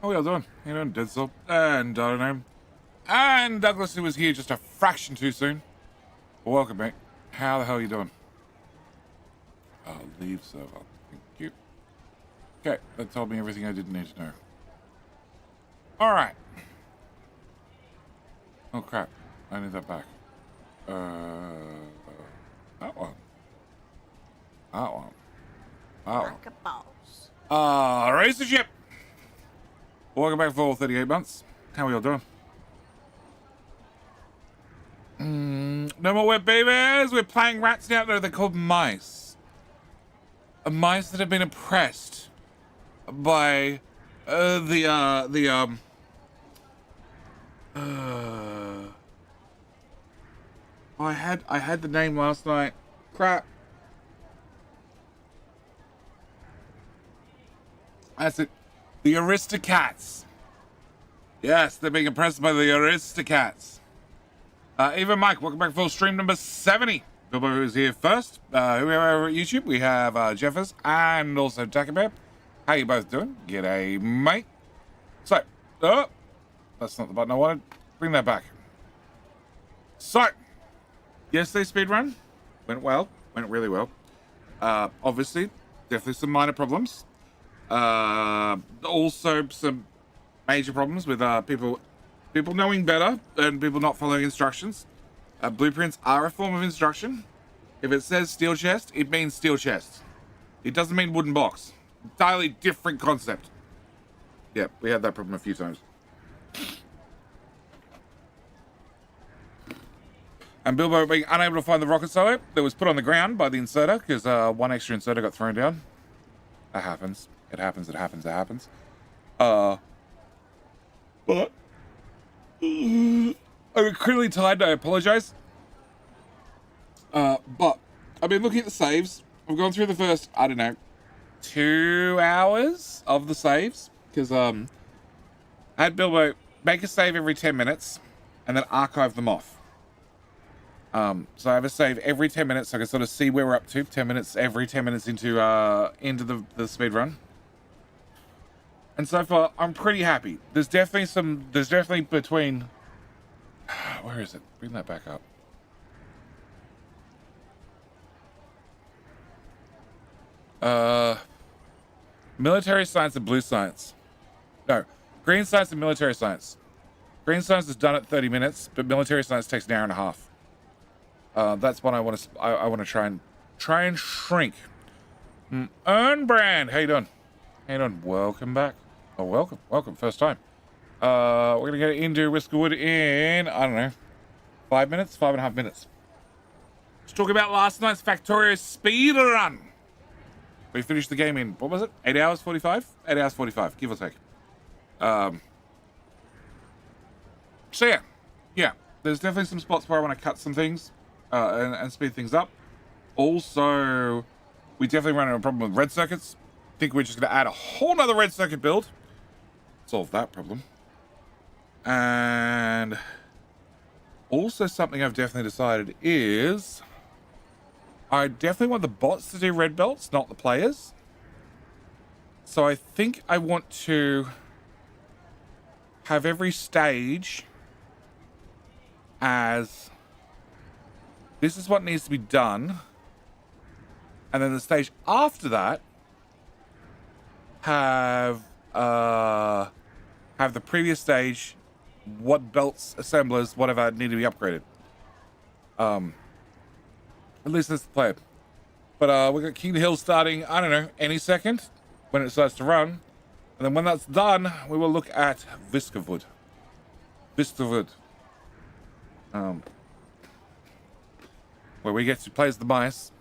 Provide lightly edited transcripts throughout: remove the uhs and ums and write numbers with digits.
How are we all doing? How you doing, Dead Soul? And I don't know. And Douglas, who was here just a fraction too soon. Well, welcome, mate. How the hell are you doing? I'll leave server. Thank you. Okay, that told me everything I didn't need to know. Alright. Oh crap. I need that back. That one. That one. That one. Raise the ship! Welcome back for 38 months. How are we all doing? No more web babies. We're playing rats now. They're called mice. Mice that have been oppressed by I had the name last night. Crap. That's it. The Aristocats. Yes, they're being oppressed by the Aristocats. Even Mike, welcome back for stream number 70. Bilbo who's here first. Whoever at YouTube, we have Jeffers and also Takabear. How you both doing? G'day, mate. So, that's not the button I wanted. Bring that back. So, yesterday's speedrun went well. Went really well. Obviously, definitely some minor problems. Also some major problems with people knowing better and people not following instructions. Blueprints are a form of instruction. If it says steel chest, it means steel chest. It doesn't mean wooden box. Entirely different concept. Yeah, we had that problem a few times. And Bilbo being unable to find the rocket silo that was put on the ground by the inserter because one extra inserter got thrown down. That happens. It happens. But I'm incredibly tired. I apologize. But I've been looking at the saves. I've gone through the first, I don't know, 2 hours of the saves because I had Bilbo make a save every 10 minutes and then archive them off. So I have a save every 10 minutes so I can sort of see where we're up to. 10 minutes every 10 minutes into the speed run. And so far, I'm pretty happy. There's definitely between, where is it? Bring that back up. Military science and blue science. No, green science and military science. Green science is done at 30 minutes, but military science takes an hour and a half. That's what I want to try and shrink. Earn brand, how you doing? Welcome back. Oh, welcome. First time. We're gonna get into Whiskerwood in, I don't know, 5 minutes, 5.5 minutes. Let's talk about last night's Factorio speed run. We finished the game in, what was it? 8 hours 45? 8 hours 45, give or take. So yeah, there's definitely some spots where I want to cut some things and speed things up. Also, we definitely ran into a problem with red circuits. I think we're just going to add a whole nother red circuit build. Solve that problem. And also something I've definitely decided is I definitely want the bots to do red belts, not the players. So I think I want to have every stage as this is what needs to be done. And then the stage after that have the previous stage, what belts, assemblers, whatever need to be upgraded. At least that's the plan. But we got King Hill starting, I don't know, any second when it starts to run. And then when that's done, we will look at Whiskerwood. Where we get to play as the mice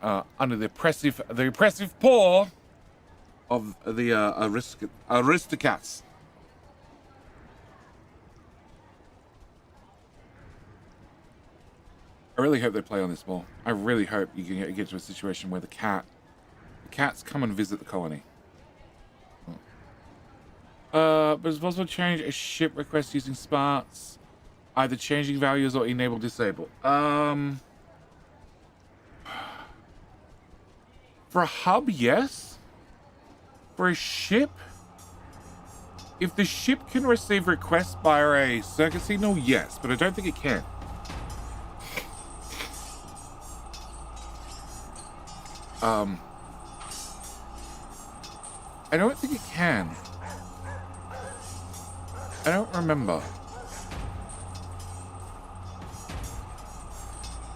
under the oppressive paw of the Aristocats. I really hope they play on this more. I really hope you can get to a situation where the cats come and visit the colony. But it's possible to change a ship request using smarts, either changing values or enable disable. For a hub, yes. For a ship, If the ship can receive requests via a circuit signal, yes, but I don't think it can. I don't think it can. I don't remember.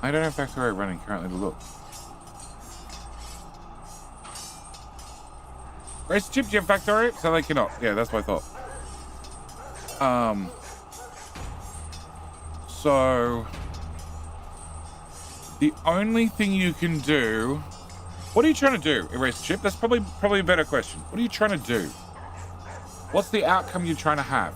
I don't have Factorio running currently to look. Race chip, do you have Factorio? So they cannot. Yeah, that's what I thought. So the only thing you can do. What are you trying to do? Erase chip? That's probably a better question. What are you trying to do? What's the outcome you're trying to have?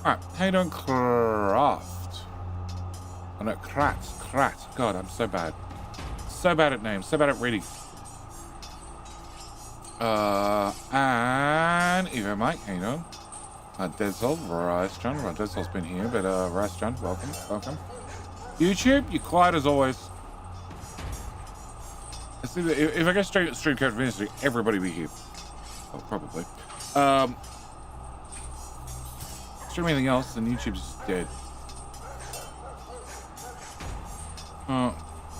Alright, how you doing, Craft? Oh no, Krat. God, I'm so bad. So bad at names, so bad at reading. And Evo Mike, how you doing? Dedsol, Rice John. Well, Dedsol's been here, but Rice John, welcome. YouTube, you're quiet as always. If I go straight at stream code ministry, everybody be here. Oh, probably. Stream anything else, and YouTube's just dead.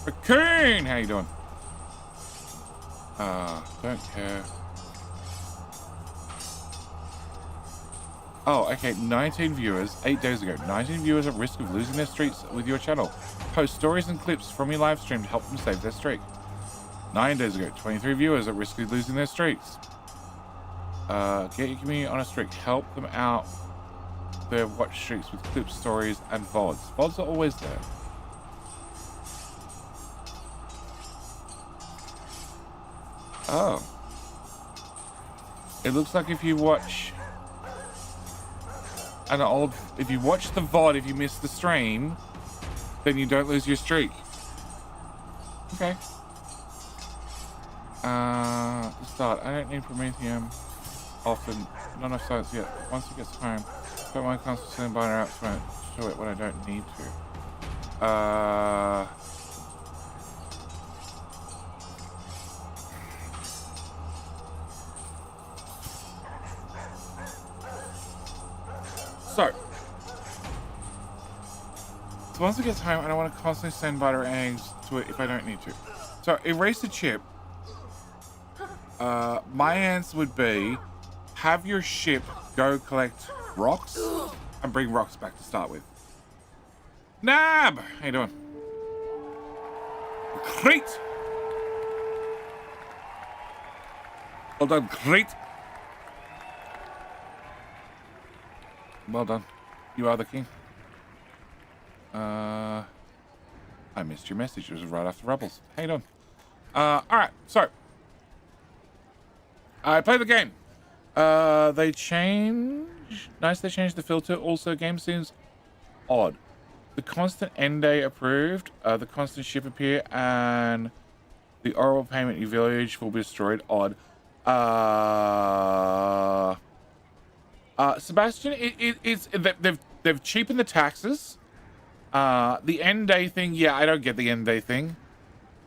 Raccoon, how you doing? Don't care. Oh, okay, 19 viewers, 8 days ago. 19 viewers at risk of losing their streaks with your channel. Post stories and clips from your live stream to help them save their streak. 9 days ago, 23 viewers at risk of losing their streaks. Get your community on a streak. Help them out their watch streaks with clips, stories, and VODs. VODs are always there. Oh. It looks like if you watch if you watch the VOD, if you miss the stream, then you don't lose your streak. Okay. Start. I don't need Prometheum often. Not enough science yet. Once it gets home, put my constant and binder out to show it when I don't need to. So once it gets home, I don't want to constantly send butter eggs to it if I don't need to. So erase the chip. My answer would be have your ship go collect rocks and bring rocks back to start with. Nab! How you doing? Great! Well done, great! Well done. You are the king. I missed your message. It was right after Rebels. How you doing? Alright, so. I played the game. They changed... Nice, they changed the filter. Also, game seems odd. The constant end day approved. The constant ship appear and the oral payment your village will be destroyed. Odd. Sebastian, they've cheapened the taxes. The end day thing, yeah, I don't get the end day thing.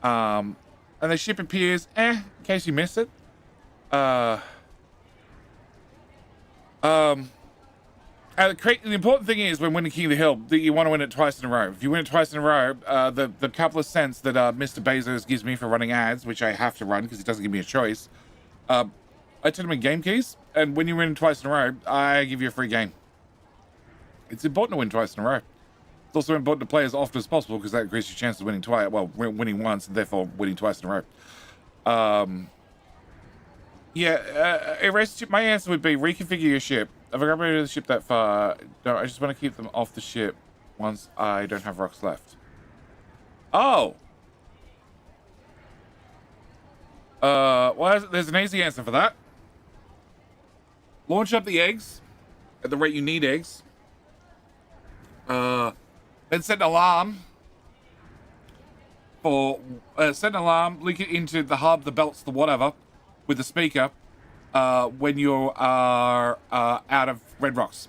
And the ship appears, in case you miss it. The important thing is when winning King of the Hill that you want to win it twice in a row. If you win it twice in a row, the couple of cents that Mr. Bezos gives me for running ads, which I have to run because he doesn't give me a choice, I turn them in game keys, and when you win twice in a row, I give you a free game. It's important to win twice in a row. It's also important to play as often as possible because that increases your chance of winning twice. Well, winning once and therefore winning twice in a row. Erase my answer would be reconfigure your ship. If I got rid of the ship that far, no, I just want to keep them off the ship once I don't have rocks left. Oh! Well, there's an easy answer for that. Launch up the eggs at the rate you need eggs. Then set an alarm link it into the hub, the belts, the whatever, with the speaker, when you are out of red rocks.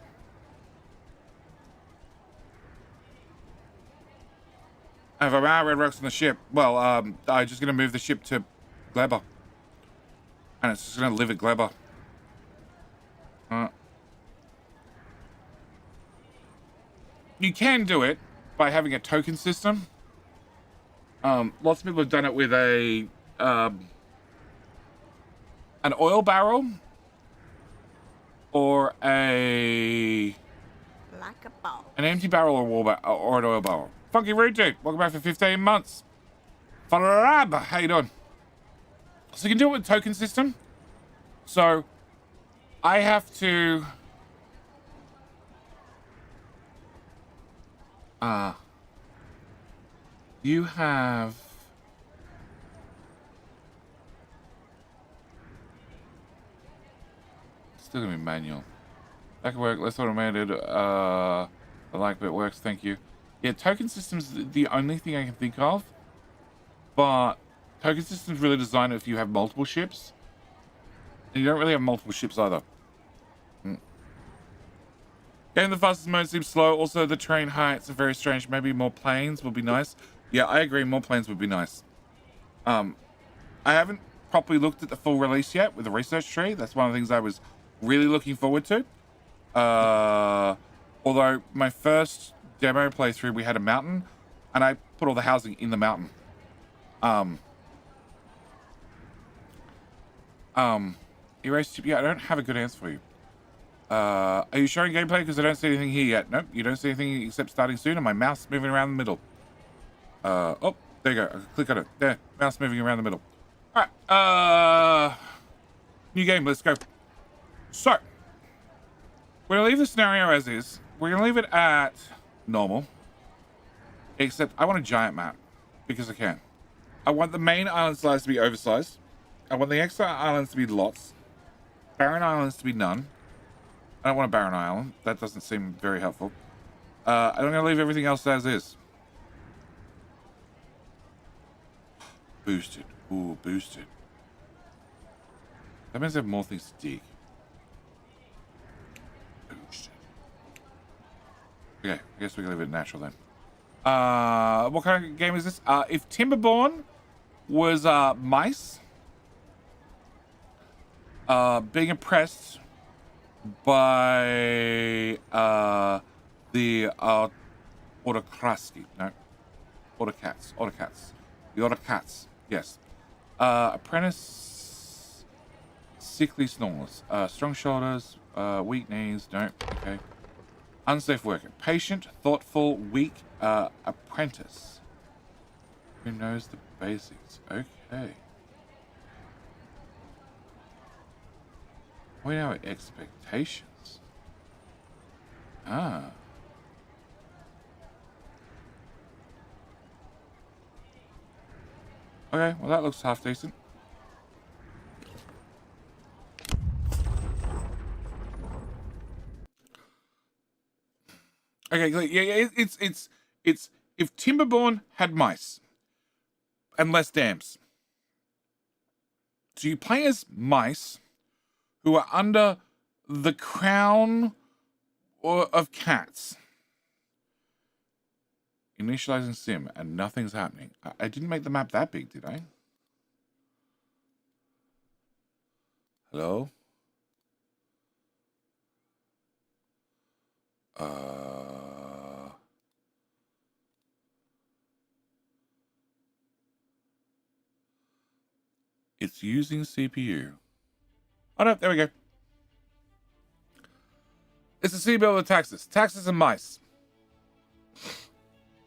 If I'm out red rocks on the ship, well, I'm just gonna move the ship to Gleber. And it's just gonna live at Gleber. You can do it by having a token system. Lots of people have done it with a an oil barrel or an empty barrel or an oil barrel. Funky Rude Dude, welcome back for 15 months. Farab, how you doing? So you can do it with a token system. So I have to you have still gonna be manual. That can work, less automated. I like that it works, thank you. Yeah, token systems the only thing I can think of. But token systems really designed if you have multiple ships. And you don't really have multiple ships either. Getting the fastest mode seems slow. Also, the terrain heights are very strange. Maybe more planes would be nice. Yeah, I agree. More planes would be nice. I haven't properly looked at the full release yet with the research tree. That's one of the things I was really looking forward to. Although my first demo playthrough, we had a mountain, and I put all the housing in the mountain. Erased ship. Yeah, I don't have a good answer for you. Are you showing gameplay? Because I don't see anything here yet. Nope, you don't see anything except starting soon and my mouse moving around the middle. Oh, there you go. I can click on it. There, mouse moving around the middle. Alright, new game, let's go. So, we're gonna leave the scenario as is. We're gonna leave it at normal. Except I want a giant map, because I can. I want the main island size to be oversized. I want the extra islands to be lots. Barren islands to be none. I don't want a barren island. That doesn't seem very helpful. I'm going to leave everything else as is. Boosted. Ooh, boosted. That means I have more things to dig. Boosted. Okay, I guess we can leave it natural then. What kind of game is this? If Timberborn was mice, being oppressed by the autocracy. No, autocats. The autocats. Yes. Apprentice, sickly snores, strong shoulders, weak knees. No. Okay. Unsafe worker. Patient, thoughtful, weak apprentice. Who knows the basics? Okay. What are our expectations? Ah. Okay, well that looks half decent. Okay, yeah, it's if Timberborn had mice and less dams. So you play as mice who are under the crown of cats. Initializing sim and nothing's happening. I didn't make the map that big, did I? Hello? It's using CPU. Oh no, there we go. It's a sea bill with taxes. Taxes and mice.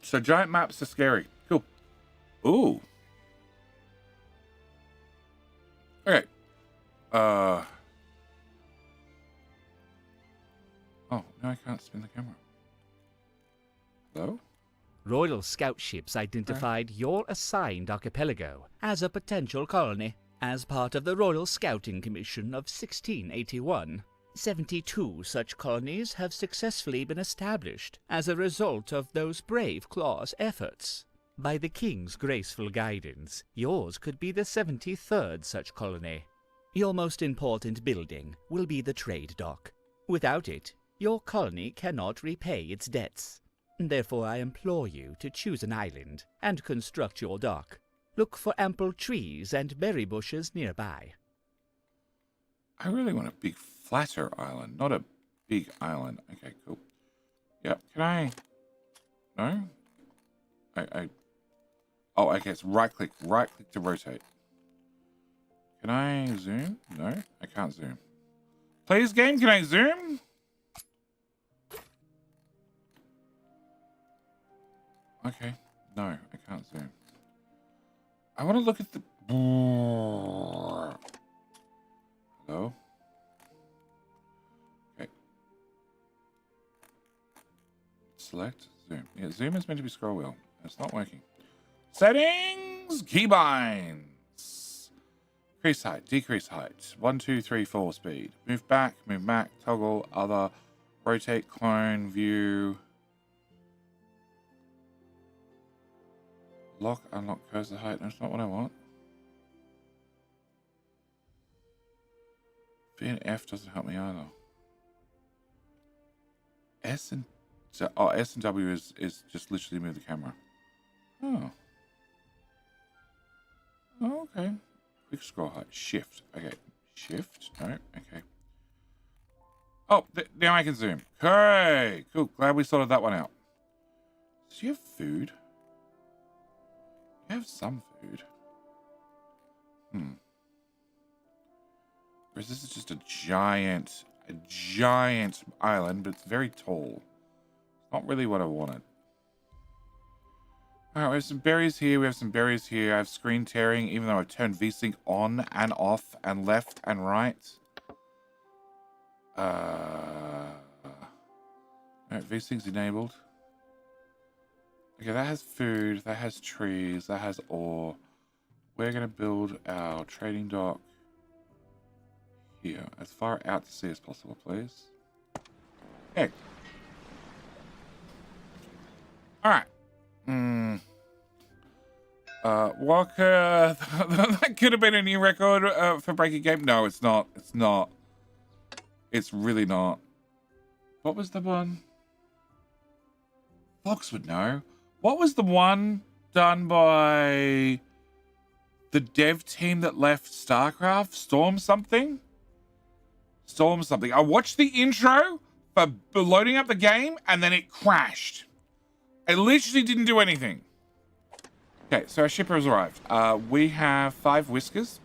So giant maps are scary. Cool. Ooh. Okay. Oh, no, I can't spin the camera. Hello? Royal scout ships identified your assigned archipelago as a potential colony as part of the Royal Scouting Commission of 1681. 72 such colonies have successfully been established as a result of those brave claws' efforts. By the King's graceful guidance, yours could be the 73rd such colony. Your most important building will be the trade dock. Without it, your colony cannot repay its debts. Therefore I implore you to choose an island and construct your dock. Look for ample trees and berry bushes nearby. I really want a big flatter island, not a big island. Okay, cool. Yep, can I... No? Oh, okay, it's right click to rotate. Can I zoom? No, I can't zoom. Please, game, can I zoom? Okay, no, I can't zoom. I want to look at the... Hello? Okay. Select, zoom. Yeah, zoom is meant to be scroll wheel. It's not working. Settings! Keybinds! Increase height, decrease height. 1, 2, 3, 4 speed. Move back, toggle, other, rotate, clone, view. Lock, unlock, cursor height. That's not what I want. V and F doesn't help me either. S and W is just literally move the camera. Oh. Oh, okay. Quick scroll height. Shift. Okay. Shift. No. Okay. Oh, now I can zoom. Okay. Cool. Glad we sorted that one out. Do you have food? You have some food. Or is this just a giant island, but it's very tall. It's not really what I wanted. Alright, we have some berries here, we have some berries here. I have screen tearing, even though I've turned VSync on and off and left and right. Alright, VSync's enabled. Okay, that has food, that has trees, that has ore. We're gonna build our trading dock here, as far out to sea as possible, please. Okay. Alright. Walker, that could have been a new record for Breaking Game. No, it's not. It's not. It's really not. What was the one? Fox would know. What was the one done by the dev team that left StarCraft? Storm something? Storm something. I watched the intro for loading up the game and then it crashed. I literally didn't do anything. Okay, so our shipper has arrived. We have 5 whiskers.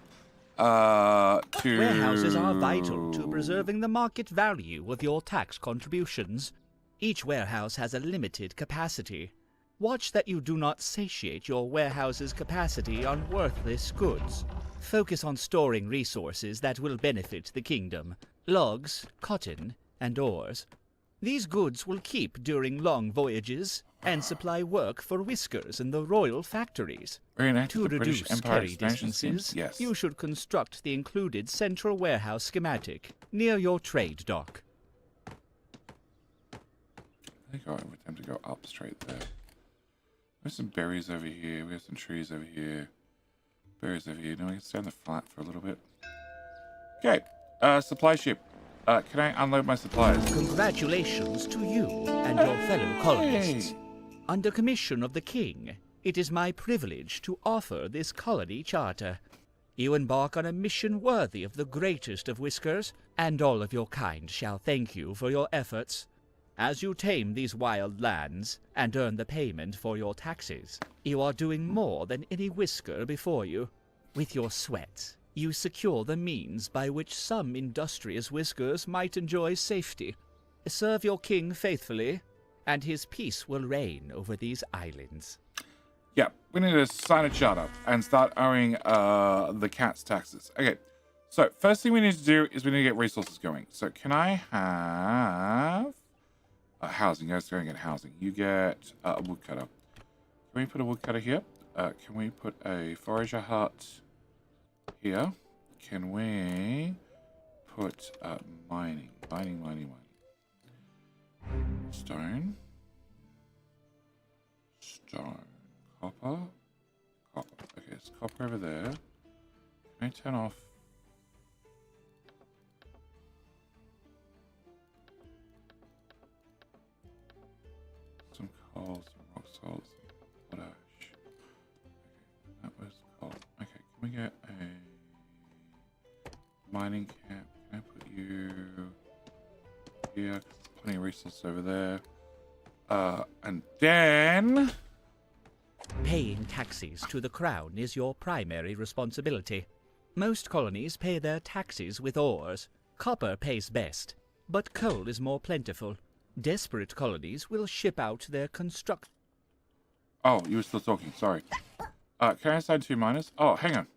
Warehouses are vital to preserving the market value of your tax contributions. Each warehouse has a limited capacity. Watch that you do not satiate your warehouse's capacity on worthless goods. Focus on storing resources that will benefit the kingdom. Logs, cotton, and ores. These goods will keep during long voyages and supply work for whiskers in the royal factories. To reduce carry distances, yes. You should construct the included central warehouse schematic near your trade dock. I think I would attempt to go up straight there. There's some berries over here. We have some trees over here. Berries over here. Now we can stay on the flat for a little bit. Okay. Supply ship. Can I unload my supplies? Congratulations to you and your fellow colonists. Under commission of the king, it is my privilege to offer this colony charter. You embark on a mission worthy of the greatest of whiskers, and all of your kind shall thank you for your efforts. As you tame these wild lands and earn the payment for your taxes, you are doing more than any whisker before you. With your sweat, you secure the means by which some industrious whiskers might enjoy safety. Serve your king faithfully, and his peace will reign over these islands. Yeah, we need to sign a charter and start owing the cat's taxes. Okay, so first thing we need to do is we need to get resources going. So can I have housing? Let's go and get housing. You get a woodcutter. Can we put a woodcutter here? Can we put a forager hut here? Can we put mining? Stone. Copper. Okay, it's copper over there. Can I turn off? Some coal, some rock salt, some potash. Okay, that was coal. Okay, can we get a mining camp? Can I put you here? Plenty of resources over there. And then... Paying taxes to the crown is your primary responsibility. Most colonies pay their taxes with ores. Copper pays best, but coal is more plentiful. Desperate colonies will ship out their construct... Oh, you were still talking, sorry. Can I assign 2 miners? Oh, hang on.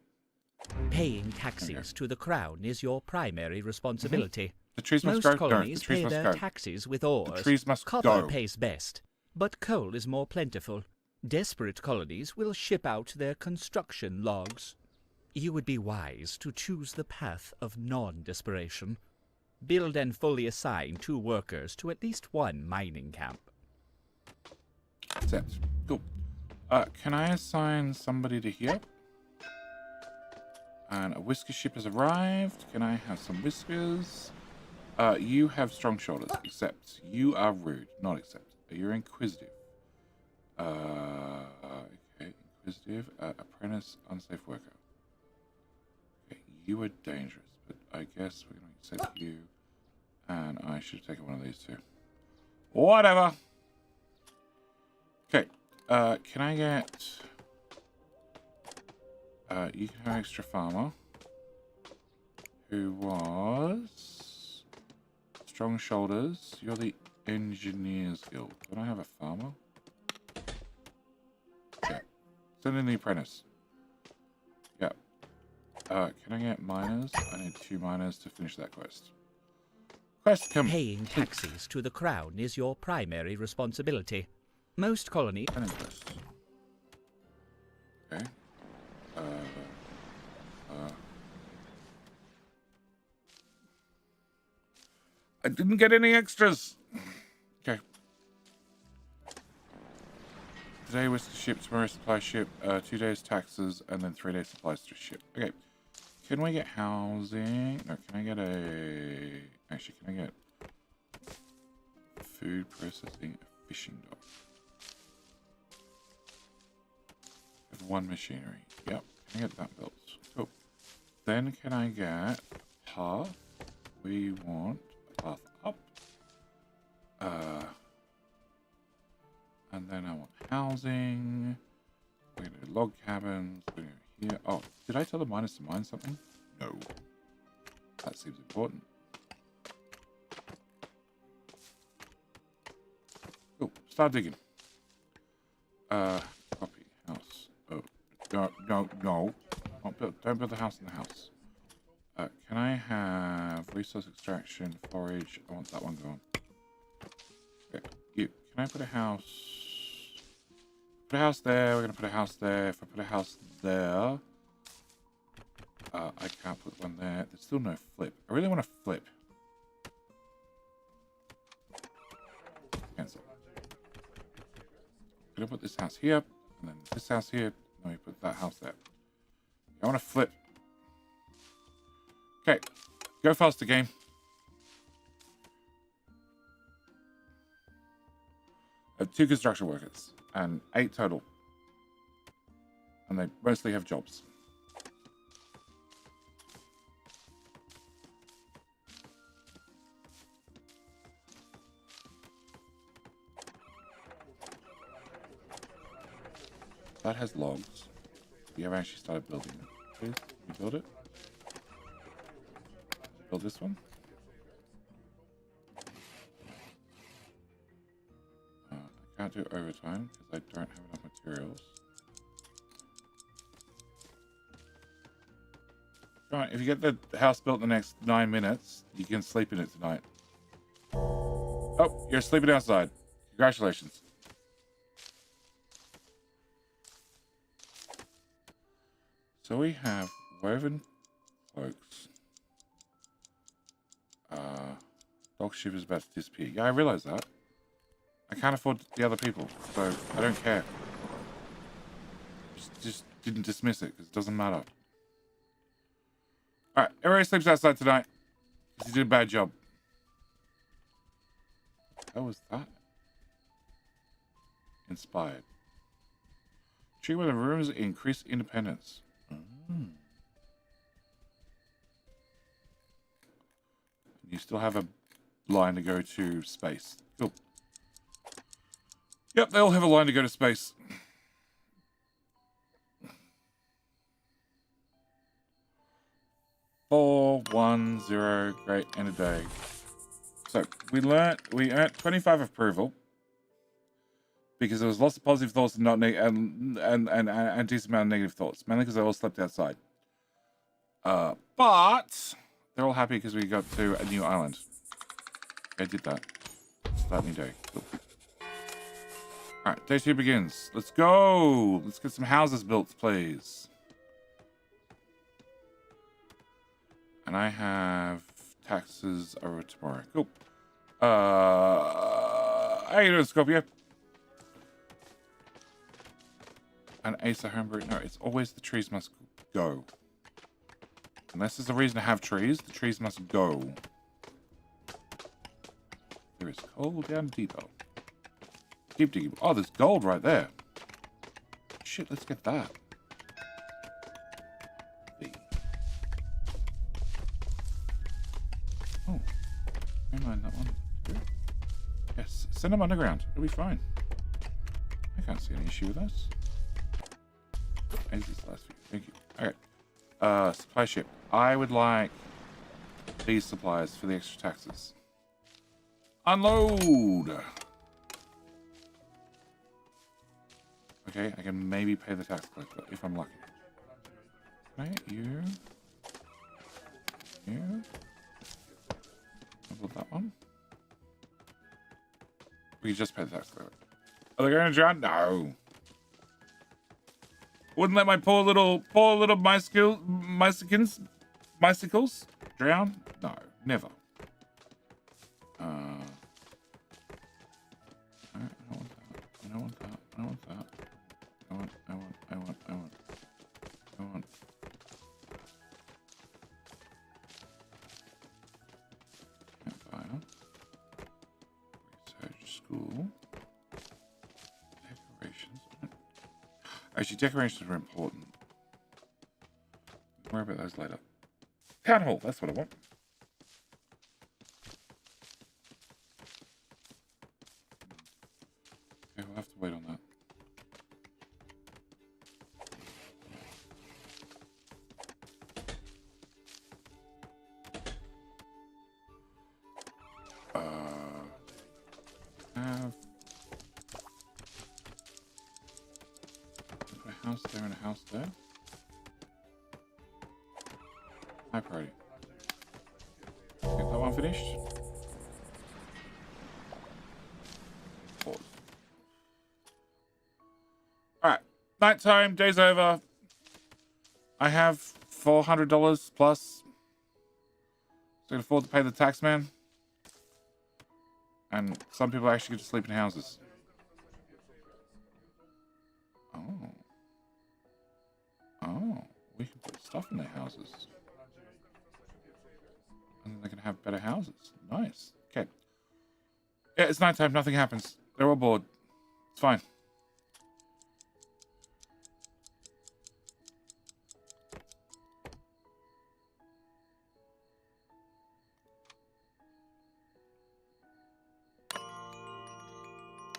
Paying taxes to the crown is your primary responsibility. The trees must Most go. No, the colonies trees pay must their go. taxes with ores. The trees must Copper go. pays best, but coal is more plentiful. Desperate colonies will ship out their construction logs. You would be wise to choose the path of non-desperation. Build and fully assign 2 workers to at least 1 mining camp. Accept. Cool. Can I assign somebody to here? And a whisker ship has arrived. Can I have some whiskers? You have strong shoulders. Accept. You are rude. Not accept. You're inquisitive. Okay. Inquisitive. Apprentice. Unsafe worker. Okay. You are dangerous. But I guess we're going to accept you. And I should have taken one of these two. Whatever. Okay. Can I get... you can have extra farmer. Who was... Strong shoulders. You're the engineers guild. Can I have a farmer? Yeah. Send in the apprentice. Yeah. Can I get miners? I need 2 miners to finish that quest. Quest come. Paying taxes to the crown is your primary responsibility. Most colonies... Okay. I didn't get any extras. Okay. Today was the ship, tomorrow supply ship, 2 days taxes, and then 3 days supplies to ship. Okay. Can we get housing? No, can I get a... Actually, can I get food processing, a fishing dock? Have 1 machinery. Yep. Can I get that built? Cool. Then can I get path? We want a path up. And then I want housing. We're going to do log cabins. We're going to here. Oh, did I tell the miners to mine something? No. That seems important. Cool. Start digging. Copy. House. Oh, no. Don't build the house in the house. Can I have resource extraction, forage? I want that one going. Okay. You. Can I put a house? Put a house there. We're going to put a house there. If I put a house there... I can't put one there. There's still no flip. I really want to flip. Cancel. I'm going to put this house here. And then this house here. No, we put that house there. I want to flip. Okay. Go faster, game. I have 2 construction workers. And 8 total. And they mostly have jobs. That has logs. We have actually started building it. Please, can you build it? Build this one. I can't do overtime because I don't have enough materials. Right, if you get the house built in the next 9 minutes, you can sleep in it tonight. Oh, you're sleeping outside. Congratulations. So we have woven cloaks. Dog ship is about to disappear. Yeah, I realize that. I can't afford the other people, so I don't care. Just didn't dismiss it because it doesn't matter. Alright, everybody sleeps outside tonight. Because you did a bad job. What was that? Inspired. Treat one of the rooms increase independence. You still have a line to go to space. Cool. Yep, they all have a line to go to space. Four, 1, 0, great, end of day. So we earned 25 approval because there was lots of positive thoughts and not and a decent amount of negative thoughts, mainly because they all slept outside. But they're all happy because we got to a new island. I did that. Start new day. Cool. All right, day 2 begins. Let's go. Let's get some houses built, please. And I have taxes over tomorrow. Cool. How you doing, Scorpio? An ace of homebrew. No, it's always the trees must go. Unless there's a reason to have trees, the trees must go. There is coal down depot. Keep digging. Oh, there's gold right there. Shit, let's get that. Oh, never mind that one. Yes, send them underground. It'll be fine. I can't see any issue with this. Exit last view. Thank you. Okay. Supply ship. I would like these supplies for the extra taxes. Unload. Okay, I can maybe pay the tax collector if I'm lucky. Right, you. You. I'll build that one. We can just pay the tax collector. Are they going to drown? No. Wouldn't let my poor little bicycles drown? No, never. I don't want that. I don't want that. I don't want that. I want. Campfire. Research school. Decorations. Actually, decorations are important. We'll worry about those later. Town hall, that's what I want. Okay, we'll have to wait on that. A house there and a house there. High priority. Get that one finished. Pause. Alright. Nighttime, day's over. I have $400 plus. So I can afford to pay the tax man. And some people actually get to sleep in houses. Oh, we can put stuff in their houses. And then they can have better houses. Nice. Okay. Yeah, it's nighttime. Nothing happens. They're all bored. It's fine.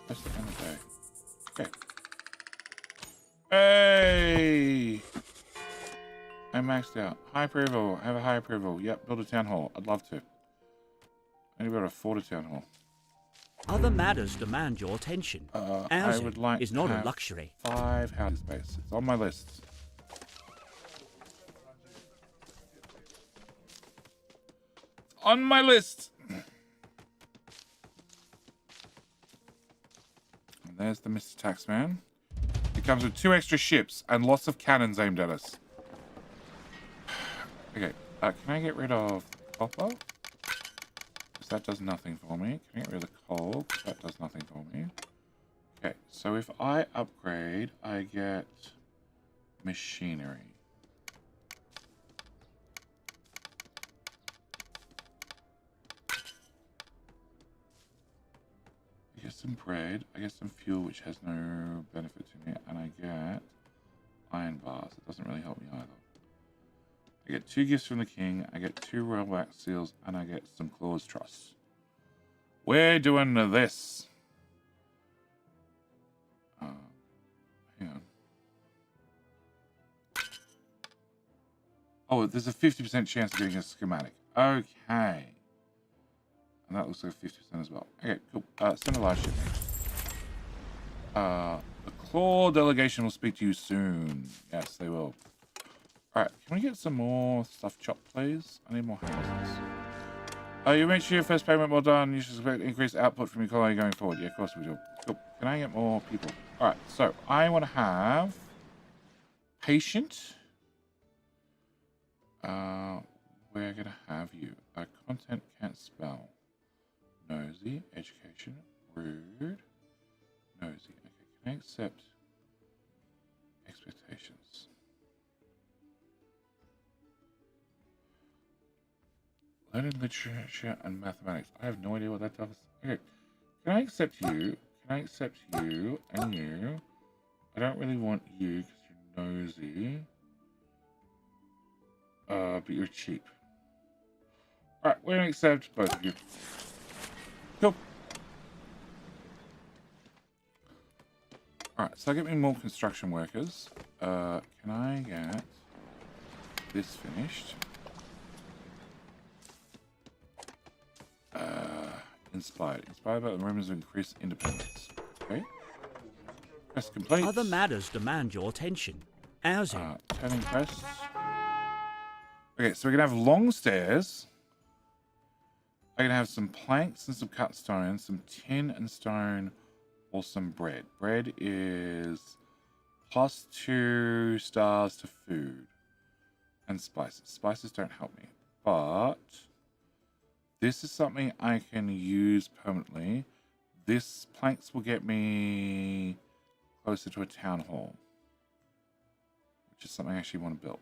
That's the end of the day. Okay. Hey! I maxed out. High approval. I have a high approval. Yep, build a town hall. I'd love to. I need to afford a town hall. Other matters demand your attention. I would like is not a luxury. 5 housing space. It's on my list. It's on my list. And there's the Mr. Taxman. It comes with 2 extra ships and lots of cannons aimed at us. Okay, can I get rid of copper? Because that does nothing for me. Can I get rid of the coal? Because that does nothing for me. Okay, so if I upgrade, I get machinery. I guess some bread. I get some fuel, which has no benefit to me. And I get iron bars. It doesn't really help me either. I get 2 gifts from the king. I get 2 royal wax seals. And I get some claws truss. We're doing this. Hang on. Oh, there's a 50% chance of getting a schematic. Okay. And that looks like 50% as well. Okay, cool. Send a large ship. The claw delegation will speak to you soon. Yes, they will. Alright, can we get some more stuff chopped, please? I need more houses. You mentioned your first payment, well done. You should expect increased output from your colony going forward. Yeah, of course we do. Cool. Can I get more people? Alright, so I want to have patient. We're going to have you. Content can't spell. Nosy, education, rude, nosy. Okay, can I accept expectations? Learning literature and mathematics. I have no idea what that does. Okay, can I accept you? Can I accept you and you? I don't really want you because you're nosy. But you're cheap. Alright, we're gonna accept both of you. Cool. Alright, so get me more construction workers. Can I get this finished? Inspired. Inspired by the Romans of increased independence. Okay. Quest complete. Other matters demand your attention. As in... turning quests. Okay, so we're gonna have long stairs. I'm gonna have some planks and some cut stone, some tin and stone, or some bread. Bread is +2 stars to food. And spices. Spices don't help me. But this is something I can use permanently. This planks will get me closer to a town hall, which is something I actually want to build.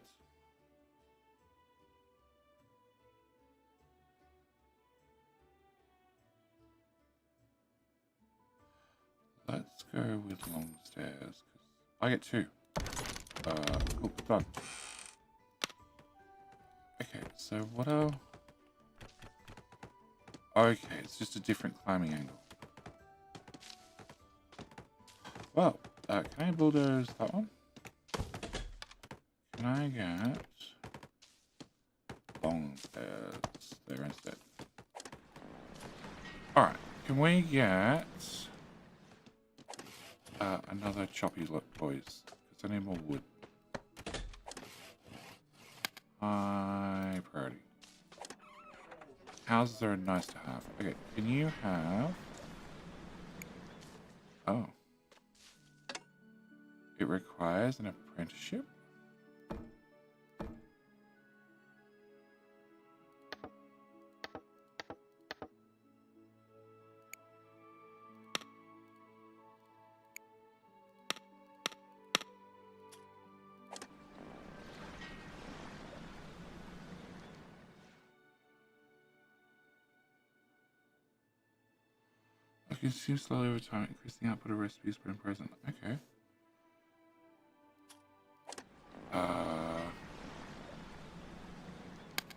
Let's go with long stairs, because I get 2. Cool, done. Okay, so what else? Okay, it's just a different climbing angle. Well, can I bulldoze that one? Can I get long stairs there instead? Alright, can we get another choppy look, boys? Because I need more wood. High priority. Houses are nice to have. Okay, can you have... Oh. It requires an apprenticeship? Consume slowly over time, increasing output of recipes when present. Okay.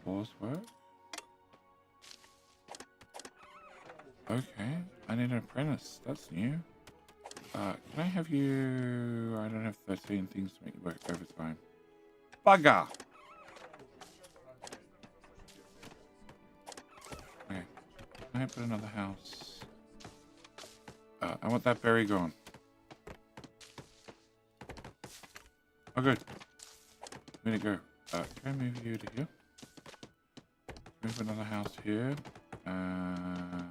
Pause work. Okay, I need an apprentice. That's new. Can I have you? I don't have 13 things to make work overtime. Bugger! Okay, can I put another house? I want that berry gone. Oh, good. Where'd it go? Can I move you to here? Move another house here. I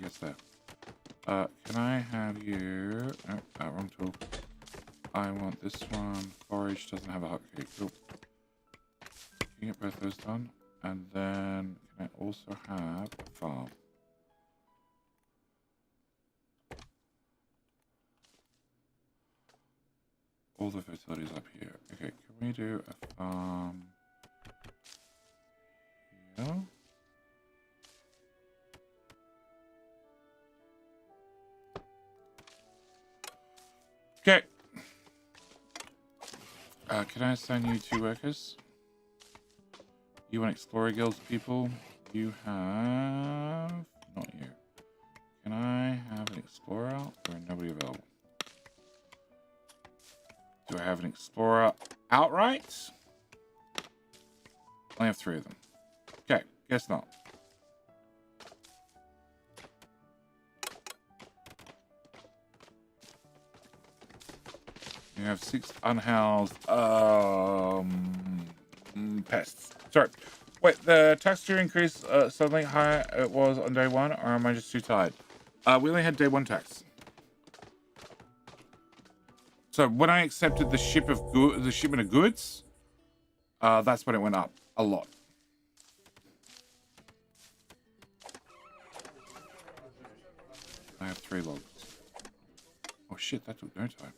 guess that. Can I have you? Oh, wrong tool. I want this one. Forage doesn't have a hotkey. Cool. Can you get both those done? And then can I also have a farm? All the fertilities up here. Okay, can we do a farm here. Okay. Can I assign you 2 workers? You want Explorer Guilds people? You have... Not you. Can I have an Explorer out or nobody available? Do I have an Explorer outright? I have 3 of them. Okay, guess not. You have 6 unhoused pests. Sorry. Wait, the texture increase suddenly higher it was on day 1, or am I just too tired? We only had day 1 tax. So when I accepted the shipment of goods, that's when it went up a lot. I have 3 logs. Oh shit, that took no time.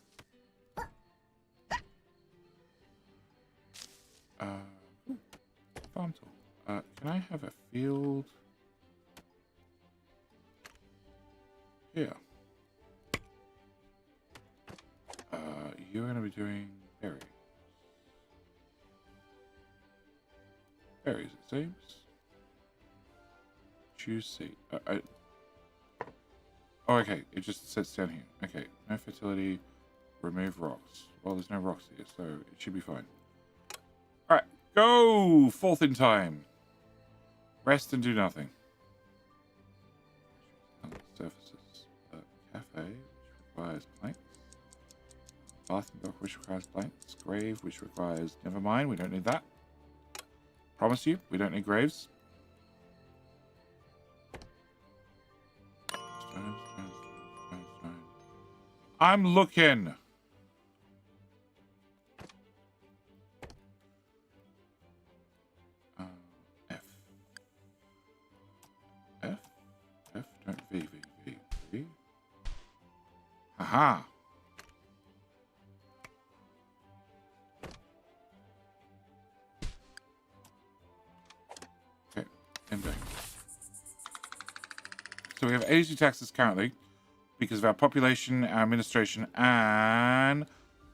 Farm tool. Can I have a field here? You're going to be doing berries. Berries, it seems. Choose seed. Oh, okay. It just sits down here. Okay. No fertility. Remove rocks. Well, there's no rocks here, so it should be fine. All right. Go! 4th in time. Rest and do nothing. Surfaces. Cafe, which requires planks. Bath and dock, which requires planks. Grave, which requires... Never mind, we don't need that. Promise you, we don't need graves. Stone, stone, stone, stone. I'm looking! Don't V. Aha! Okay, ending. So we have 82 taxes currently because of our population, our administration, and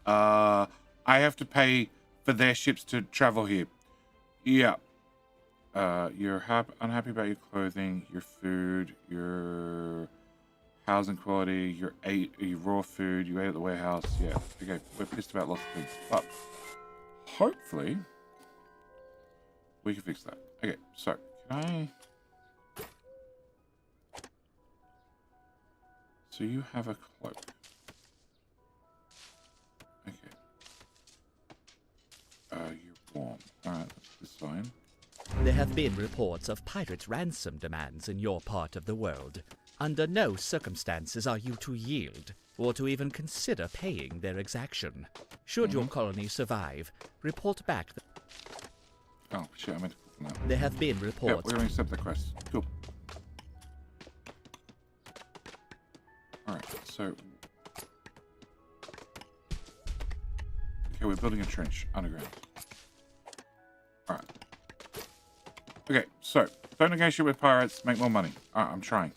I have to pay for their ships to travel here. Yeah. You're unhappy about your clothing, your food, your housing quality, your raw food, you ate at the warehouse. Yeah, okay, we're pissed about lots of things. But hopefully we can fix that. Okay, so can I... So you have a cloak. Okay. You're warm. Alright, that's this sign. There have been reports of pirate ransom demands in your part of the world. Under no circumstances are you to yield, or to even consider paying their exaction. Should your colony survive, report back. Oh, shit, I meant to put them out. There have been reports... Yeah, we're going to accept the quest. Cool. Alright, so... Okay, we're building a trench underground. Alright. Okay, so, don't negotiate with pirates, make more money. Alright, I'm trying.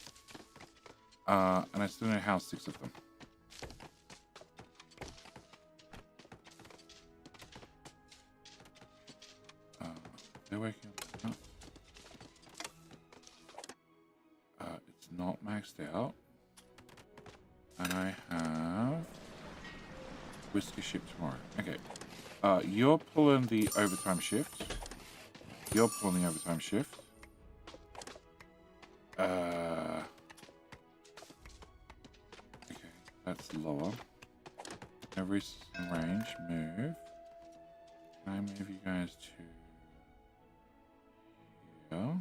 And I still know how 6 of them. They're waking up. It's not maxed out. And I have Whisker ship tomorrow. Okay. You're pulling the overtime shift. You're pulling the overtime shift. Okay, that's lower. Every range move. Can I move you guys to here? So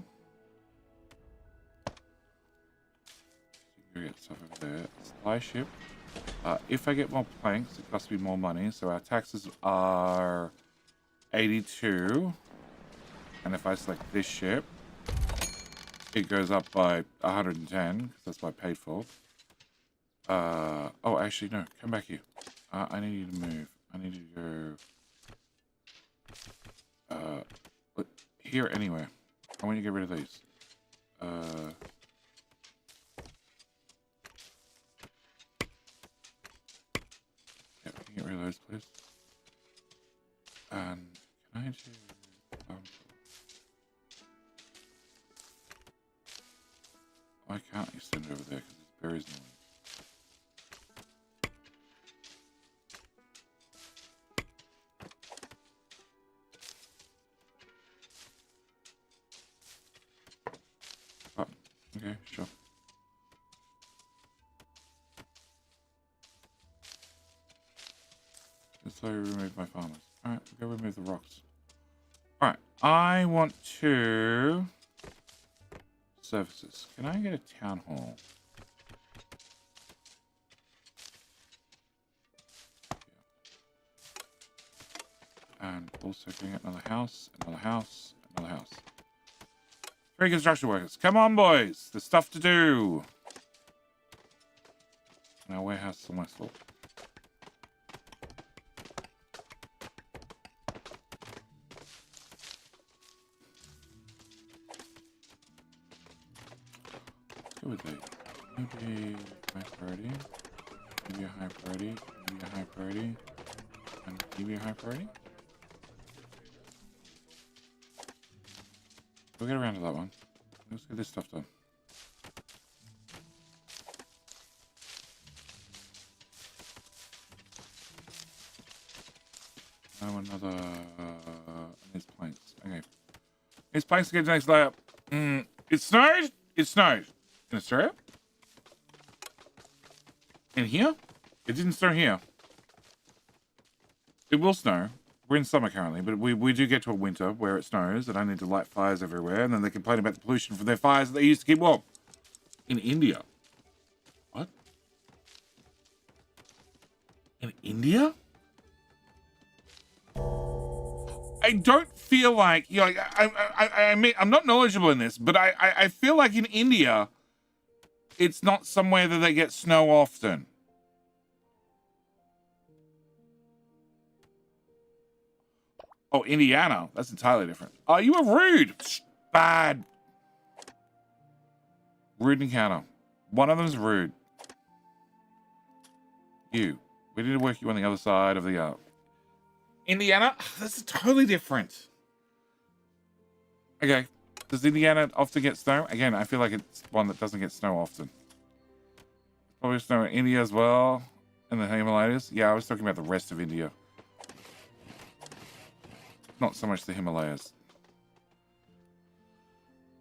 you get stuff over there. Supply ship. If I get more planks, it costs me more money. So our taxes are 82. And if I select this ship, it goes up by 110, because that's what I paid for. Oh, actually, no. Come back here. I need you to move. I need you to go... here anywhere. I want you to get rid of these. Yeah, get rid of those, please. And can I do... I can't extend it over there because it's berries annoying. Oh, okay, sure. So remove my farmers. Alright, we'll go remove the rocks. Alright, I want to... Services. Can I get a town hall? Yeah. And also can I get another house, another house, another house. 3 construction workers. Come on, boys. There's stuff to do. Now, warehouse is almost full. Go with that. Maybe high priority. Maybe a high priority. Maybe a high priority. And maybe a high priority. We'll get around to that one. Let's get this stuff done. Now another... these planks. Okay. These planks to get the next layer. It snowed? It snowed. In Australia? In here? It didn't snow here. It will snow. We're in summer currently, but we do get to a winter where it snows and I need to light fires everywhere, and then they complain about the pollution from their fires that they used to keep warm. In India. What? In India? I don't feel like, you know, like, I mean, I'm not knowledgeable in this, but I feel like in India, it's not somewhere that they get snow often. Oh, Indiana. That's entirely different. Oh, you were rude. Bad. Rude encounter. One of them's rude. You. We need to work you on the other side of the... Indiana? That's totally different. Okay. Does Indiana often get snow? Again, I feel like it's one that doesn't get snow often. Probably snow in India as well. In the Himalayas. Yeah, I was talking about the rest of India. Not so much the Himalayas.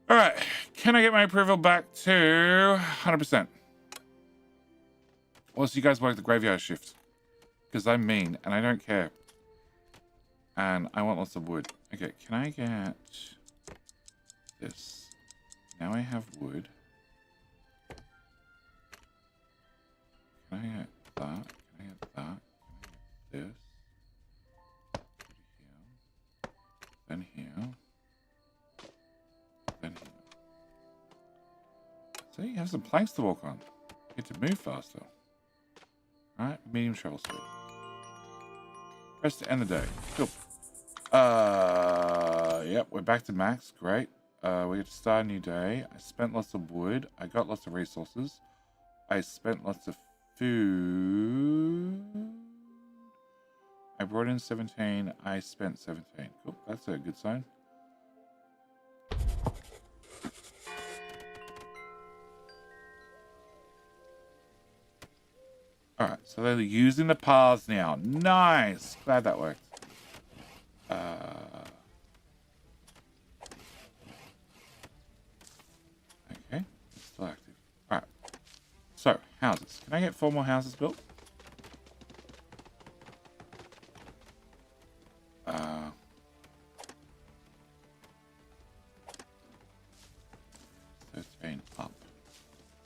All right. Can I get my approval back to 100%? Also, you guys work the graveyard shift. Because I'm mean and I don't care. And I want lots of wood. Okay, can I get this? Now I have wood. Can I get that? Can I get that? Can I get this? Then here. Then here. So you have some planks to walk on. You get to move faster. Alright, medium travel speed. Press to end the day. Cool. Yep, we're back to max. Great. We get to start a new day. I spent lots of wood. I got lots of resources. I spent lots of food. I brought in 17. I spent 17. Cool. That's a good sign. Alright, so they're using the paths now. Nice! Glad that worked. Okay, it's still active. Alright. So, houses. Can I get 4 more houses built? 13 up.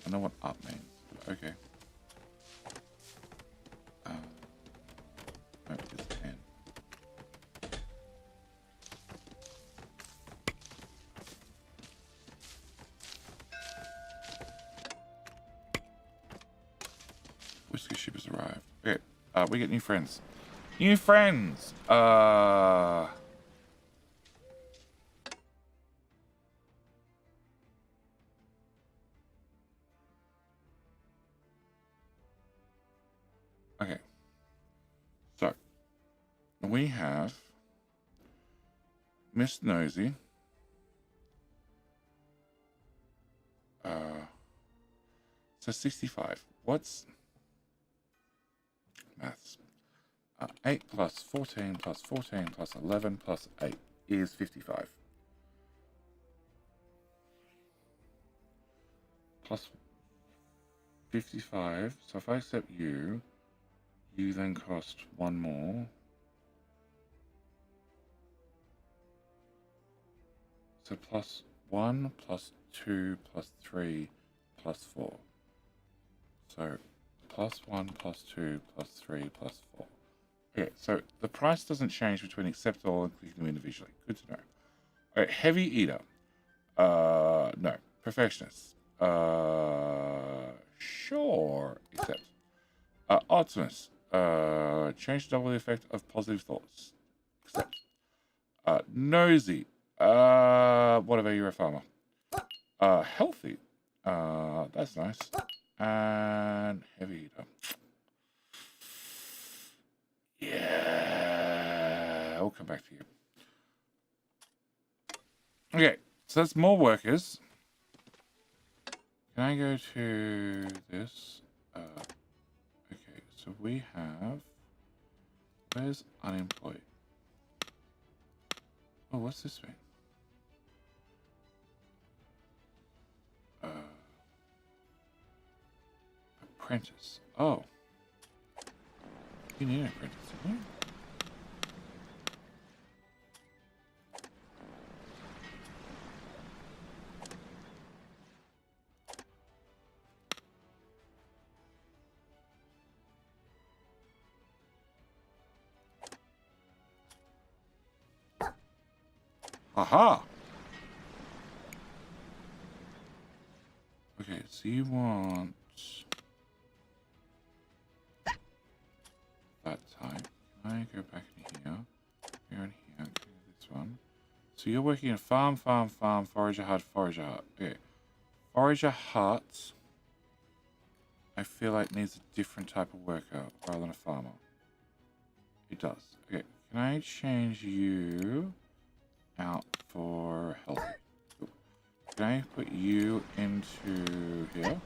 I know what up means, but okay. No, it's 10. Whiskey ship has arrived. Okay, we get new friends. New friends! we have Miss Nosy. So 65. What's maths? 8 plus 14 plus 14 plus 11 plus 8 is 55. Plus 55. So if I accept you, you then cost one more. So plus 1 plus 2 plus 3 plus 4. So plus 1 plus 2 plus 3 plus 4. Okay, so the price doesn't change between accept all and clicking them individually. Good to know. All right, heavy eater. No. Perfectionist. Sure. Accept. Optimist. Change double the effect of positive thoughts. Accept. Nosy. Whatever, you're a farmer. Healthy. That's nice. And heavy eater. Yeah, I'll come back to you. Okay, so that's more workers. Can I go to this? Okay, so we have... Where's unemployed? Oh, what's this mean? Apprentice. Oh. You need an apprentice, don't you? Aha! Okay, so you want that type. Can I go back in here? Here and here. Okay, this one. So you're working in farm, forager hut, forager hut. Okay. Forager hut, I feel like needs a different type of worker rather than a farmer. It does. Okay, can I change you out for healthy? Cool. Can I put you into here?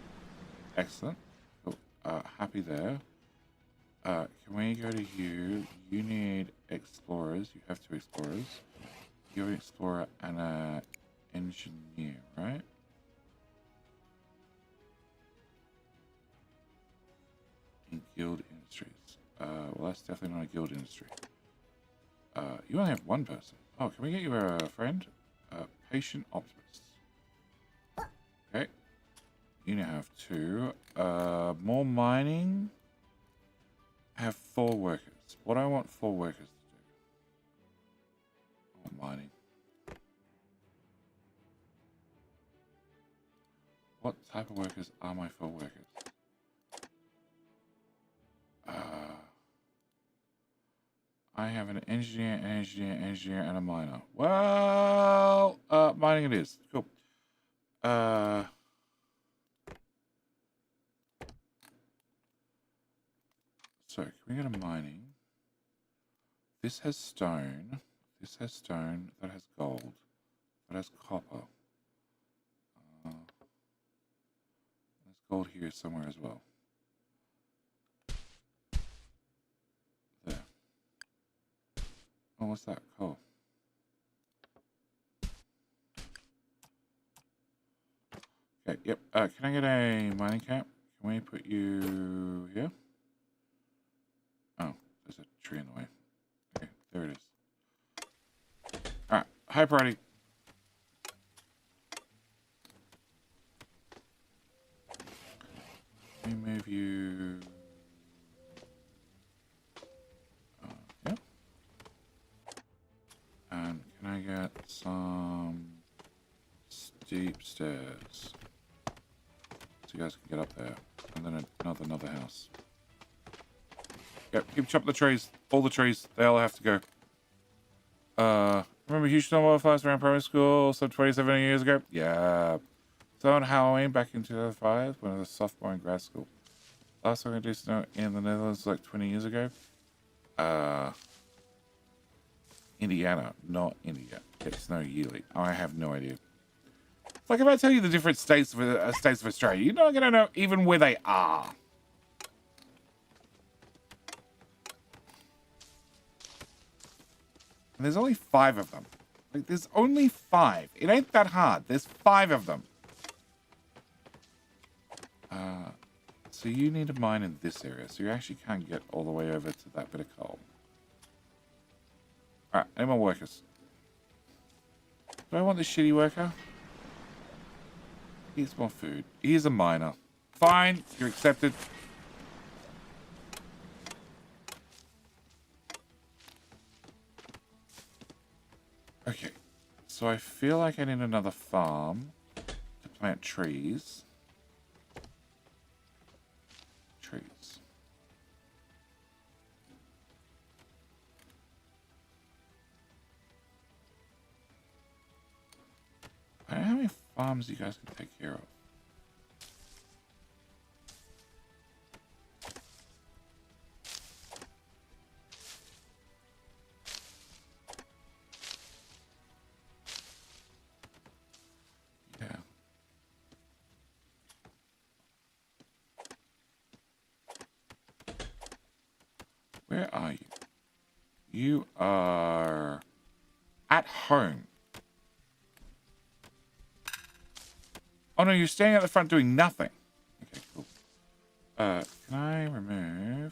Excellent. Cool. Happy there. Can we go to you? You need explorers. You have 2 explorers. You're an explorer and an engineer, right? In guild industries. Well, that's definitely not a guild industry. You only have 1 person. Oh, can we get you a friend? Patient optimist. Okay. You now have 2. More mining. I have 4 workers. What do I want 4 workers to do? More mining. What type of workers are my 4 workers? I have an engineer, and a miner. Well, mining it is. Cool. So, can we go to mining? This has stone. This has stone. That has gold. That has copper. There's gold here somewhere as well. There. Oh, what's that? Coal. Okay, yep. Can I get a mining camp? Can we put you here? Oh, there's a tree in the way. Okay, there it is. Alright, hi party. Let me move you... yeah. And can I get some steep stairs? So you guys can get up there. And then another house. Yep, keep chopping the trees. All the trees. They all have to go. Remember huge snowball fights around primary school some 27 years ago? Yeah. So on Halloween back in 2005 when I was a sophomore in grad school. Last time I did snow in the Netherlands was like 20 years ago. Indiana, not India. Get snow yearly. Oh, I have no idea. It's like if I tell you the different states of Australia, you're not going to know even where they are. And there's only 5 of them. Like, there's only 5. It ain't that hard. There's 5 of them. So you need to mine in this area. So you actually can't get all the way over to that bit of coal. Alright, any more workers? Do I want this shitty worker? Here's more food. Here's a miner. Fine, you're accepted. Okay, so I feel like I need another farm to plant trees. Trees. I don't know how many farms you guys can take care of. Yeah. Where are you? You are at home. Oh no, you're standing at the front doing nothing. Okay, cool. Can I remove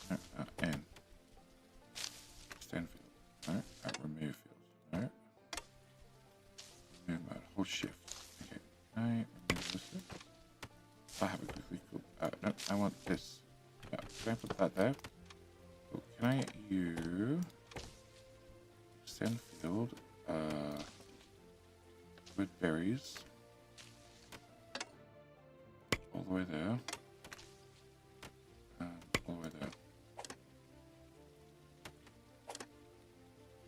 and extend field? No, remove field. No. Remove mode. Hold shift. Okay. Can I remove this? I have it quickly. Cool. No, I want this. Can I put that there? Cool. Can I get you extend field? With berries. All the way there. All the way there.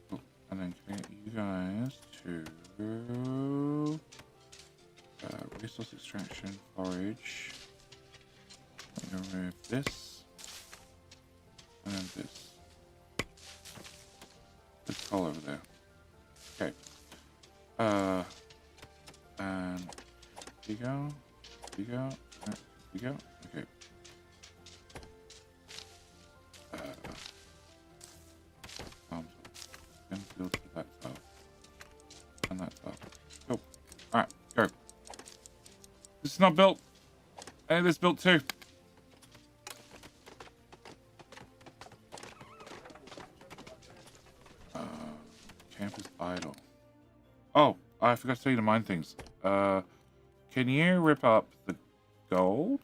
Cool. And then can I get you guys to resource extraction, forage. I'm gonna remove this. And then this. There's coal over there. Okay. And here you go. Here you go. Here we go. Okay. And field to that up. And that's up. Cool. Alright, go. This is not built. Any of this built too. Camp is idle. Oh, I forgot to tell you to mine things. Can you rip up the gold?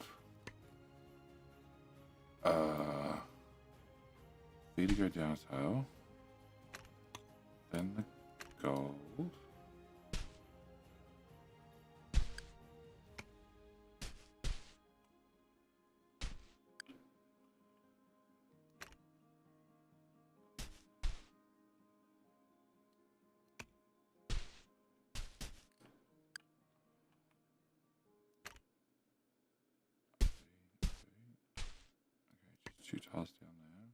Need to go down so. Then the gold. Okay, just 2 tiles down there.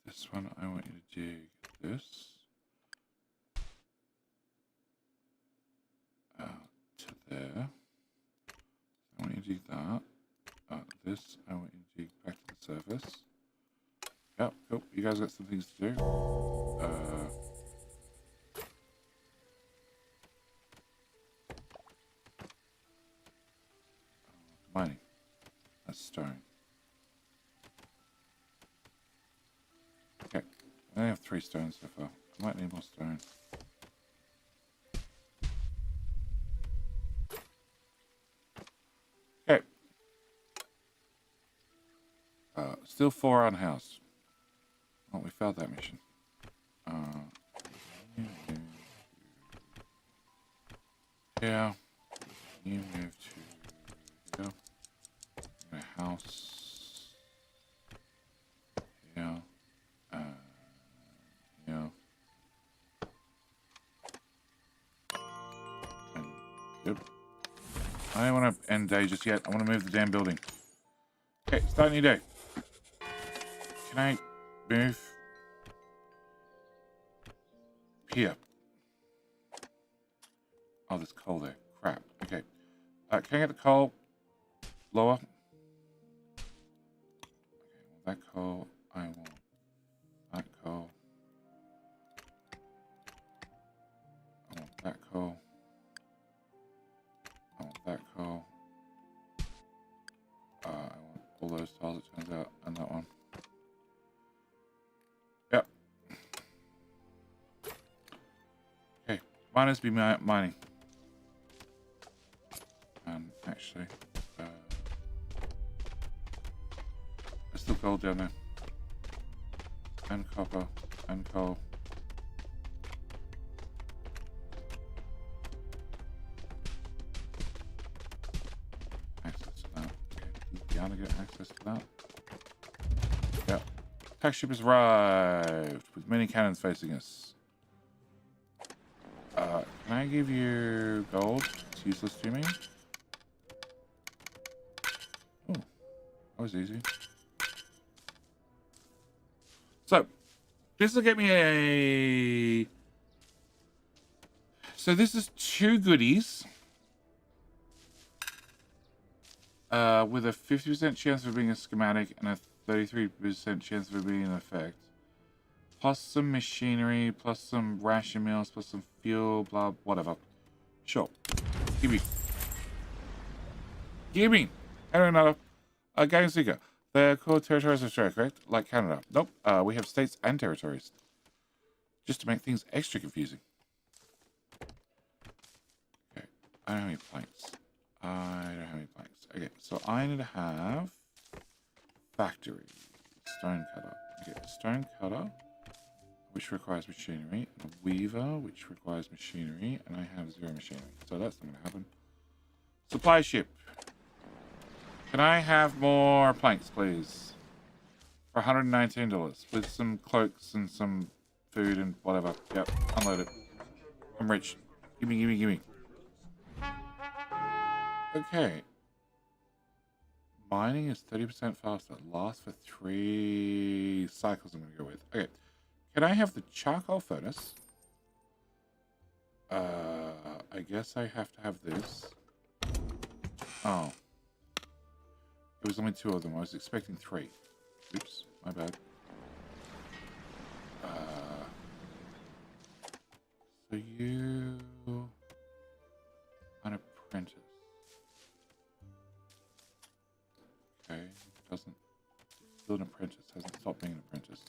This one I want you to dig this. To there. I want you to dig that. This I want you to dig back to the surface. Yep, cool. You guys got some things to do. Mining. That's stone. Okay. I only have 3 stones so far. I might need more stone. Okay. Still 4 unhoused. Oh, we failed that mission. Yeah. You move to go. My house. Yeah. Yeah. And, yep. I don't want to end day just yet. I want to move the damn building. Okay, start a new day. can I move here? Oh, there's coal there. Crap. Okay. Can I get the coal lower? Okay, well, that coal, I want that coal. I want that coal. I want that coal. I want all those tiles, it turns out, and that one. Yep. Okay, miners be mining. And actually, there's still gold down there. And copper, and coal. Access to that. Okay, Diana get access to that. Yep. Attack ship has arrived with many cannons facing us. Can I give you gold? It's useless to me. Oh, that was easy. So, this will get me a... So this is 2 goodies. With a 50% chance of being a schematic and a 33% chance of it being an effect. Plus some machinery, plus some ration meals, plus some fuel, blah, whatever. Sure. Give me. Give me. And another. Game Seeker. They're called territories of Australia, correct? Like Canada. Nope. We have states and territories. Just to make things extra confusing. Okay. I don't have any planks. Okay, so I need to have factory. Stone cutter. Okay, stone cutter, which requires machinery. And a weaver, which requires machinery. And I have 0 machinery. So that's not going to happen. Supply ship. Can I have more planks, please? For $119 with some cloaks and some food and whatever. Yep, unload it. I'm rich. Gimme, gimme, gimme. Okay. Mining is 30% faster. Lasts for 3 cycles I'm going to go with. Okay. Can I have the charcoal furnace? I guess I have to have this. Oh. There was only 2 of them. I was expecting 3. Oops, my bad. So you... an apprentice. Okay, doesn't... Still an apprentice. Hasn't stopped being an apprentice.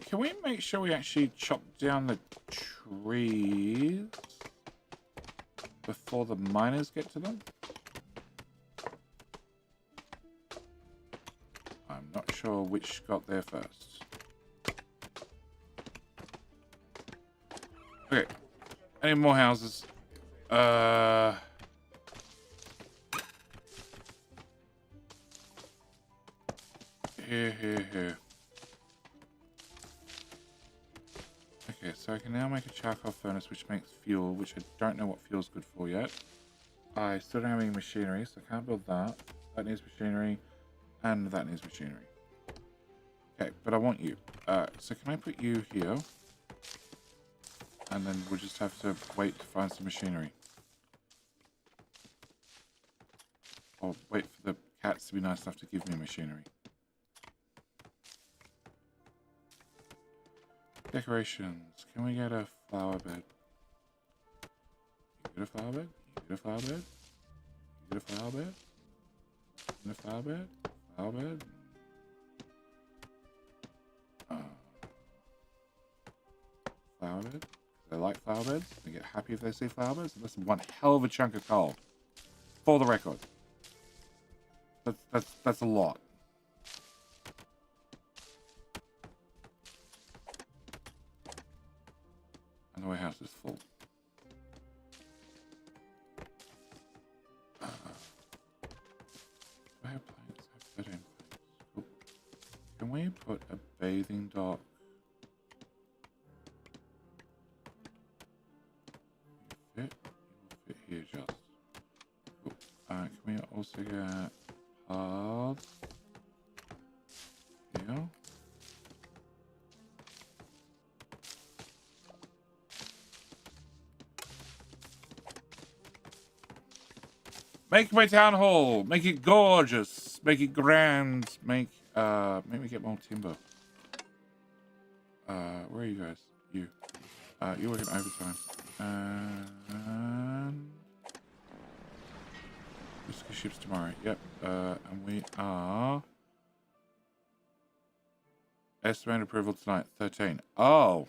Can we make sure we actually chop down the trees before the miners get to them? I'm not sure which got there first. Okay. I need more houses. Here. Okay, so I can now make a charcoal furnace which makes fuel, which I don't know what fuel's good for yet. I still don't have any machinery, so I can't build that. That needs machinery, and that needs machinery. Okay, but I want you. So can I put you here? And then we'll just have to wait to find some machinery. Or wait for the cats to be nice enough to give me machinery. Decorations. Can we get a flower bed? You get a flower bed? You get a flower bed? You get a flower bed? You get a flower bed? Flower bed? Flower bed? They like flower beds. They get happy if they see flower beds. That's one hell of a chunk of coal. For the record. That's a lot. And the warehouse is full. I have planks. I have 13 planks. Cool. Can we put a bathing dock? Fit? It will fit here just. here. Make my town hall. Make it gorgeous. Make it grand. Make me get more timber. Where are you guys? You. You're working overtime. And Whisker ships tomorrow. Yep. And we are estimated approval tonight. 13. Oh,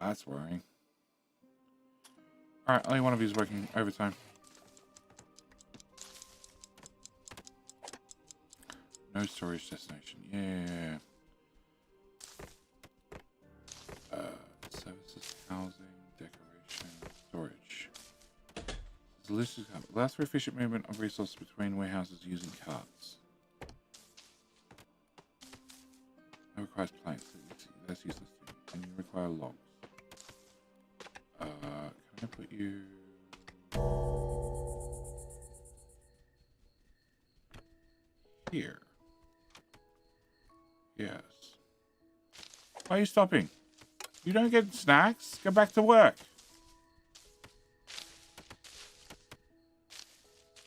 that's worrying. All right. Only one of you is working overtime. No storage destination. Yeah. Services, housing, decoration, storage. The list is allows for efficient movement of resources between warehouses using carts. It requires planks. That's useless. And you require logs. Can I put you? Here. Yes. Why are you stopping? You don't get snacks? Go back to work.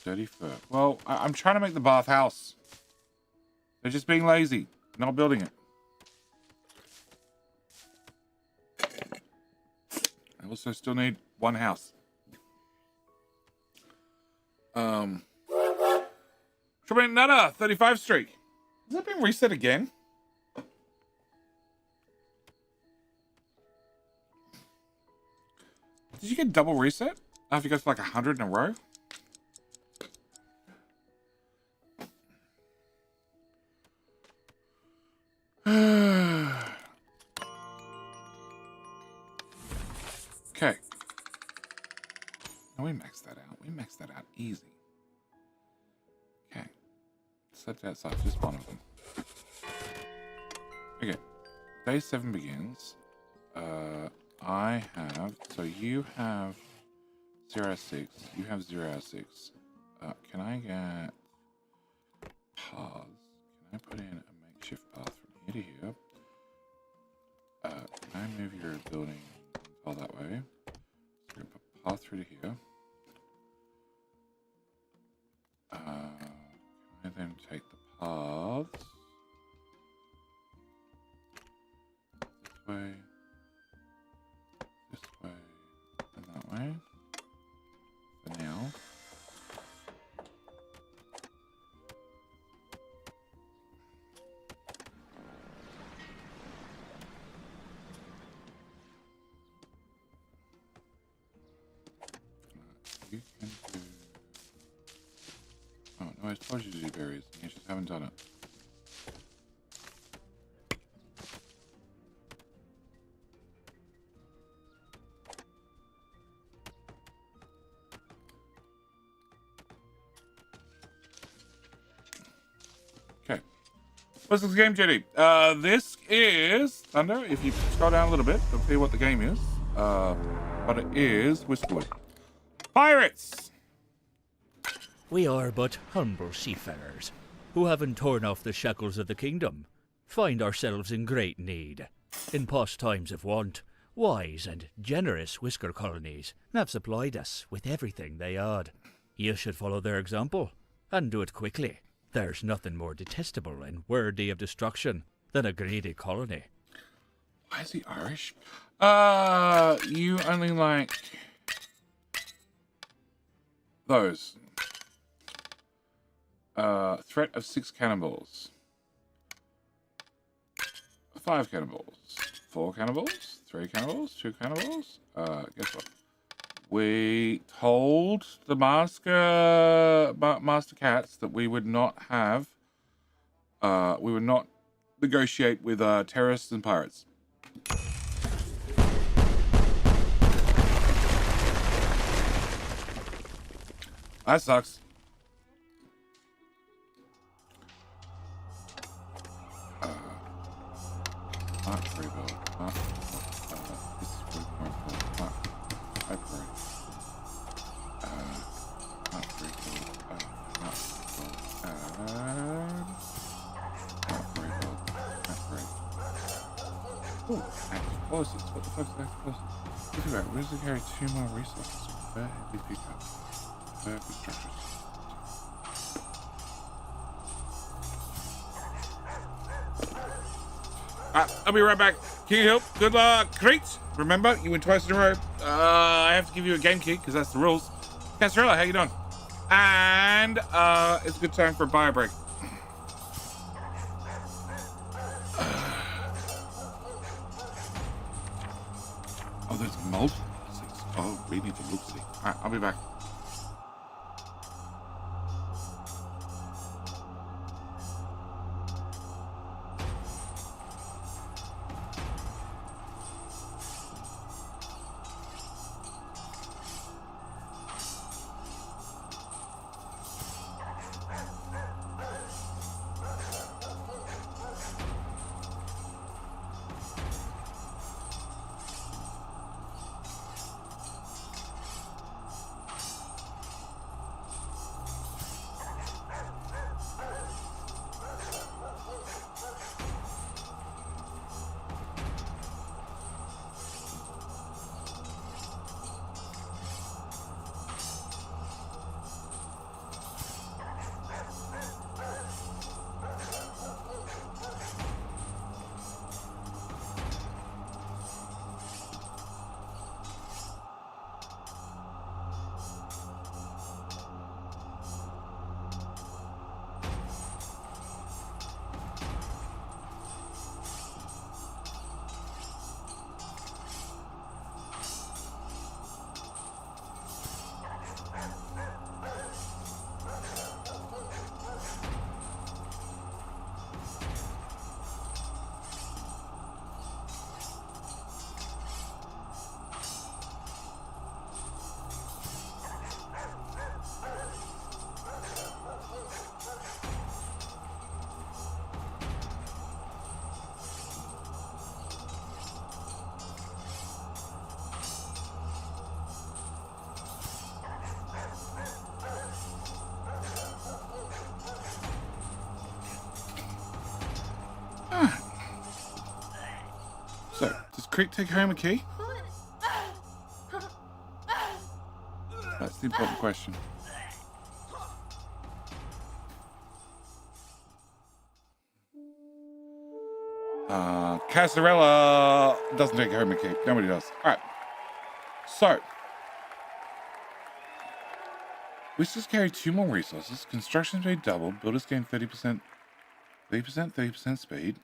Dirty fur. Well, I'm trying to make the bathhouse. They're just being lazy. Not building it. I also still need one house. Shopping Nutter, 35 streak. Has that been reset again? Did you get double reset after you go for like 100 in a row? Okay. Now we maxed that out. We maxed that out easy. Okay. Slept outside, just one of them. Okay. Day 7 begins. I have, so you have 0/6, you have 0/6. Can I get paths? Can I put in a makeshift path from here to here? Can I move your building all that way? So we're gonna put a path through to here. Can I then take the paths this way? This way and that way for now. You can do. Oh no, I told you to do berries. You just haven't done it. What's this game, JD? This is Thunder. If you scroll down a little bit, you'll see what the game is. But it is Whiskerwood. Pirates! We are but humble seafarers, who having torn off the shackles of the kingdom, find ourselves in great need. In past times of want, wise and generous Whisker colonies have supplied us with everything they had. You should follow their example, and do it quickly. There's nothing more detestable and worthy of destruction than a greedy colony. Why is he Irish? You only like those. Threat of 6 cannonballs. 5 cannonballs. 4 cannonballs. 3 cannonballs. 2 cannonballs. Guess what? We told the master cats that we would not have, we would not negotiate with terrorists and pirates. That sucks. Mark rebuild. This is really more important. Mark February. Mark rebuild. Mark rebuild. Oh, active policies. What the fuck's active policies? Look at that. Where's the carry 2 more resources? Where have we picked up? Where have we structures? I'll be right back. King Hill, good luck. Crete, remember, you win twice in a row. I have to give you a game key because that's the rules. Casserella, how you doing? And it's a good time for a bio break. Oh, there's multiple. Oh, we need to look see. All right, I'll be back. So, does Creek take home a key? That's the important question. Casserella doesn't take home a key. Nobody does. All right. So, Whiskers carry 2 more resources. Construction speed doubled. Builders gain 30%, 30% speed.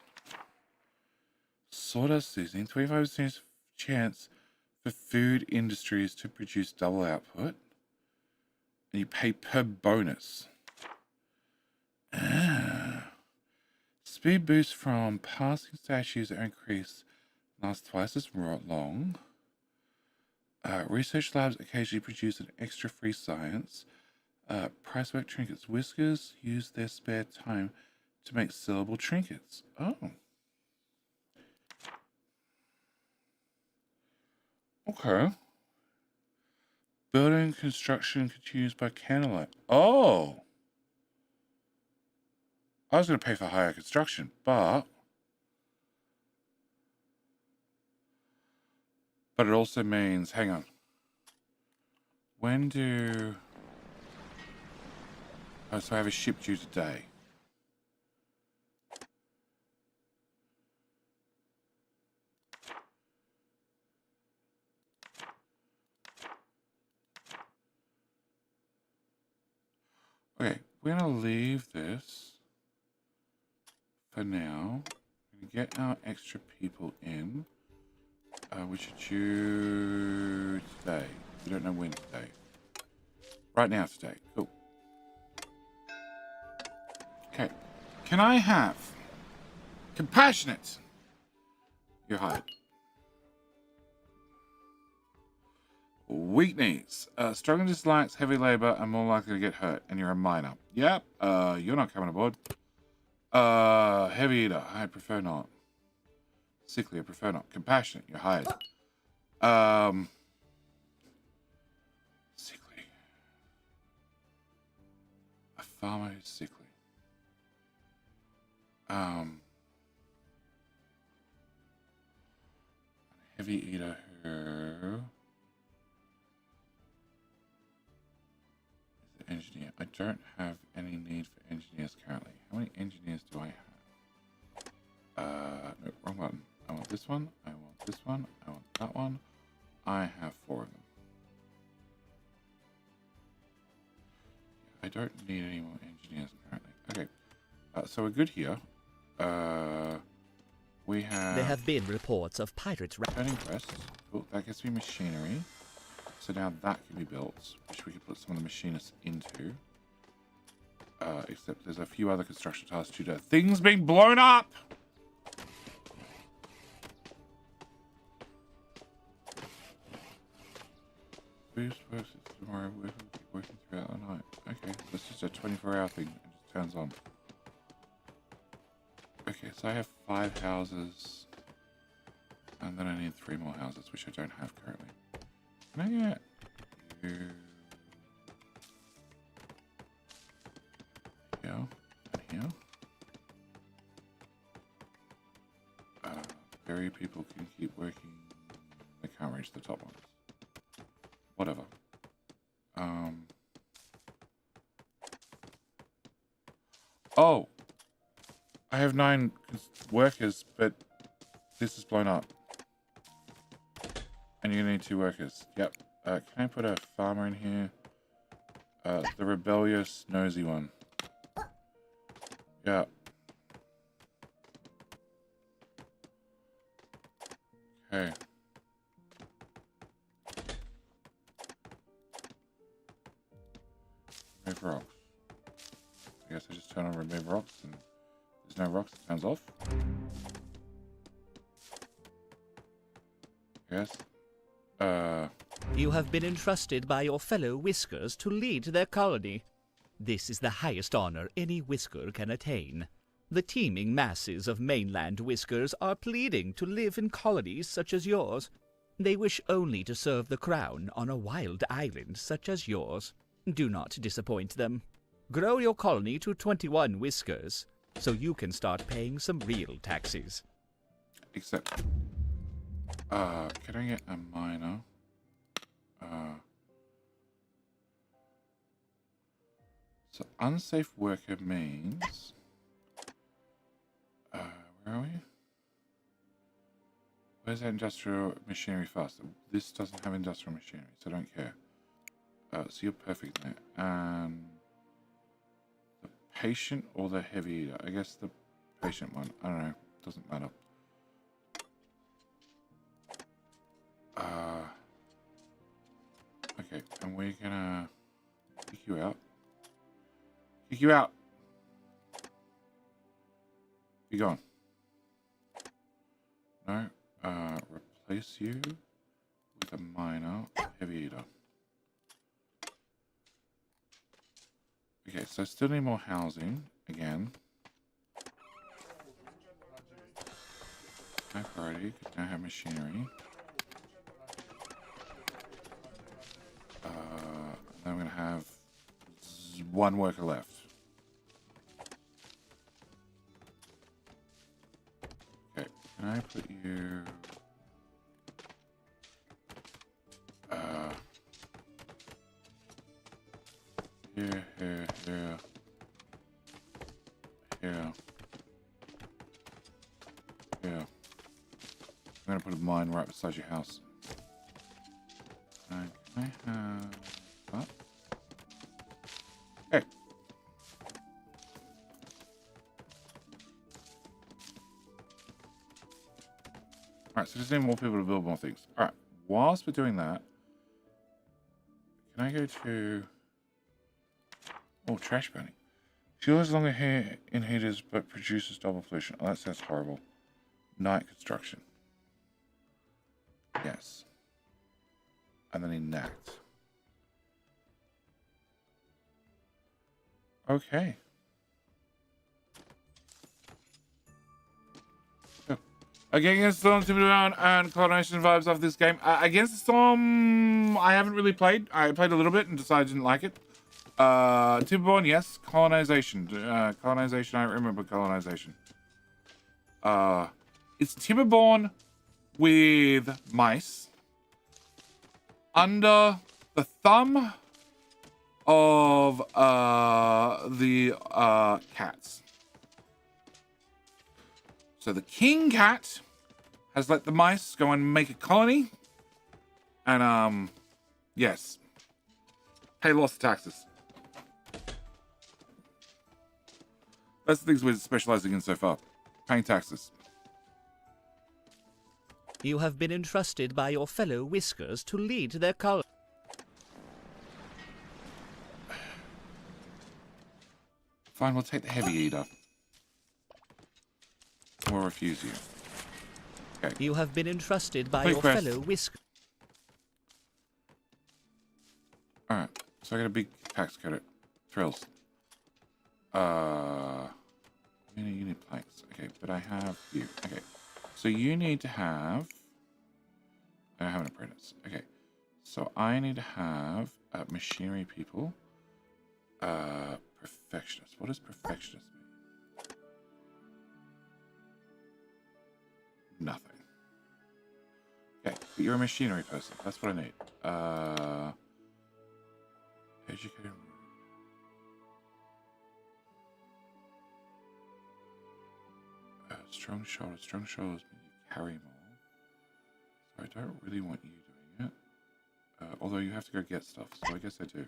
Sawdust seasoning, 25% chance for food industries to produce double output. And you pay per bonus. Speed boost from passing statues are increased. Lasts twice as long. Research labs occasionally produce an extra free science. Price work trinkets. Whiskers use their spare time to make sellable trinkets. Oh. Okay. Building construction continues by candlelight. Oh. I was going to pay for higher construction, but it also means, hang on. When do... Oh, so I have a ship due today. Okay, we're going to leave this for now. We're going to get our extra people in. We should do today. We don't know when today. Right now today. Cool. Okay. Can I have compassionate? You're hired. Weak knees. Struggling dislikes heavy labor and more likely to get hurt. And you're a miner. Yep. You're not coming aboard. Heavy eater. I prefer not. Sickly, I prefer not. Compassionate. You're hired. Sickly. A farmer who's sickly. Heavy eater who... Engineer. I don't have any need for engineers currently. How many engineers do I have? No, wrong button. I want this one. I want this one. I want that one. I have 4 of them. I don't need any more engineers currently. Okay, so we're good here. We have... There have been reports of pirates... Turning press. Cool, that gets me machinery. So now that can be built, which we can put some of the machinists into. Except there's a few other construction tasks to do. Things being blown up! Tomorrow we're working throughout the night. Okay, so it's just a 24-hour thing. It just turns on. Okay, so I have 5 houses. And then I need 3 more houses, which I don't have currently. Can I get you here and here? Very people can keep working. They can't reach the top ones. Whatever. Oh! I have 9 workers, but this is blown up. And you need 2 workers. Yep. Can I put a farmer in here? The rebellious, nosy one. Yeah. Okay. Remove rocks. I guess I just turn on remove rocks and there's no rocks, it turns off. Yes. You have been entrusted by your fellow Whiskers to lead their colony. This is the highest honor any Whisker can attain. The teeming masses of mainland Whiskers are pleading to live in colonies such as yours. They wish only to serve the crown on a wild island such as yours. Do not disappoint them. Grow your colony to 21 Whiskers, so you can start paying some real taxes. Except... can I get a miner? So unsafe worker means... where are we? Where's that industrial machinery fast? This doesn't have industrial machinery, so I don't care. So you're perfect there. And... the patient or the heavy eater? I guess the patient one. I don't know. Doesn't matter. Okay, and we're gonna kick you out. Kick you out. Be gone. No. Replace you with a miner heavy eater. Okay, so I still need more housing again. High priority, could now have machinery. Then I'm going to have 1 worker left. Okay, can I put you... here, here, here. Here. Here. I'm going to put a mine right beside your house. Can I have... that? Okay. Alright, so just need more people to build more things. Alright, whilst we're doing that, can I go to... oh, trash burning. Fuel is longer here in heaters, but produces double pollution. Oh, that sounds horrible. Night construction. Yes. And then enact. Okay. Cool. Against the Storm, Timberdown, and colonization vibes of this game. Against the Storm, I haven't really played. I played a little bit and decided I didn't like it. Timberborn, yes. Colonization. Colonization, I remember colonization. It's Timberborn with mice under the thumb of the cats. So the king cat has let the mice go and make a colony. And, yes. Pay lots of taxes. That's the things we're specializing in so far. Paying taxes. You have been entrusted by your fellow Whiskers to lead their colony. Fine, we'll take the heavy eater. We'll refuse you. Okay. You have been entrusted by Quick your quest. fellow Whiskers. Alright, so I got a big tax credit. Thrills. You need planks. Okay, but I have you. Okay, so you need to have... I don't have an apprentice. Okay, so I need to have machinery people. Perfectionist. What does perfectionist mean? Nothing. Okay, but you're a machinery person. That's what I need. Educated. Strong shoulders. Strong shoulders mean you carry more. So I don't really want you doing it. Although you have to go get stuff, so I guess I do.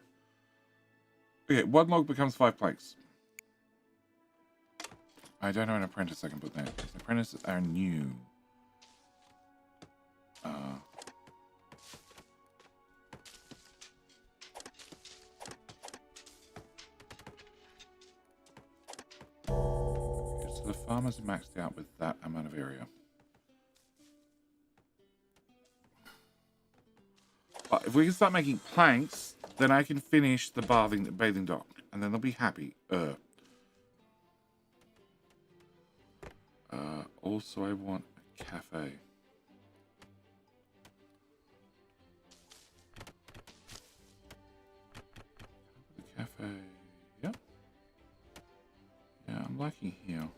Okay, 1 log becomes 5 planks. I don't know an apprentice I can put there. Apprentices are new. So the farmers are maxed out with that amount of area. But if we can start making planks, then I can finish the bathing dock, and then they'll be happy. Also, I want a cafe. The cafe, yeah. Yeah, I'm liking here.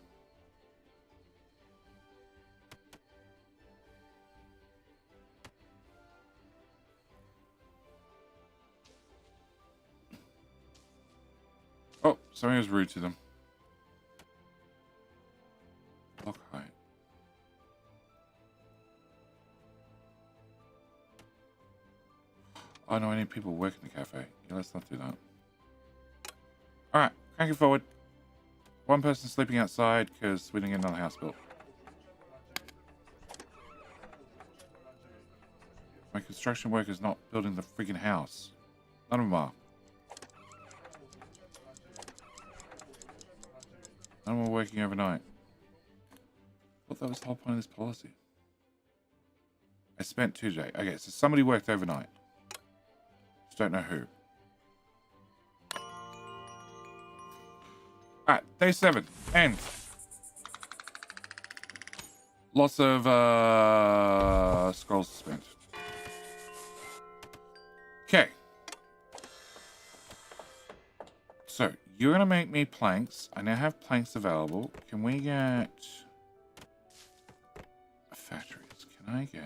Oh, somebody was rude to them. Block height. Oh no, I need people working the cafe. Yeah, let's not do that. Alright, crank it forward. 1 person sleeping outside because we didn't get another house built. My construction worker's not building the freaking house. None of them are. None of them are working overnight. I thought that was the whole point of this policy. I spent 2 days. Okay, so somebody worked overnight. Just don't know who. Alright, day 7. End. Lots of scrolls spent. Okay. So, you're going to make me planks. I now have planks available. Can we get... factories? Can I get...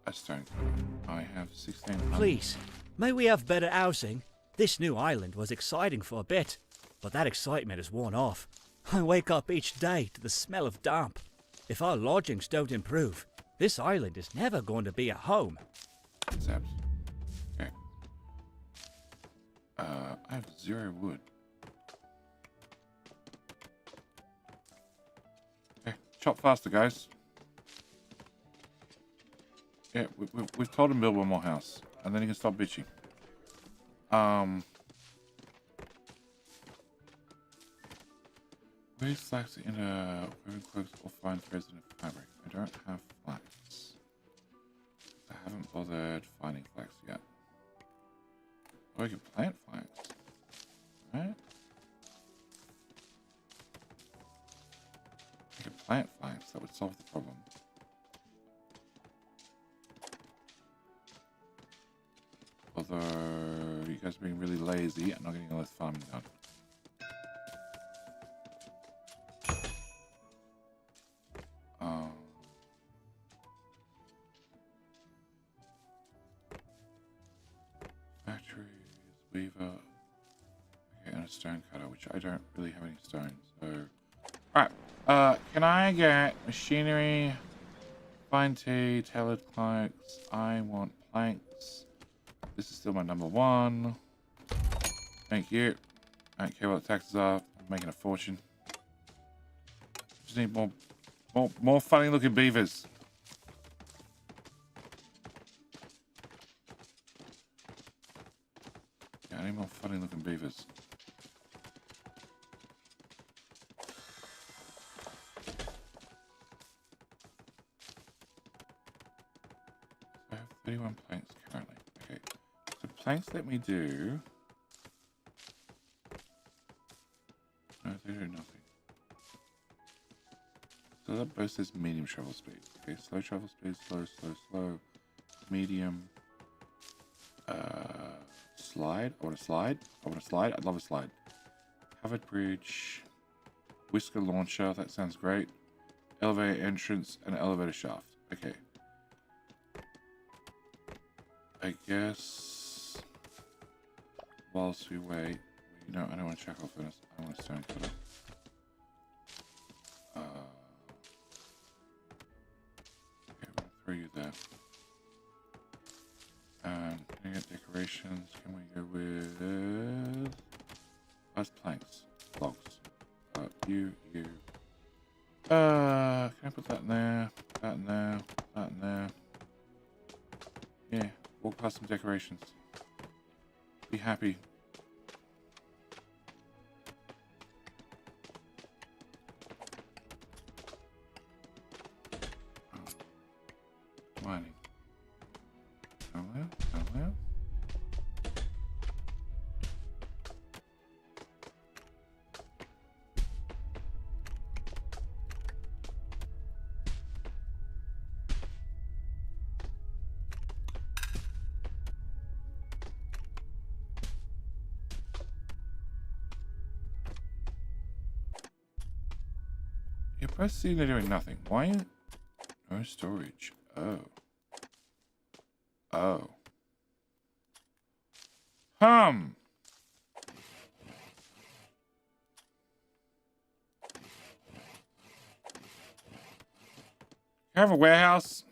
a stone cutter? I have 1600. Please, may we have better housing? This new island was exciting for a bit, but that excitement has worn off. I wake up each day to the smell of damp. If our lodgings don't improve, this island is never going to be a home. Accept. Okay. I have 0 wood. Okay, chop faster, guys. Yeah, we've told him to build 1 more house, and then he can stop bitching. Where's flax in a woven cloaks or fine threads in a fabric? I don't have flax. I haven't bothered finding flax yet. Oh, I can plant flax. Right? I can plant flax. That would solve the problem. Although you guys are being really lazy and not getting all this farming done. which I don't really have any stone. So, all right. Can I get machinery, fine tea, tailored cloaks? I want planks. This is still my number one. Thank you. I don't care what the taxes are. I'm making a fortune. Just need more funny looking beavers. Yeah, I need more funny looking beavers. I have 31 planks currently. Okay. So planks let me do. No, they do nothing. So that both says medium travel speed. Okay, slow travel speed, slow. Medium. Slide. I want a slide. I'd love a slide. Covered bridge. Whisker launcher. That sounds great. Elevator entrance and elevator shaft. Okay. I guess whilst we wait. No, I don't want a charcoal furnace. I want a stone cutter. Okay, we'll throw you there. Can I get decorations? Can we go with... Where's planks? Logs. You. Can I put that in there? That in there? That in there? Yeah, walk past some decorations. Be happy. Mining. Hello. You're both seeing they're doing nothing. Why? No storage. Oh. I have a warehouse.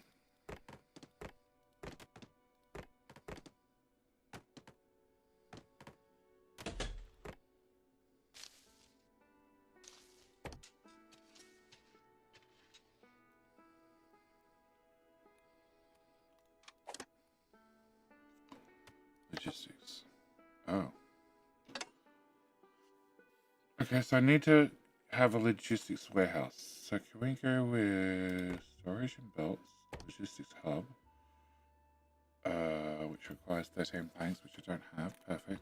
Logistics. Oh. Okay, so I need to have a logistics warehouse. So can we go with storage and belts, logistics hub, which requires 13 planks, which I don't have. Perfect.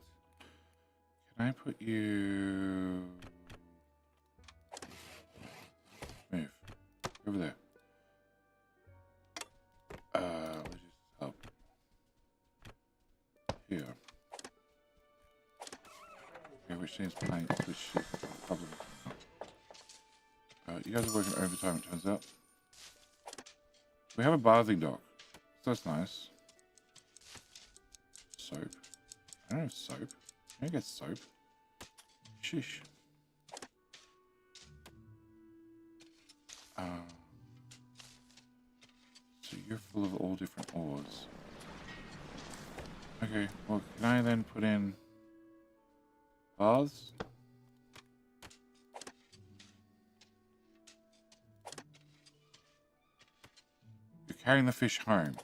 Can I put you... Move. Over there. Logistics hub. Here. Okay, which needs planks, which is a problem. You guys are working overtime, it turns out. We have a bathing dock. So that's nice. Soap. I don't have soap. Can I get soap? Shish. So you're full of all different ores. Okay, well, can I then put in baths? You're carrying the fish home.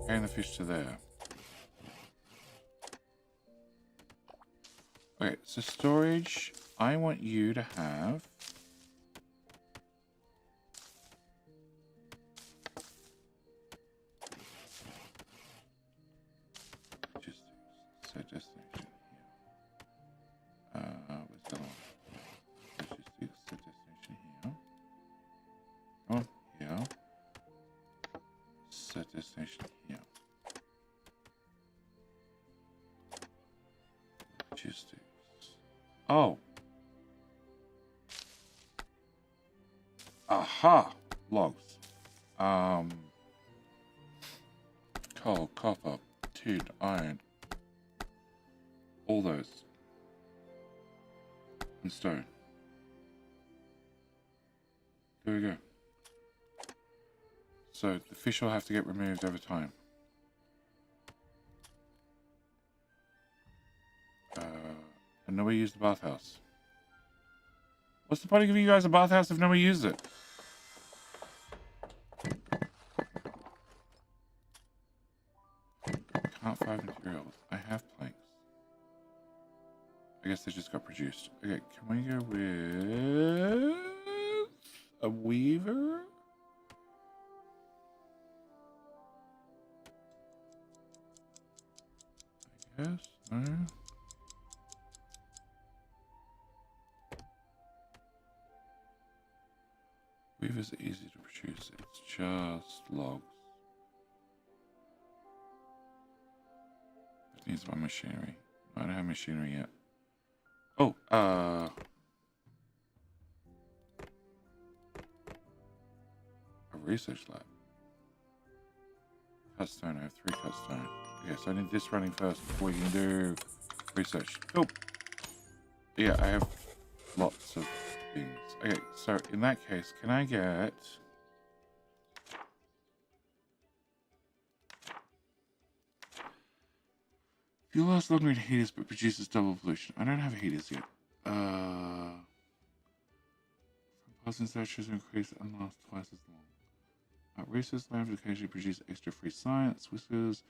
Carrying the fish to there. Okay, so storage, I want you to have... Just set destination here. Where's the other one? Logistics, set destination here. Oh, here. Set destination here. Logistics. Oh. Aha. Logs. Coal, copper, tin, iron. All those. and stone. There we go. So the fish will have to get removed over time. And nobody used the bathhouse. What's the point of giving you guys a bathhouse if nobody used it? Can't find materials. I have planks. I guess they just got produced. Okay, can we go with a weaver? I guess. No. Weaver's easy to produce. It's just logs. It needs my machinery. I don't have machinery yet. Oh, a research lab. Cut stone. I have 3 cut stone. Okay, so I need this running first before we can do research. Cool. Yeah, I have lots of things. Okay, so in that case, can I get... Fuel lasts longer in heaters but produces double pollution. I don't have heaters yet. Pulsing searches increase and last twice as long. Research labs occasionally produce extra free science. Whiskers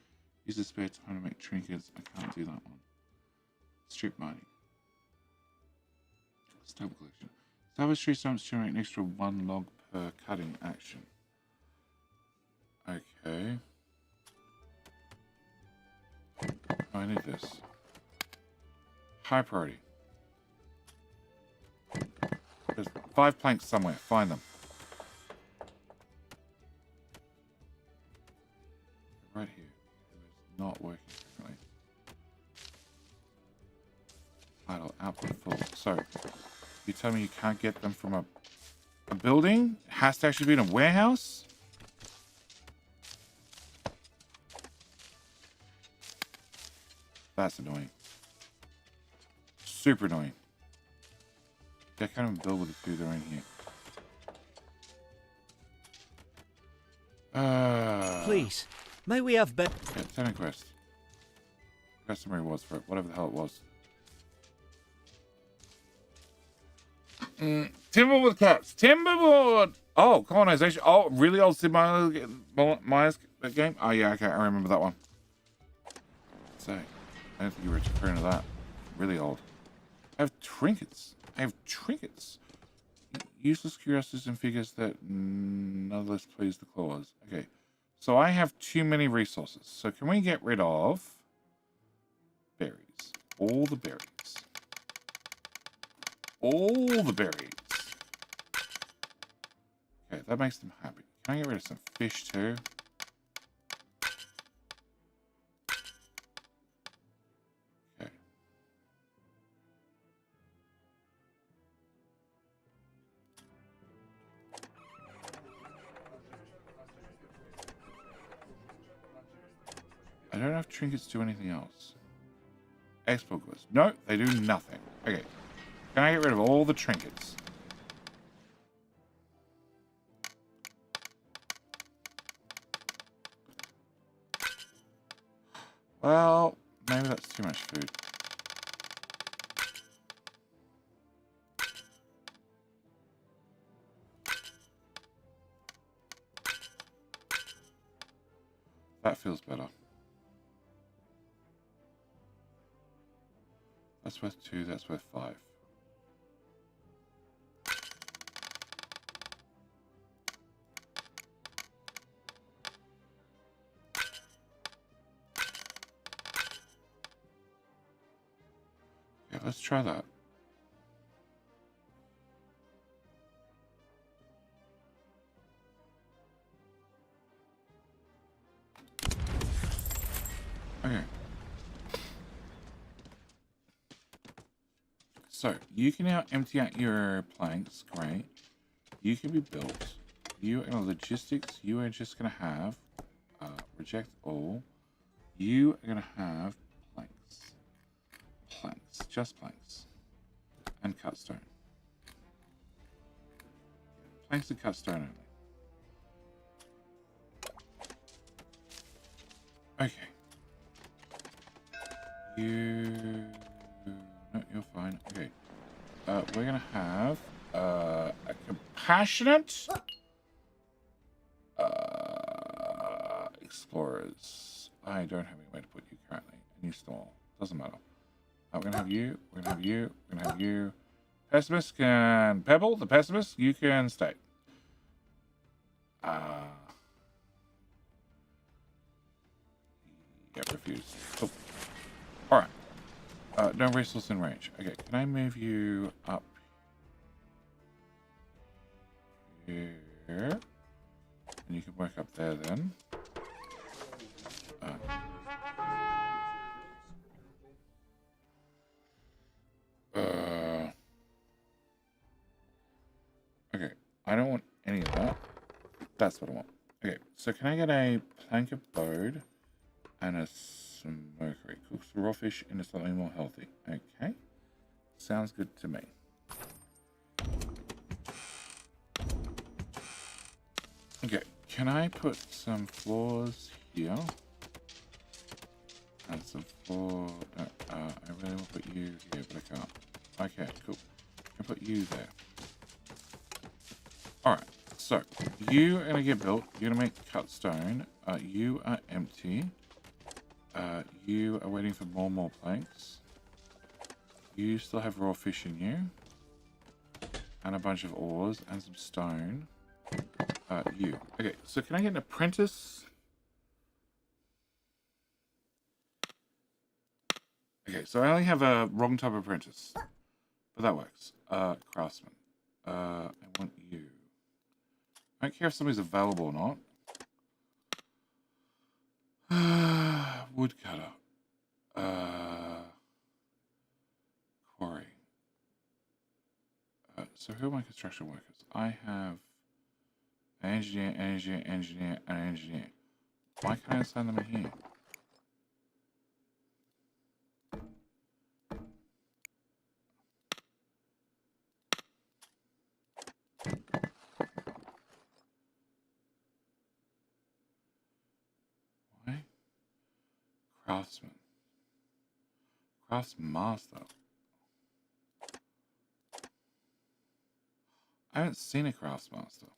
use spare time to make trinkets. I can't do that one. Strip mining. Stubble collection. Salvage tree stumps generate an extra 1 log per cutting action. Okay. Oh, I need this. High priority. There's 5 planks somewhere. Find them. Right here. It is not working currently. Idle output full. So, you tell me you can't get them from a building? It has to actually be in a warehouse? That's annoying. Super annoying. I can't even build with the 2 that are in here. Please, may we have Yeah, Tenant quest. Got some rewards for it, whatever the hell it was. Timberwood caps. Timberwood! Oh, colonization. Oh, really old Sid Meier's game? Oh, yeah, okay, I remember that one. So, I don't think you were referring to that. Really old. I have trinkets. I have trinkets. Useless curiosities and figures that nonetheless please the claws. Okay, so I have too many resources. So can we get rid of berries? All the berries. All the berries. Okay, that makes them happy. Can I get rid of some fish too? Okay. I don't have trinkets do anything else. Export goods. No, they do nothing. Okay. Can I get rid of all the trinkets? Well, maybe that's too much food. That feels better. That's worth 2, that's worth 5. Yeah, let's try that. Okay. So, you can now empty out your planks. Great. You can be built. You and logistics, you are just going to have reject all. You are going to have planks. Planks. Just planks. and cut stone. Planks and cut stone only. Okay. No, you're fine. Okay. We're gonna have a compassionate explorers. I don't have any way to put you currently. And you stall. Doesn't matter. We're gonna have you. We're gonna have you. We're gonna have you. Pessimist can Pebble. The pessimist, you can stay. Yeah, refuse. Cool. All right. No resource in range. Okay, can I move you up here? And you can work up there then. Okay, I don't want any of that. That's what I want. Okay, so can I get a plank of bode and a smokery? Cooks the raw fish into something more healthy. Okay, sounds good to me. Okay, can I put some floors here? And some floor... I really want to put you here, but I can't. Okay, cool. I put you there. Alright, so you are going to get built. You're going to make cut stone. You are empty. You are waiting for more planks. You still have raw fish in you. And a bunch of ores and some stone. You. Okay, so can I get an apprentice? Okay, so I only have a wrong type of apprentice. But that works. Craftsman. I want you. I don't care if somebody's available or not. Woodcutter. Quarry. So who are my construction workers? I have an engineer, and an engineer. Why can't I assign them in here? Why? Craftsman. Craftsmaster. I haven't seen a craftsmaster.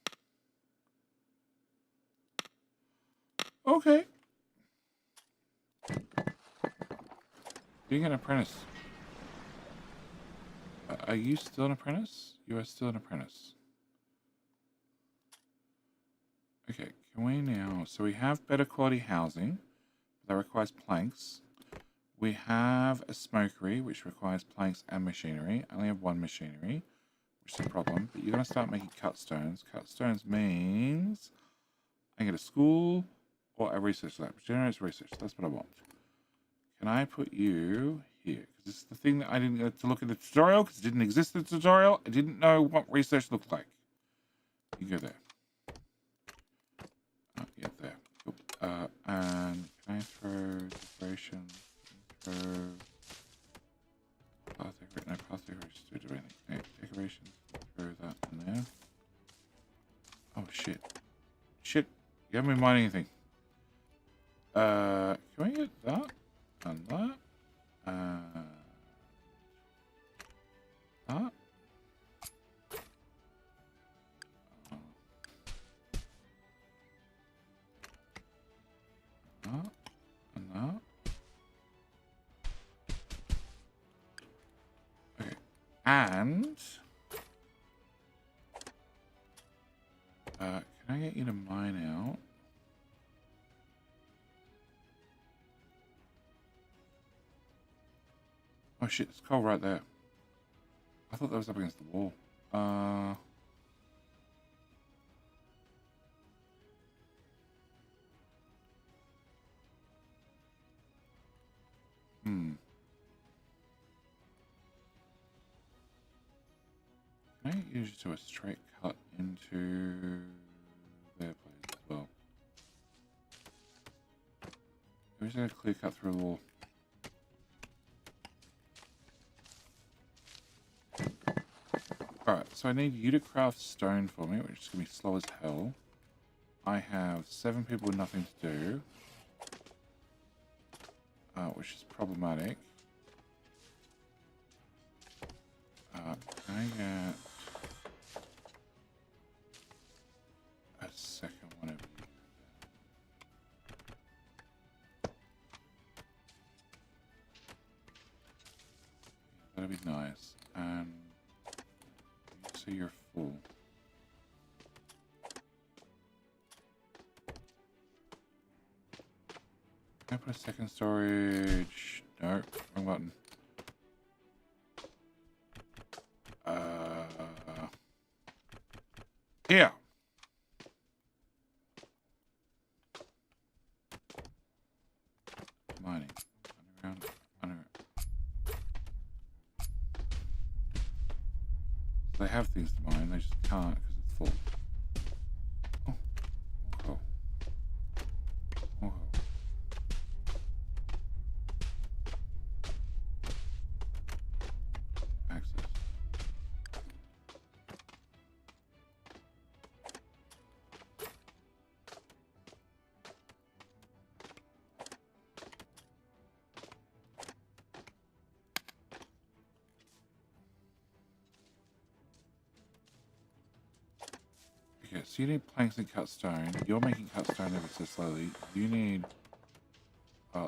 Okay. Being an apprentice. Are you still an apprentice? You are still an apprentice. Okay, can we now... So we have better quality housing. That requires planks. We have a smokery, which requires planks and machinery. I only have one machinery, which is a problem. But you're going to start making cut stones. Cut stones means I get a school or a research lab, which generates research. That's what I want. Can I put you here? Because this is the thing that I didn't get to look at the tutorial, because it didn't exist in the tutorial. I didn't know what research looked like. You go there. Oh, yeah, there. Cool. And can I throw decoration? Throw... Path decoration. No, path decoration. Do anything. Okay, decorations. Throw that in there. Oh, shit. Shit. You haven't been mining anything. Can we get that? And that? That? That? And that? Okay. And... can I get you to mine out? Oh shit, it's coal right there. I thought that was up against the wall. Can I use it to a straight cut into their place as well? Who's going to clear cut through the wall? So I need you to craft stone for me, which is going to be slow as hell. I have 7 people with nothing to do. Which is problematic. Can I get a second one of you? That'd be nice. And so you're full. Can I put a second storage? No, wrong button. Yeah. Mining. Underground. They have things to mine, they just can't because it's full. Oh. Oh. Oh. Access. Okay, so you need planks and cut stone. You're making cut stone ever so slowly. You need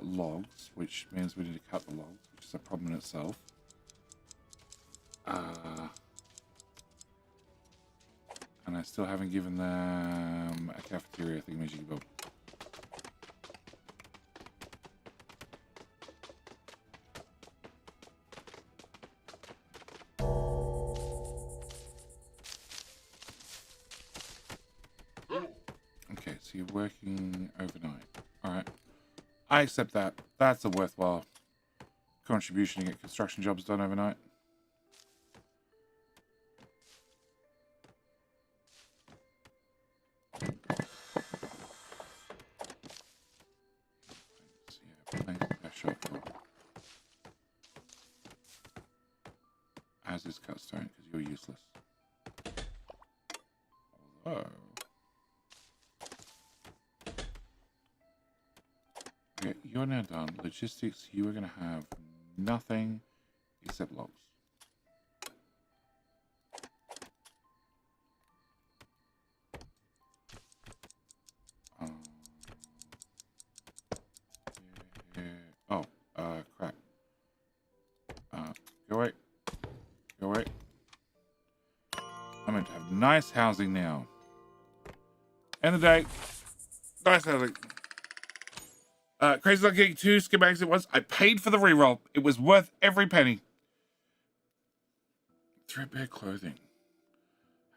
logs, which means we need to cut the logs, which is a problem in itself. And I still haven't given them a cafeteria thingamajig bob. Okay, so you're working overnight. Alright. I accept that. That's a worthwhile contribution to get construction jobs done overnight. As is cut stone, because you're useless. Although... Okay, you're now done. Logistics, you are going to have nothing except logs. Crap. Go away. Go away. I'm meant to have nice housing now. End of the day. Nice housing. Crazy Luck getting 2 schematics at once. I paid for the reroll. It was worth every penny. Threadbare clothing.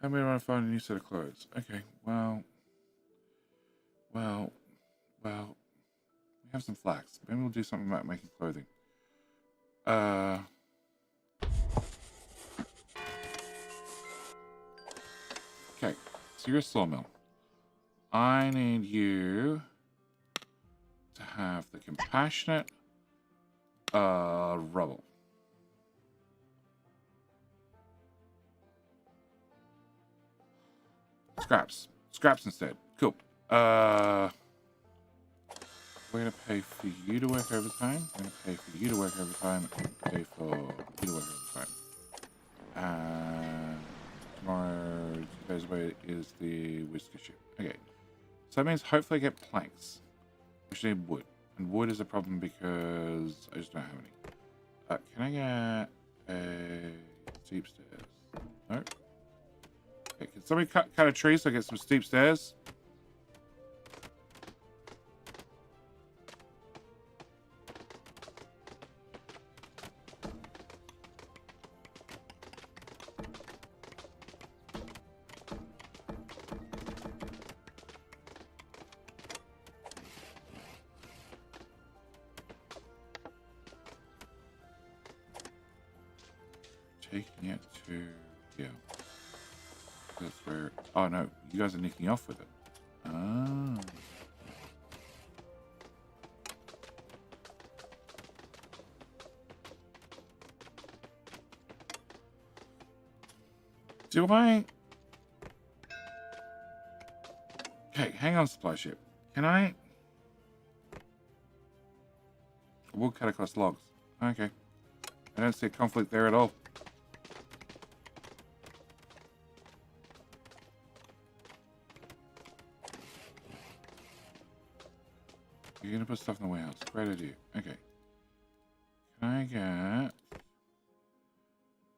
How many do I find a new set of clothes? Okay, well. We have some flax. Maybe we'll do something about making clothing. Okay, so you're a sawmill. I need you to have the compassionate rubble. Scraps. Scraps instead. Cool. We're going to pay for you to work overtime. We're going to pay for you to work overtime. And pay for you to work overtime. And tomorrow, 2 days away, is the whisker ship. Okay. So that means hopefully I get planks. Which need wood. And wood is a problem because I just don't have any. Can I get a steep stairs? No? Okay, can somebody cut a tree so I get some steep stairs? Taking it to... yeah. That's where... oh no, you guys are nicking off with it. Ah. Do I? Okay, hang on, supply ship. Can I? Wood cut across logs. Okay. I don't see a conflict there at all. You're gonna put stuff in the warehouse. Great idea. Okay. Can I get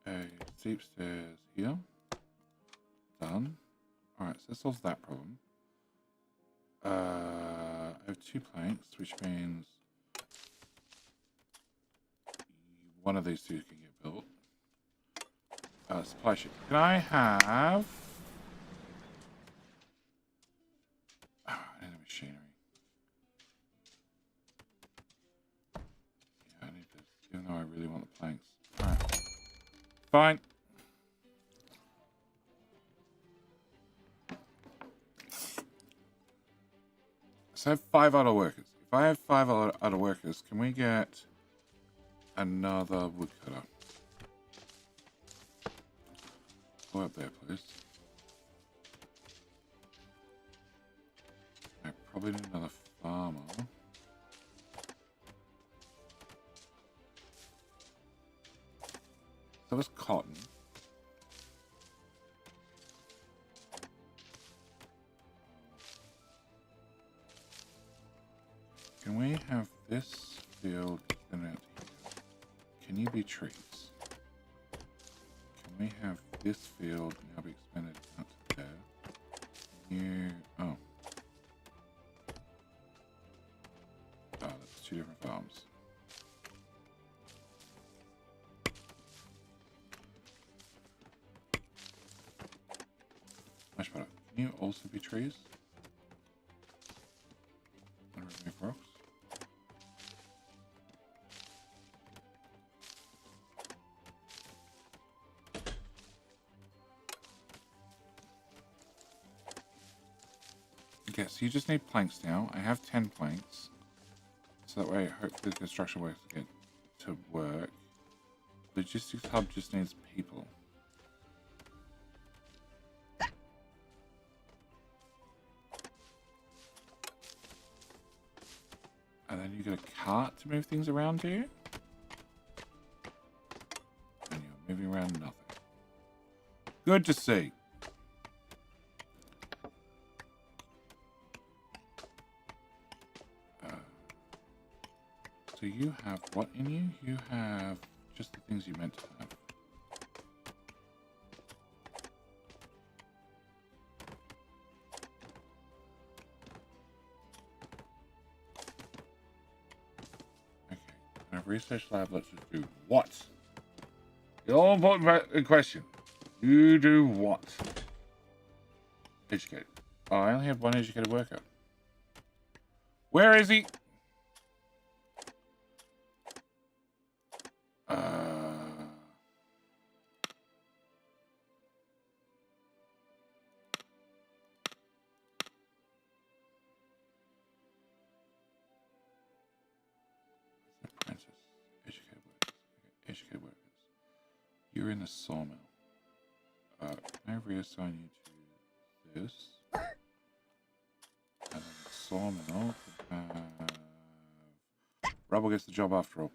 a steep stairs here? Done. Alright, so that solves that problem. I have 2 planks, which means one of these 2 can get built. Supply ship. Can I have... Oh, I need the machinery. Yeah, I need this, even though I really want the planks. Alright. Fine. So I have 5 auto workers. If I have 5 auto workers, can we get another woodcutter? Go up there, please. I probably need another farmer. That was cotton. Can we have this field extended out here? Can you be trees? Can we have this field now be expanded out to there? You... Oh. Oh, that's 2 different farms. Much better. Can you also be trees? And remove rocks? Okay, so you just need planks now. I have 10 planks. So that way, hopefully the construction works get to work. Logistics hub just needs people. And then you get a cart to move things around here. And you're moving around nothing. Good to see. So you have what in you? You have just the things you meant to have. Okay. And a research lab lets us do what? The all important question. You do what? Educate. Oh, I only have 1 educated worker. Where is he? Apprentice. Educated workers. Okay. Educated workers. You're in the sawmill. Can I reassign you to this? And then the sawmill can have... Rubble gets the job after all.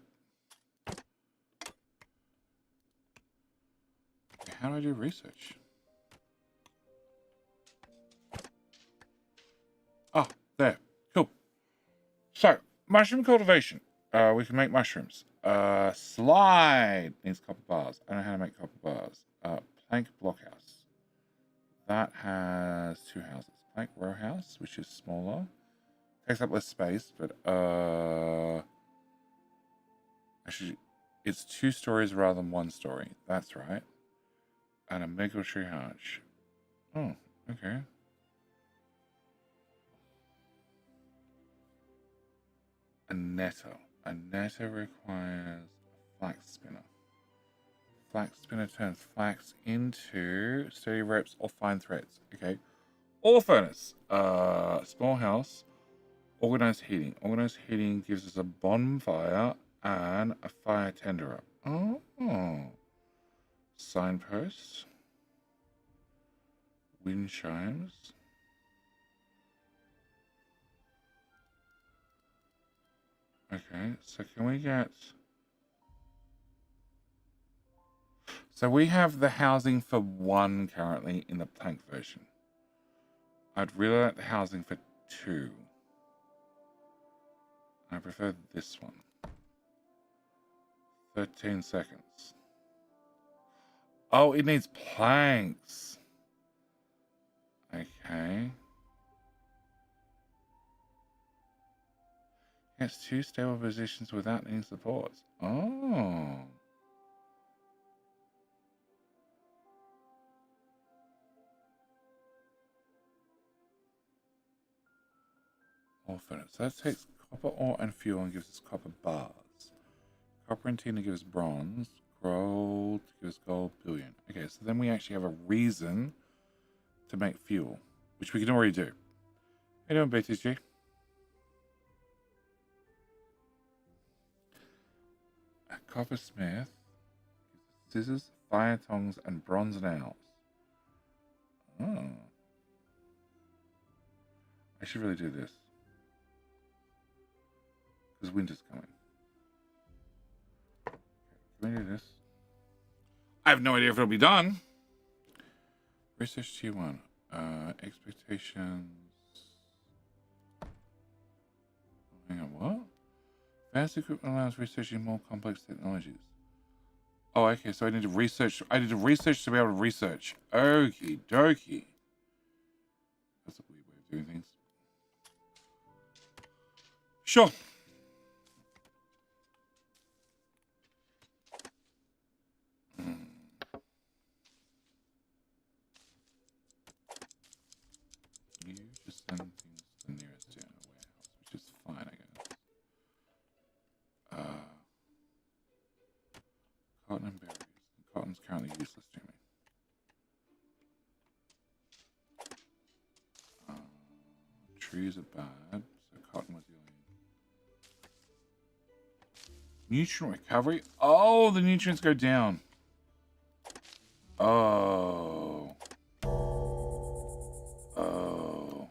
Okay, how do I do research? Oh, there. Cool. So, mushroom cultivation. We can make mushrooms. Slide needs copper bars. I don't know how to make copper bars. Plank blockhouse. That has 2 houses. Plank row house, which is smaller. Takes up less space, but actually it's 2 stories rather than 1 story. That's right. And a mega tree hatch. Oh, okay. A netto. A netto requires a flax spinner. Flax spinner turns flax into sturdy ropes or fine threads. Okay. Ore furnace. Small house. Organized heating. Organized heating gives us a bonfire and a fire tenderer. Oh. Signpost. Wind chimes. Okay, so can we get... So we have the housing for 1 currently in the plank version. I'd really like the housing for 2. I prefer this one. 13 seconds. Oh, it needs planks. Okay. It's 2 stable positions without needing supports. Oh. Ore furnace. So that takes copper ore and fuel and gives us copper bars. Copper and tin gives us bronze. Gold gives us gold billion. Okay, so then we actually have a reason to make fuel, which we can already do. How you doing, BTG? A coppersmith, scissors, fire tongs, and bronze nails. Oh. I should really do this. Because winter's coming. Okay, can we do this? I have no idea if it'll be done. Research tier 1. Expectations. Hang on, what? Advanced equipment allows researching more complex technologies. Oh, okay, so I need to research. I need to research to be able to research. Okie dokie. That's a weird way of doing things. Sure. You just send things to the nearest warehouse, which is fine, I guess. Cotton and berries. Cotton's currently useless to me. Trees are bad, so cotton was the only. Nutrient recovery? Oh, the nutrients go down. Oh. Oh.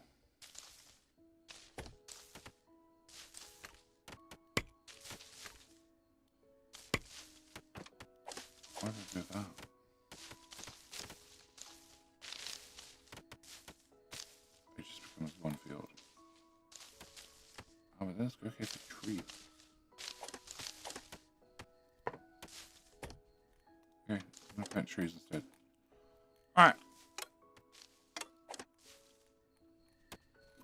Why did I do that? It just becomes one field. Oh, but let's go get the tree. Okay, I'm gonna plant trees instead. Alright.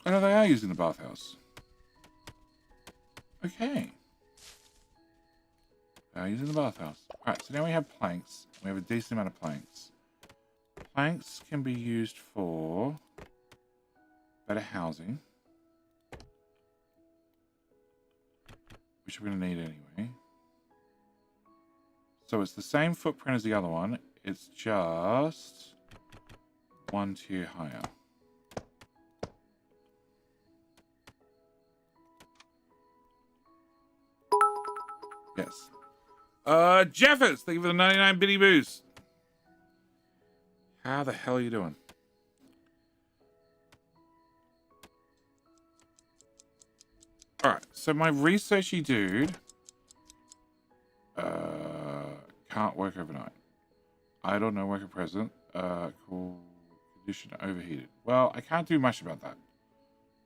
I know they are using the bathhouse. Okay. They are using the bathhouse. Alright, so now we have planks. We have a decent amount of planks. Planks can be used for better housing, which we're going to need anyway. So it's the same footprint as the other one. It's just 1 tier higher. Yes. Jeffers, thank you for the 99 bitty boost. How the hell are you doing? Alright, so my researchy dude can't work overnight. I don't know, work at present. Cool. Condition overheated. Well, I can't do much about that.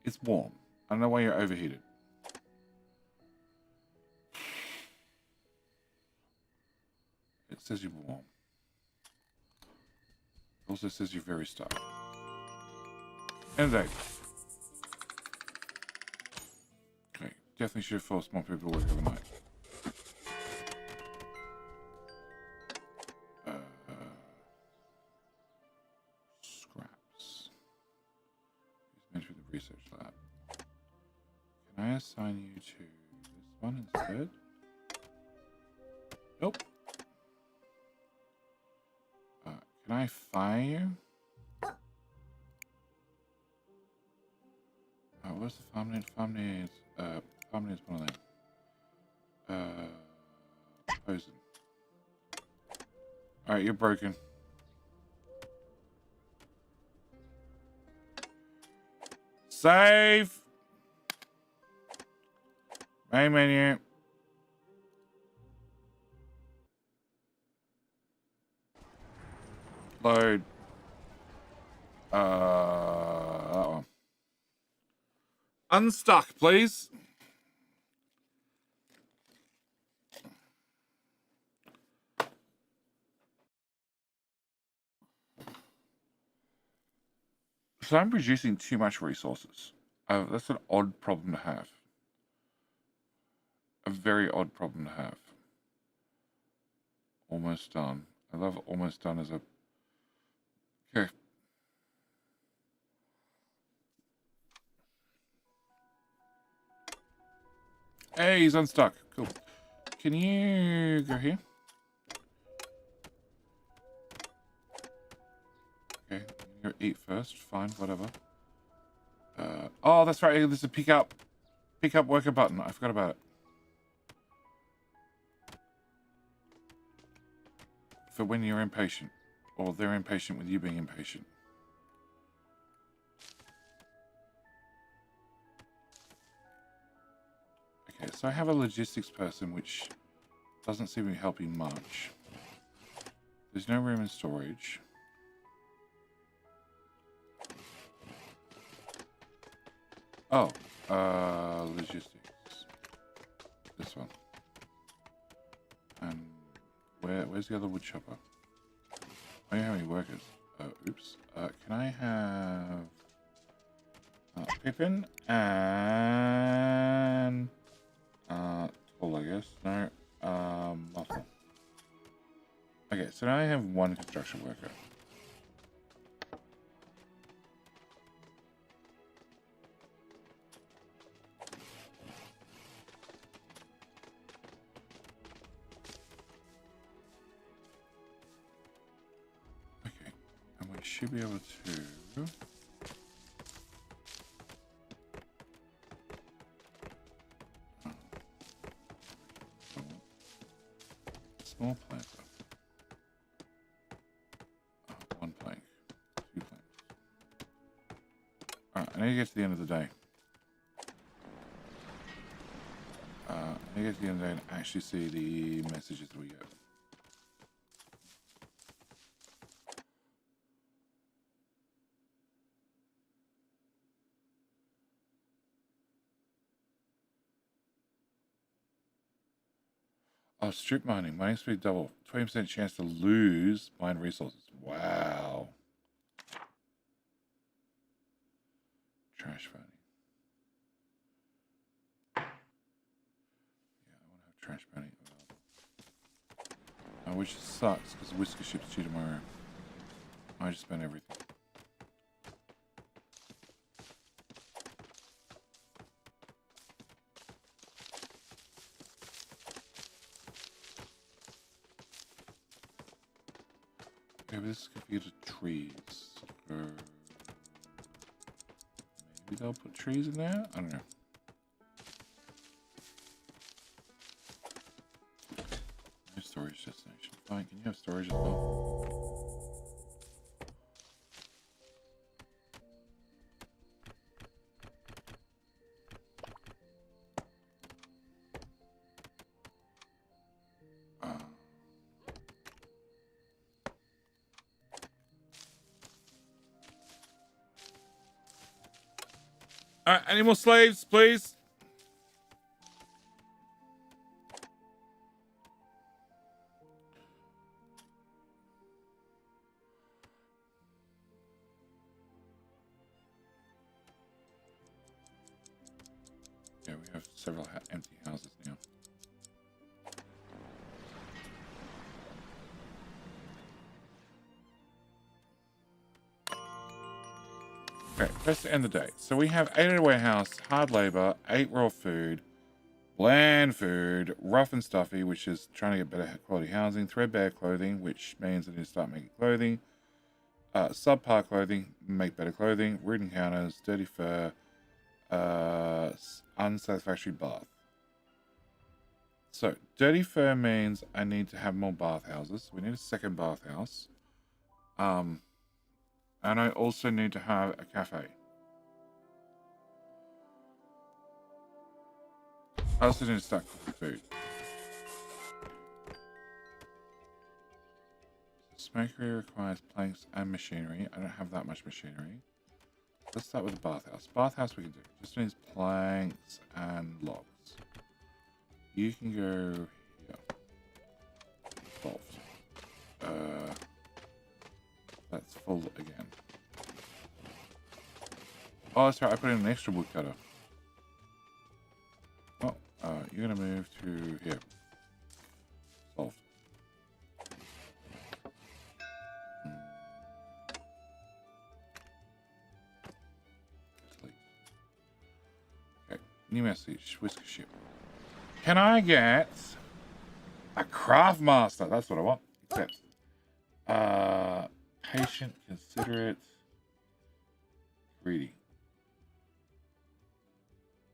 It's warm. I don't know why you're overheated. It says you're warm. It also says you're very stuck. End of day. Okay, definitely should force more people to work overnight. Scraps. Who's meant for the research lab? Can I assign you to this one instead? Nope. Can I fire you? What's the farm need? Farm needs one of them. Poison. Alright, you're broken. Save. Main menu. Load. That one. Unstuck, please. So I'm producing too much resources. That's an odd problem to have. A very odd problem to have. Almost done. I love almost done as a... Okay. Hey, he's unstuck. Cool. Can you go here? Okay, you eat first. Fine, whatever. Oh, that's right. There's a pick up worker button. I forgot about it. For when you're impatient, or they're impatient with you being impatient. Okay, so I have a logistics person, which doesn't seem to be helping much. There's no room in storage. Oh, logistics. This one. And where's the other wood chopper? I don't have any workers. Oops. Can I have Pippin and Toll, I guess. No, Muffle. Okay, so now I have one construction worker. Should be able to small planter. One plank, 2 planks. Alright, I need to get to the end of the day. I need to get to the end of the day and actually see the messages that we get. Oh, strip mining. Mining speed double. 20% chance to lose mine resources. Wow. Trash mining. Yeah, I want to have trash mining available. Which sucks because the whisker ship's due tomorrow. I just spent everything. Okay, but this is configured to trees. Maybe they'll put trees in there? I don't know. No storage destination. Fine, can you have storage as well? Any more slaves, please? Yeah, we have several empty houses now. Okay, let's end the day. So we have 8 in a warehouse, hard labor, 8 raw food, bland food, rough and stuffy, which is trying to get better quality housing, threadbare clothing, which means I need to start making clothing, subpar clothing, make better clothing, rude encounters, dirty fur, unsatisfactory bath. So, dirty fur means I need to have more bathhouses. We need a second bathhouse. And I also need to have a cafe. I also need to start cooking food. Smokery requires planks and machinery. I don't have that much machinery. Let's start with the bathhouse. Bathhouse we can do. Just needs planks and logs. You can go here. Solved. That's full again. Oh, that's right. I put in an extra woodcutter. Oh, you're gonna move to here. Solved. Sleep. Okay. New message. Whisker ship. Can I get a craft master? That's what I want. Accept. Patient, considerate, greedy.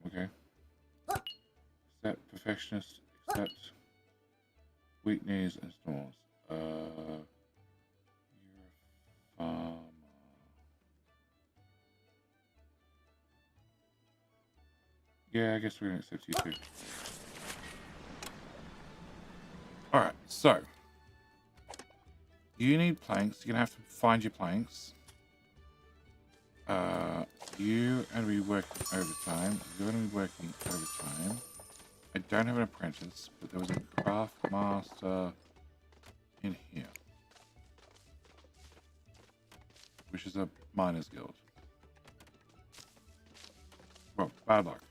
Okay. Accept, perfectionist, accept, weak knees and snores. You're a farmer. Yeah, I guess we're gonna accept you too. Alright, so you need planks. You're gonna have to find your planks. You are gonna be working overtime. You're gonna be working overtime. I don't have an apprentice, but there was a craft master in here, which is a miners guild. Well, bad luck.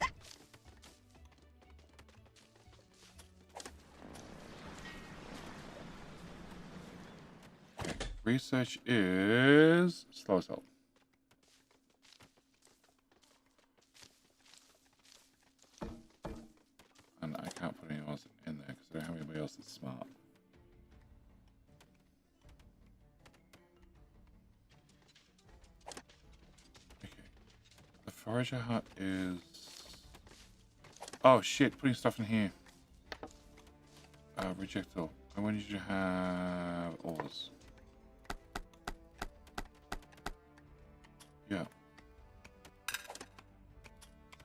Okay. Research is slow as hell. And I can't put anyone else in there because I don't have anybody else that's smart. Okay. The forager hut is... Oh shit, putting stuff in here. Reject all. I want you to have ores. Yeah.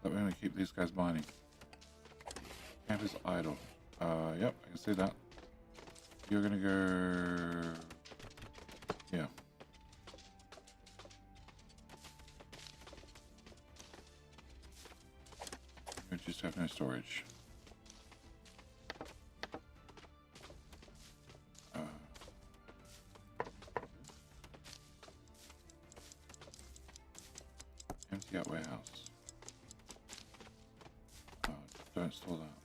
That way we keep these guys mining. Camp is idle. Yep, I can see that. You're gonna go... Yeah. You just have no storage. Empty out warehouse. Don't store that.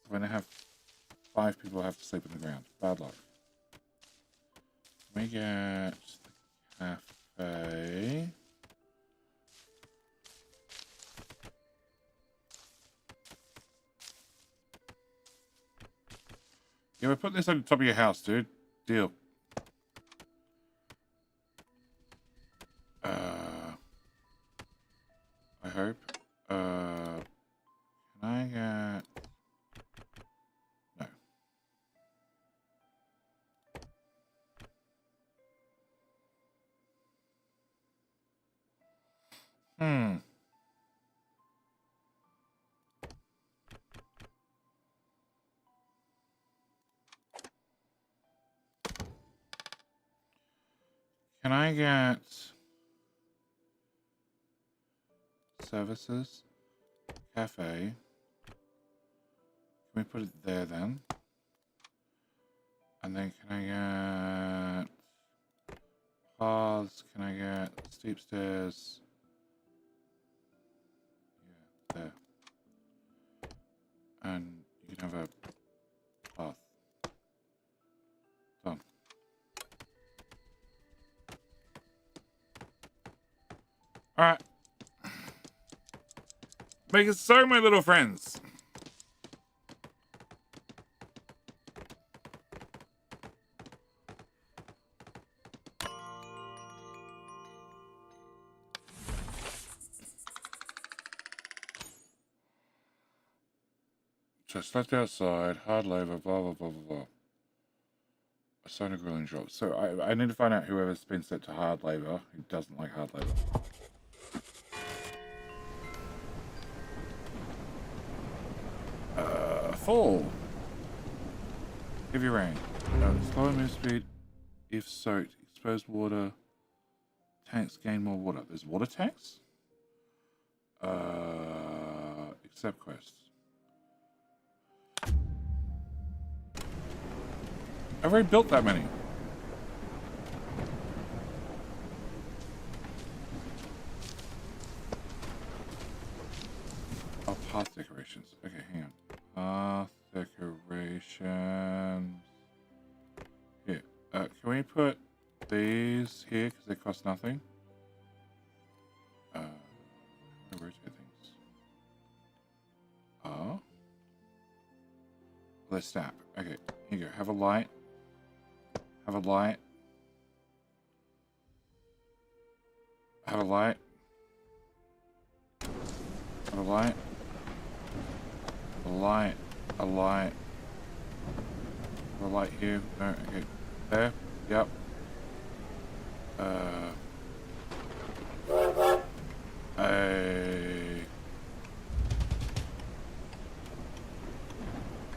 When I have 5 people, I have to sleep on the ground. Bad luck. We get the cafe. Yeah, we're putting this on the top of your house, dude. Deal. I hope. Can I get... No. Can I get... services? Cafe. Can we put it there then? And then can I get... paths? Can I get steep stairs? Yeah, there. And you can have a path. Done. Alright. Make it so, my little friends. Just left outside, hard labor, blah, blah, blah, blah, blah. Assign a grueling job. So I need to find out whoever's been set to hard labor, who doesn't like hard labor. Fall. Heavy rain. Slower move speed. If soaked, exposed water. Tanks gain more water. There's water tanks? Accept quests. I've already built that many. Oh, path decorations. Okay, hang on. Path decorations. Here. Can we put these here because they cost nothing? Rotate things. Oh. Let's snap. Okay, here you go. Have a light. Have a light. Have a light. Have a light. A light. A light. A light here. No, okay. There. Yep.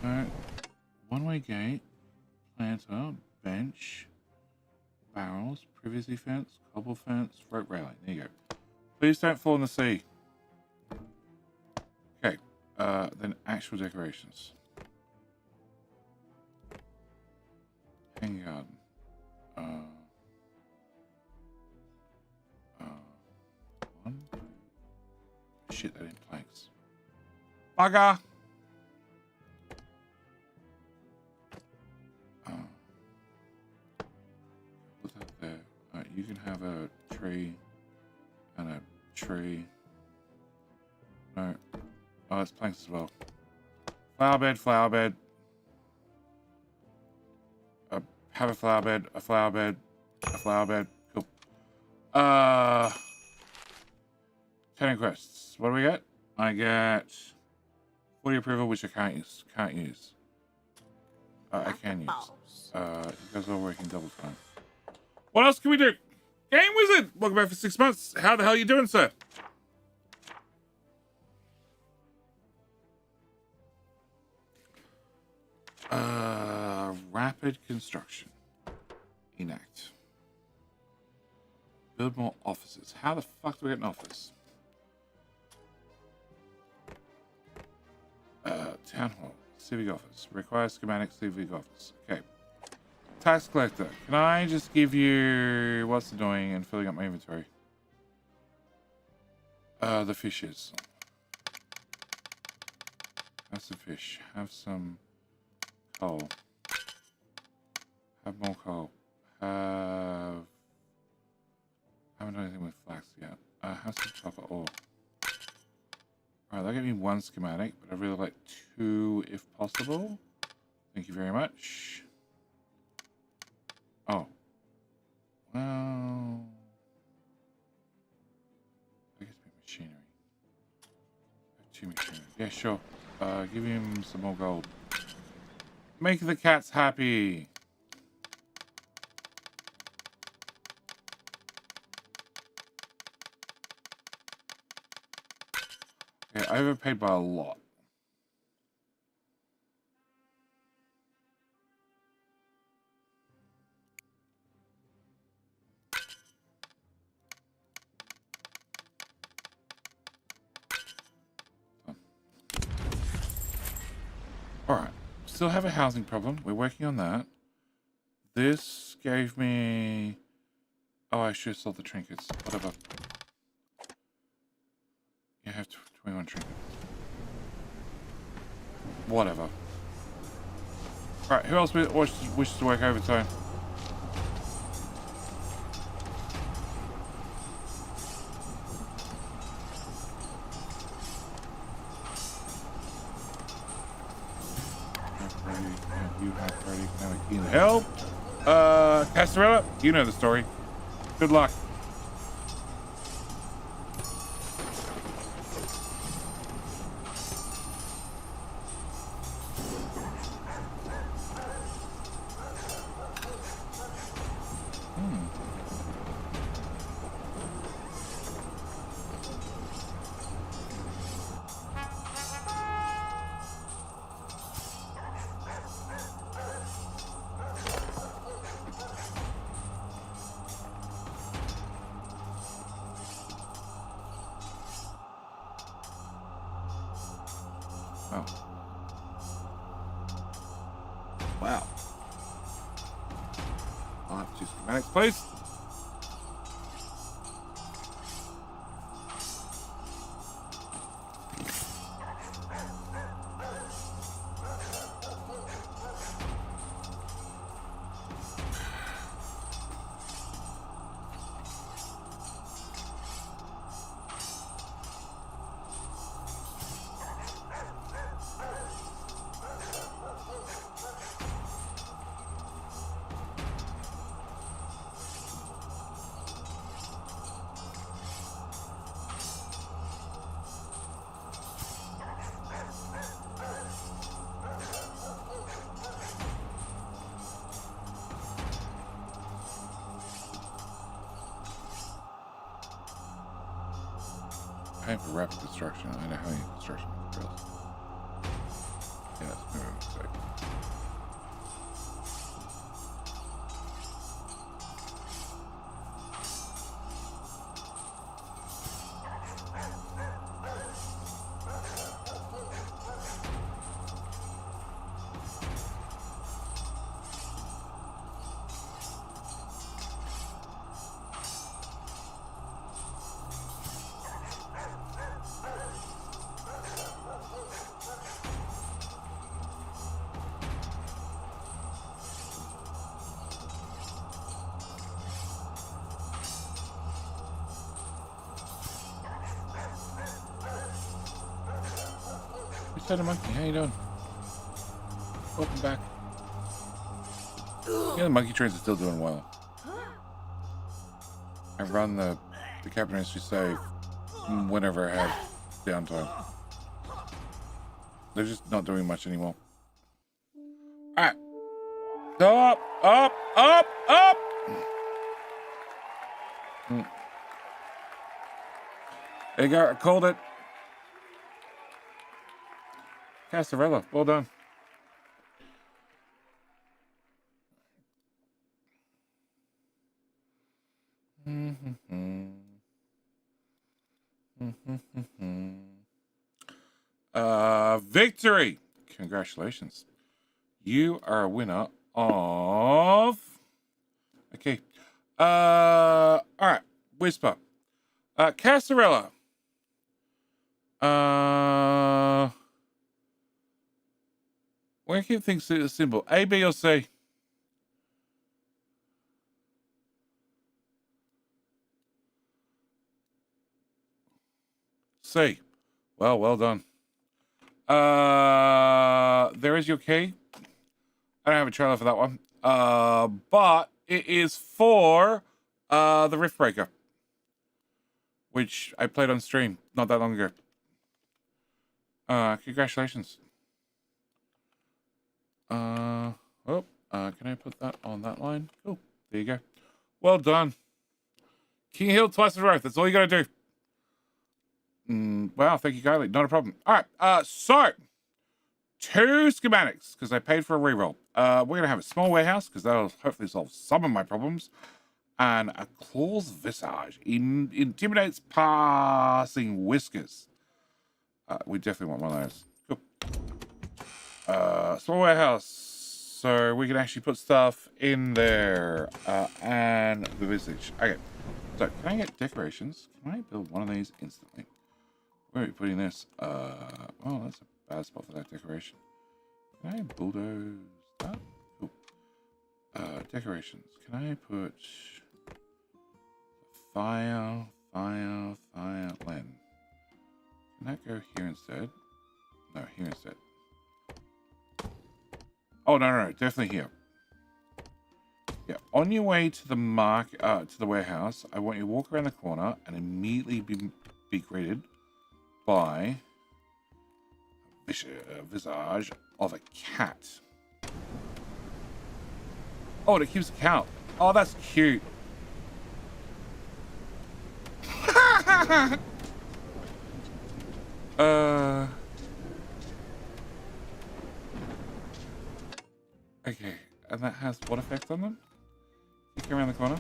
Alright. One-way gate. Planter. Bench. Barrels. Privacy fence. Cobble fence. Rope railing. There you go. Please don't fall in the sea. Okay. Then actual decorations. Hang garden. One. Shit, that in planks. Bugger! Put that there. Alright, you can have a tree and a tree. No. Oh, it's planks as well. Flower bed, flower bed. Have a flower bed, a flower bed, a flower bed. Cool. Tenant quests. What do we get? I get 40 approval, which I can't use. Can't use. I can use. You guys are working double time. What else can we do? Game Wizard! Welcome back for 6 months. How the hell are you doing, sir? Rapid construction. Enact. Build more offices. How the fuck do we get an office? Town hall. Civic office. Requires schematic civic office. Okay. Tax collector. Can I just give you what's annoying and filling up my inventory? The fishes. Have some fish. Have some coal. Have more coal. Haven't done anything with flax yet. Have some copper ore. Alright, that'll give me one schematic, but I'd really like 2 if possible. Thank you very much. Oh. Well. I guess machinery. I have 2 machinery. Yeah, sure. Give him some more gold. Make the cats happy. Okay, I overpaid by a lot. Alright. Still have a housing problem. We're working on that. This gave me... Oh, I should have sold the trinkets. Whatever. You have 21 trinkets. Whatever. Alright, who else wishes to work overtime? You have ready economic keen help. Castorella, you know the story. Good luck. Wow. Wow. I'll have two schematics, please. Time for rapid construction. I know how many construction materials. Yeah, it's maybe a mistake. Return monkey, how you doing? Welcome back. Yeah, the monkey trains are still doing well. I run the Captain Industry save whenever I have downtime. They're just not doing much anymore. Alright. Up, up, up, up! There you go, I called it. Castarella, well done. Victory! Congratulations. You are a winner of... Okay. Alright. Whisper. Castarella. Where can you think the symbol? A, B, or C? C. Well done. There is your key. I don't have a trailer for that one. But it is for the Rift Breaker, which I played on stream not that long ago. Congratulations. Can I put that on that line? Oh, there you go. Well done. King Hill twice in a row. That's all you gotta do. Wow, thank you, Kylie. Not a problem. All right. So 2 schematics because I paid for a reroll. We're gonna have a small warehouse because that'll hopefully solve some of my problems. And a claw's visage intimidates passing whiskers. We definitely want one of those. Cool. Small warehouse. So we can actually put stuff in there. And the visage. Okay. So can I get decorations? Can I build one of these instantly? Where are we putting this? Oh, that's a bad spot for that decoration. Can I bulldoze that? Cool. Decorations. Can I put fire, land? Can that go here instead? No, here instead. Oh, no, definitely here. Yeah, on your way to the to the warehouse, I want you to walk around the corner and immediately be greeted by a visage of a cat. Oh, and it keeps a count. Oh, that's cute. Okay, and that has what effect on them? You come around the corner.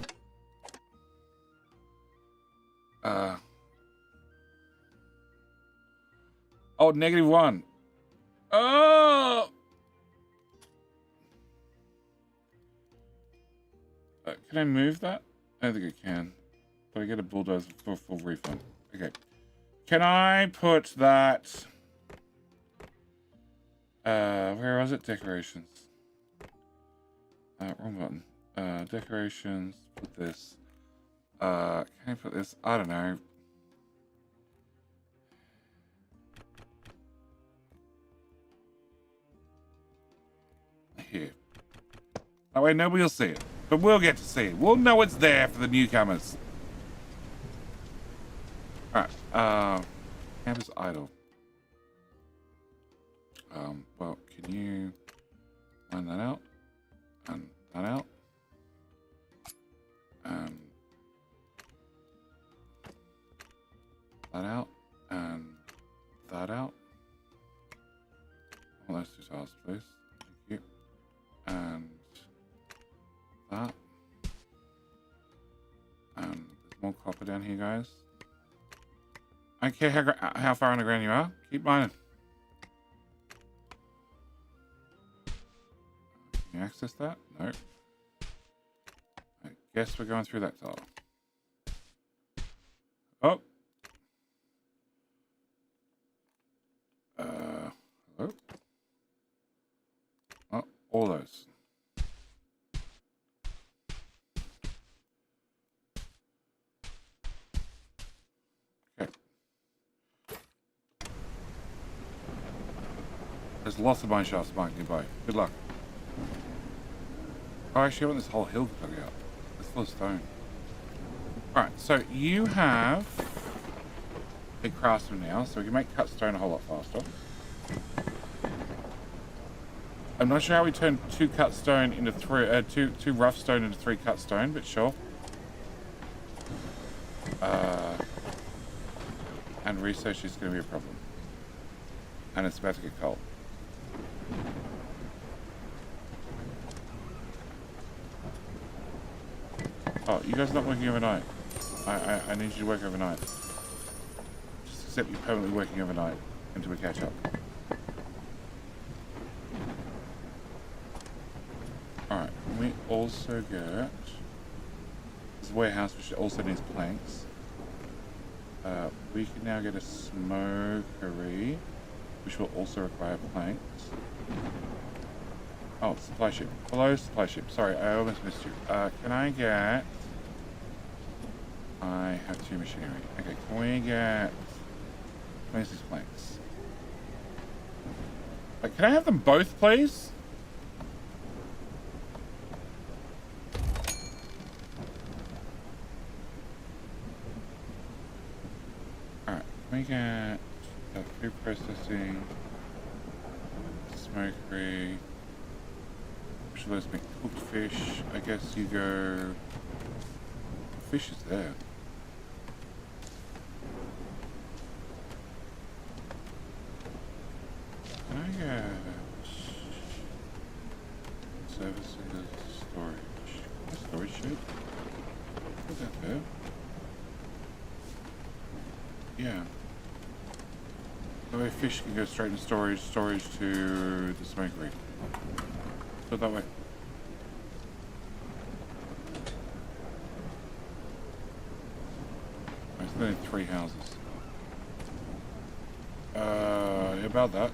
Oh, -1. Can I move that? I don't think I can. But I get a bulldozer for full refund. Okay. Can I put that... where was it? Decorations. Wrong button. Decorations. Put this. Can I put this? I don't know. Here. That way nobody will see it. But we'll get to see it. We'll know it's there for the newcomers. Alright. Campus idle. Well, can you line that out? And that out? And that out? And that out? All those two tiles, please. Thank you. And that. And there's more copper down here, guys. I don't care how far underground you are. Keep mining. Can you access that? No. I guess we're going through that tile. Oh. Hello? Oh, all those. Okay. There's lots of mine shafts marked nearby. Good luck. Oh, actually, I want this whole hill to dug out. It's full of stone. Alright, so you have a craftsman now, so we can make cut stone a whole lot faster. I'm not sure how we turn 2 cut stone into 3, two rough stone into 3 cut stone, but sure. And research is going to be a problem. And it's about to get cold. Oh, you guys are not working overnight. I need you to work overnight. Just accept you're permanently working overnight until we catch up. Alright, we also get this warehouse, which also needs planks. We can now get a smokery, which will also require planks. Oh, supply ship. Hello, supply ship. Sorry, I almost missed you. Can I get... I have 2 machinery. Okay, can we get 26 planks? Can I have them both, please? Alright, can we get food processing, smokery... Which of those make cooked fish? I guess you go... Fish is there. Can I get... Services, storage. A storage shed? Is that there? Yeah. That way fish can go straight in storage to the smokery. Go that way. I still need 3 houses. About that.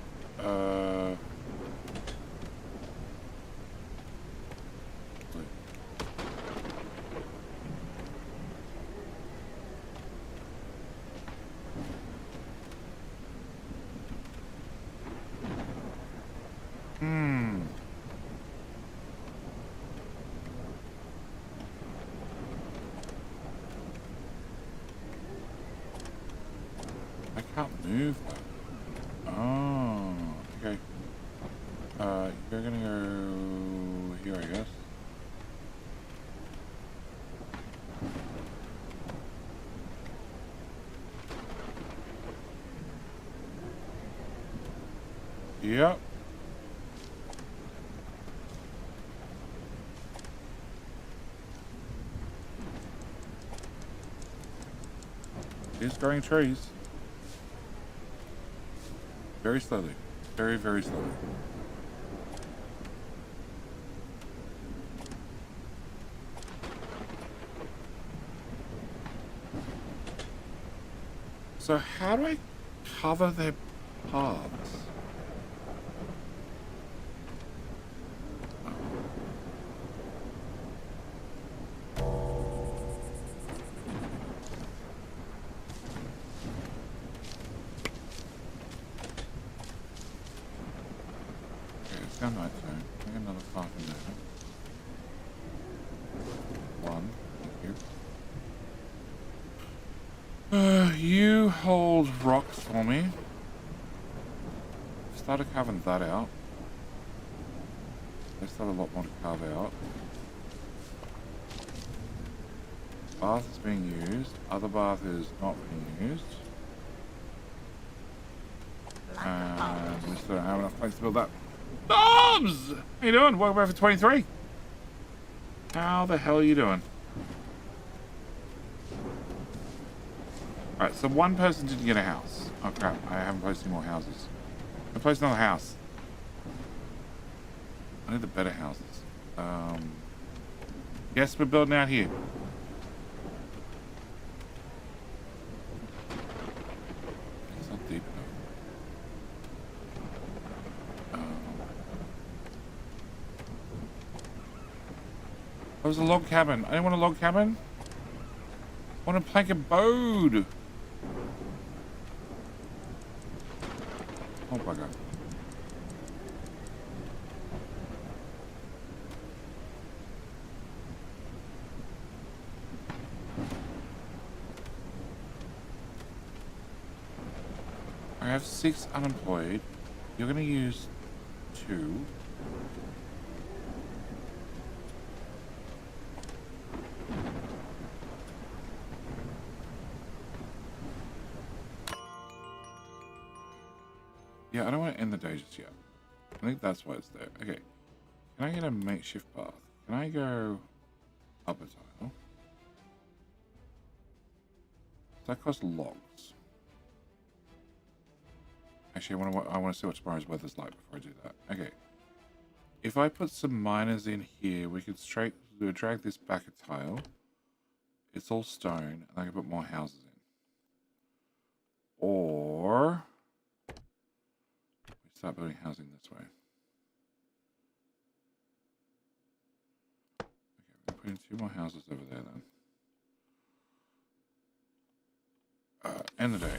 I can't move that. Oh, okay. You're gonna go here, I guess. Yep. It's growing trees. Very slowly. Very, very slowly. So how do I cover their paths? Okay, it's down night zone. Bring another path in there. One. Thank you. You hold rocks for me. Started carving that out. There's still a lot more to carve out. Bath is being used. Other bath is not being used. And we still don't have enough place to build that. Bobs! How you doing? Welcome back for 23. How the hell are you doing? Alright, so one person didn't get a house. Oh crap, I haven't placed any more houses. I placed another house. I need the better houses. Yes, we're building out here. It's not deep enough. That was a log cabin. I didn't want a log cabin. I want a plank abode. Oh my god. I have 6 unemployed. You're gonna use 2. Yeah, I don't want to end the day just yet. I think that's why it's there. Okay. Can I get a makeshift path? Can I go up a tile? Does that cost logs? Actually, I want to see what tomorrow's weather's like before I do that. Okay. If I put some miners in here, we could drag this back a tile. It's all stone, and I can put more houses in. Or we start building housing this way. Okay, we're putting 2 more houses over there then. End the day.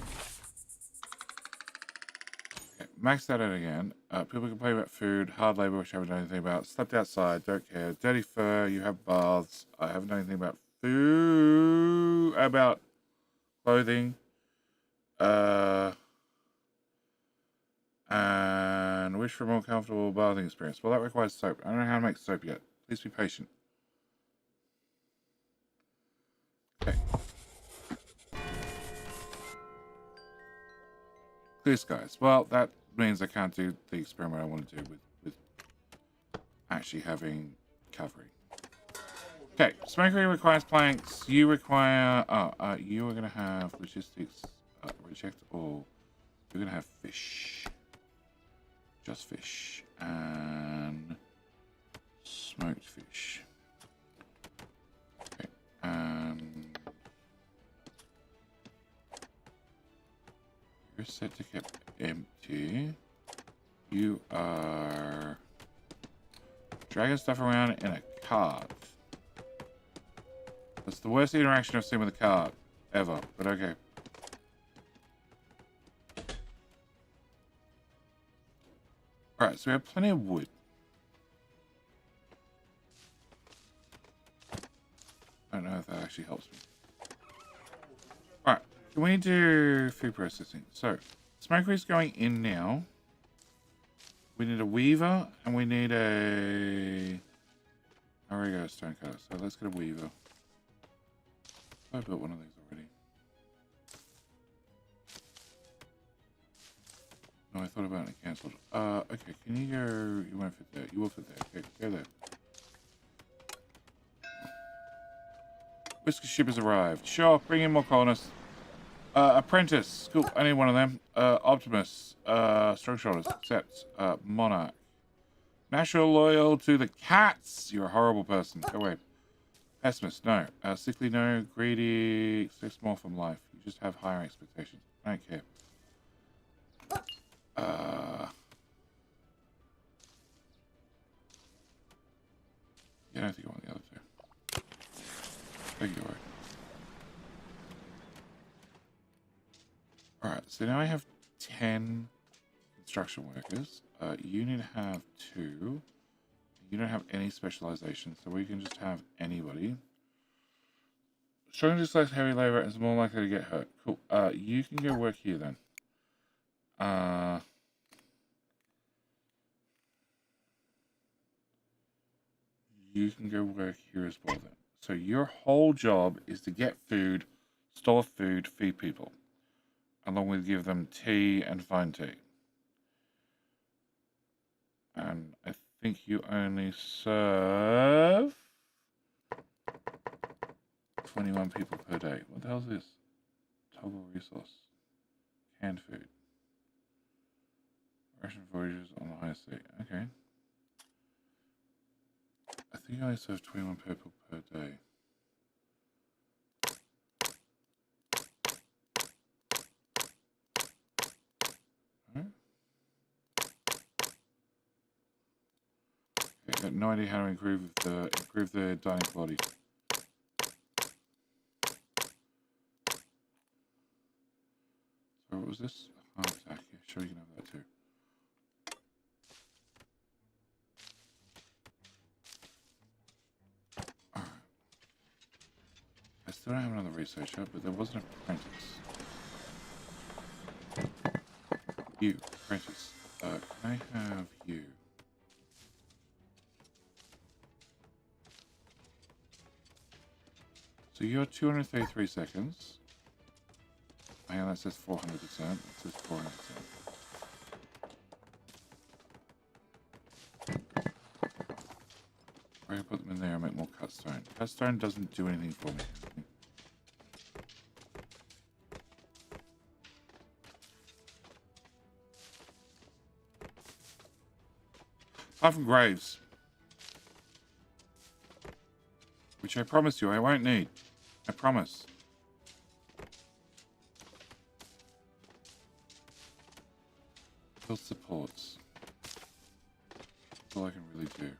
Okay, max that out again. People complain about food, hard labor, which I haven't done anything about. Slept outside, don't care. Dirty fur, you have baths. I haven't done anything about food, about clothing. And wish for a more comfortable bathing experience. Well, that requires soap. I don't know how to make soap yet. Please be patient. Okay. Clear skies. Well, that means I can't do the experiment I want to do with actually having covering. Okay, smokery requires planks. You require... you are going to have logistics reject all. You're going to have fish. Just fish. And smoked fish. Okay, and... you're set to keep empty. You are dragging stuff around in a cart. That's the worst interaction I've seen with a cart ever, but okay. Alright, so we have plenty of wood. I don't know if that actually helps me. Alright, can we do food processing? So, smokery's going in now. We need a weaver, and we need a... oh, we go, stone cutter. So let's get a weaver. I built one of these already. No, I thought about it and cancelled. Okay, can you go... you won't fit there. You will fit there. Okay, go there. Whisker ship has arrived. Sure, bring in more colonists. Apprentice. Cool, I need one of them. Optimus. Strong shoulders. Accept. Monarch. Natural loyal to the cats. You're a horrible person. Go away. Pessimist. No. Sickly. No. Greedy. Expects more from life. You just have higher expectations. I don't care. Yeah, I think I want the other two. Thank you. Alright, so now I have 10 construction workers. You need to have 2. You don't have any specialization, so we can just have anybody. Strong dislikes heavy labor is more likely to get hurt. Cool. You can go work here then. You can go work here as well then. So your whole job is to get food, store food, feed people, along with give them tea and fine tea. And I think you only serve 21 people per day. What the hell is this? Toggle resource. Canned food. Ration voyages on the high sea. Okay. I think I only serve 21 people per day. Right. Okay, I got no idea how to improve the dining quality. So what was this? Heart attack. Yeah, sure you can have that too. Alright. I still don't have another researcher, but there was an apprentice. You, apprentice. Can I have you? So you're 233 seconds. Hang on, that says 400%. It says 400%. I'm going to put them in there and make more cut stone. Cut stone doesn't do anything for me. Apart from graves. Which I promise you I won't need. I promise. Build supports. That's all I can really do.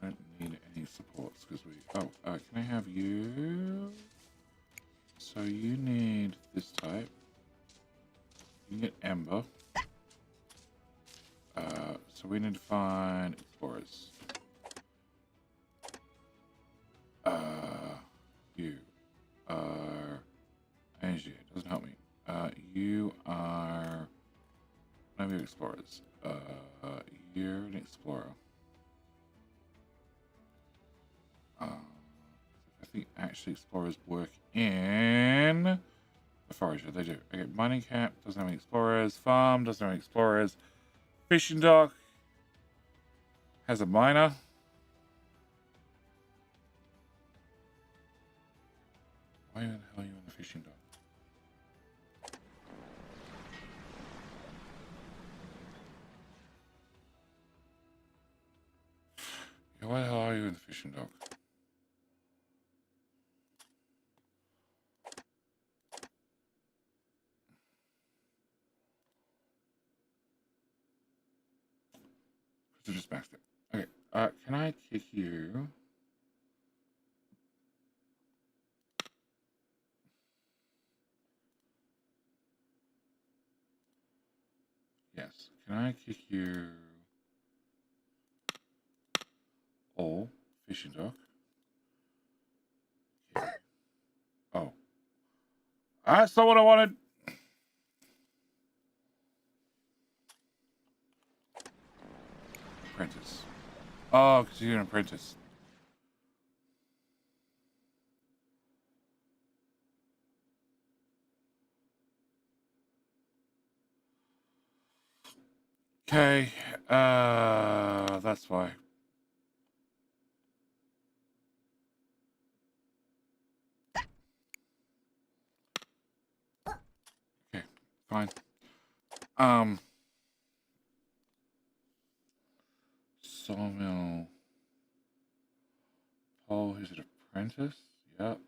I don't need any supports because we... Oh, can I have you? So you need this type. You get ember. So we need to find explorers. You are energy. It doesn't help me. You are maybe explorers. You're an explorer. I think actually explorers work in the forager. They do. Okay, mining camp doesn't have any explorers. Farm doesn't have any explorers. Fishing dock has a miner. Why the hell are you in the fishing dock? Yeah, why the hell are you in the fishing dock? Just maxed it. Okay, can I kick you? Yes. Can I kick you? All fishing dock. Okay. Oh. That's not what I wanted. Apprentice. Oh, because you're an apprentice. Okay. That's why. Okay, fine. Sawmill. Paul, who's an apprentice? Yep.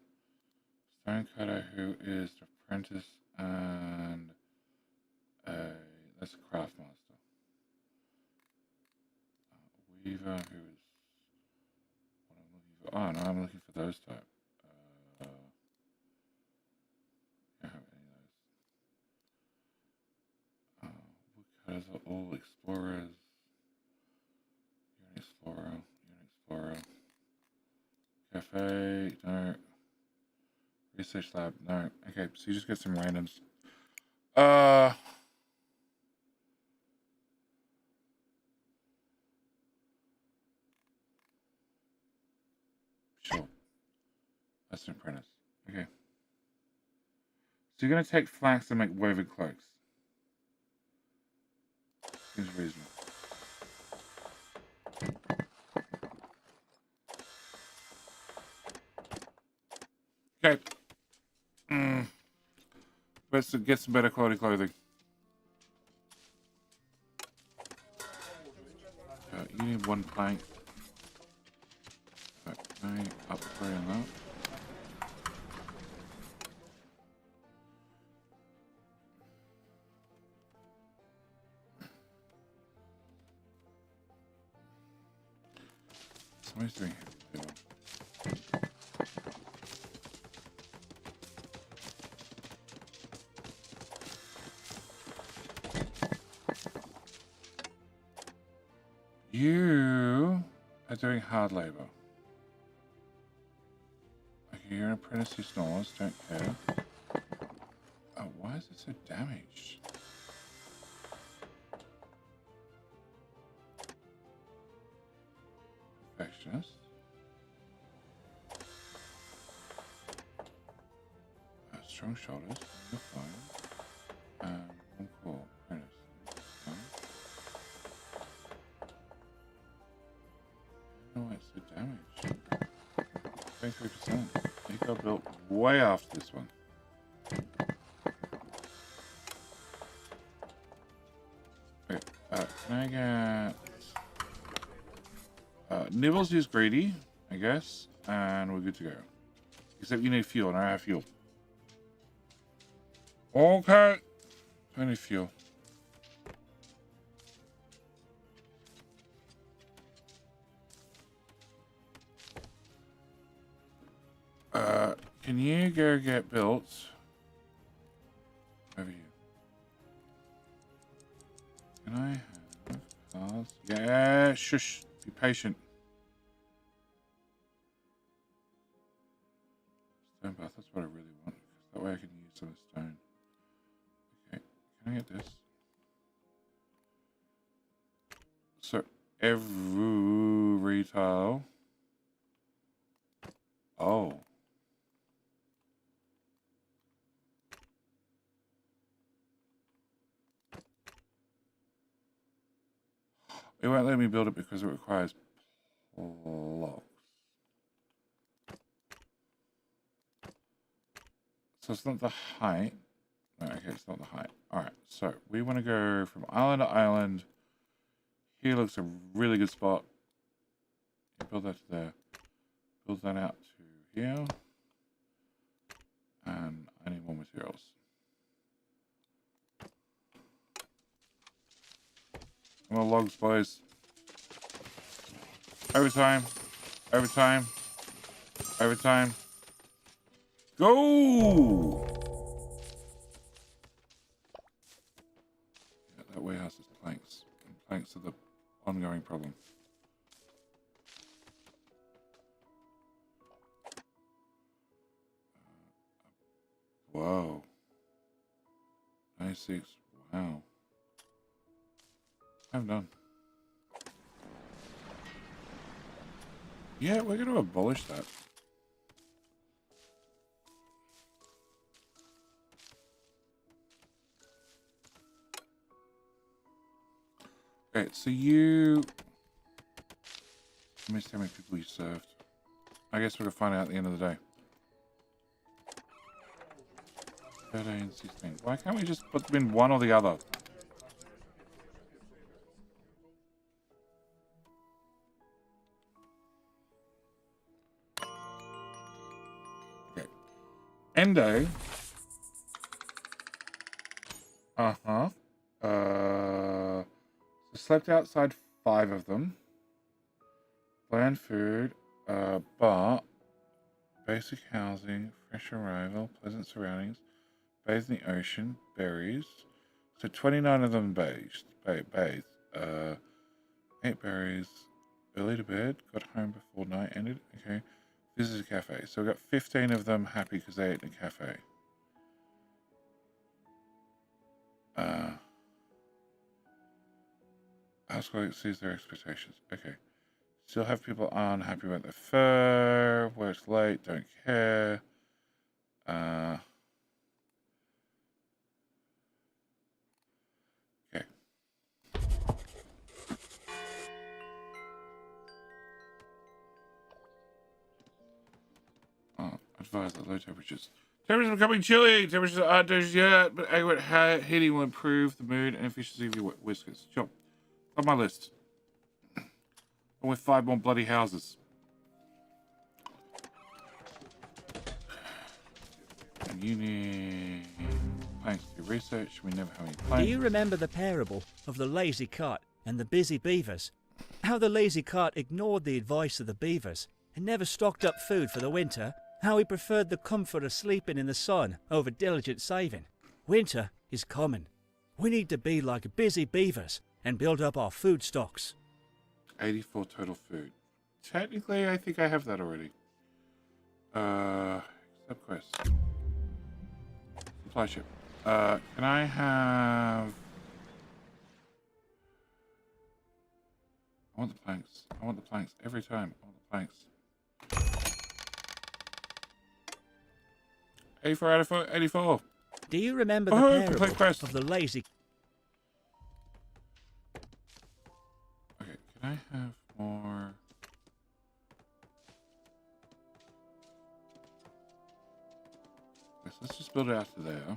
Stonecutter, who is the apprentice, and that's a craft master. Weaver, who is what I'm looking for. Oh no, I'm looking for those type. I don't have any of those. Woodcutters are all explorers. You're an explorer. Cafe, no. Research lab, no. Okay, so you just get some randoms. Sure. That's an apprentice. Okay. So you're gonna take flax and make woven cloaks. Seems reasonable. Okay. Let's get some better quality clothing. You need one plank. Okay, upgrade on that. Somebody's doing it. You are doing hard labor. Okay, you're an apprentice who snores, don't care. Oh, why is it so damaged? Perfectionist. Strong shoulders, you're fine. One core, apprentice. Fine. I don't know why it's so damaged. 23%. You got built way after this one. Okay, can I get... Nibbles is greedy, I guess, and we're good to go. Except you need fuel, and I have fuel. Okay. I need fuel. Can you go get built over here? Can I have cars? Yeah, shush. Be patient. Stone bath, that's what I really want. That way I can use some stone. Okay, can I get this? So, every tile. Oh. It won't let me build it because it requires blocks. So it's not the height. No, okay, it's not the height. Alright, so we want to go from island to island. Here looks a really good spot. Build that to there. Build that out to here. And I need more materials. More logs, boys. Overtime. Overtime. Overtime. Go! Yeah, that warehouse is planks. And planks are the ongoing problem. Whoa. 96. Wow. I'm done. Yeah, we're going to abolish that. Okay, so you... Let me see how many people you served. I guess we're going to find out at the end of the day. 13, 16. Why can't we just put them in one or the other? Okay. Endo. Uh-huh. So slept outside 5 of them. Bland food, bar, basic housing, fresh arrival, pleasant surroundings, bathed in the ocean, berries. So 29 of them bathed. 8 berries, early to bed, got home before night ended. Okay. This is a cafe. So we got 15 of them happy because they ate in a cafe. Housework exceeds their expectations. Okay. Still have people unhappy about their fur. Works late. Don't care. Okay. Advise that low temperatures. Temperatures are becoming chilly. Temperatures aren't dangerous yet, but adequate heating will improve the mood and efficiency of your whiskers. Sure. On my list. And with 5 more bloody houses. And you need planks to do research. We never have any planks. Do you remember the parable of the lazy cart and the busy beavers? How the lazy cart ignored the advice of the beavers and never stocked up food for the winter? How he preferred the comfort of sleeping in the sun over diligent saving? Winter is coming. We need to be like busy beavers and build up our food stocks. 84 total food. Technically, I think I have that already. Subquest. Supply ship. Can I have... I want the planks. I want the planks every time. I want the planks. 84 out of 84. Do you remember the parable quest. of the lazy... Okay, can I have more... Yes, let's just build it out to there.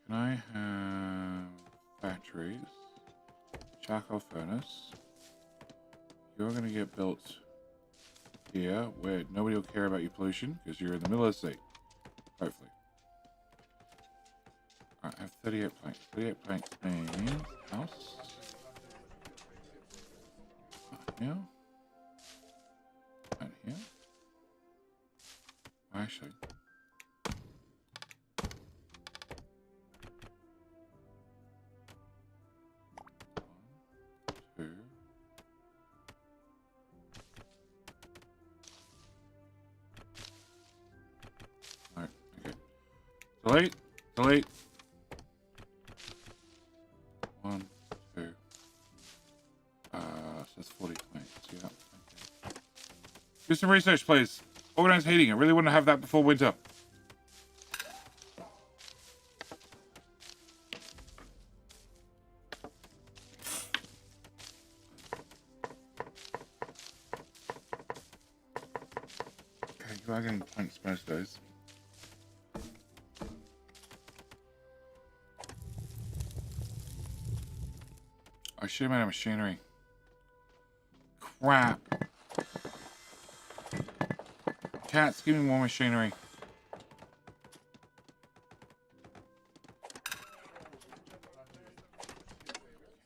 Can I have batteries? Charcoal furnace. You're going to get built here where nobody will care about your pollution because you're in the middle of the sea. Hopefully. Alright, I have 38 planks. 38 planks means house. Here. And here. Actually. Delete. Delete. 1, 2. So that's 40 planks. Yeah. Okay. Do some research, please. Organized heating. I really want to have that before winter. Okay, you are getting planks most days. I should have made a machinery. Crap. Cats, give me more machinery.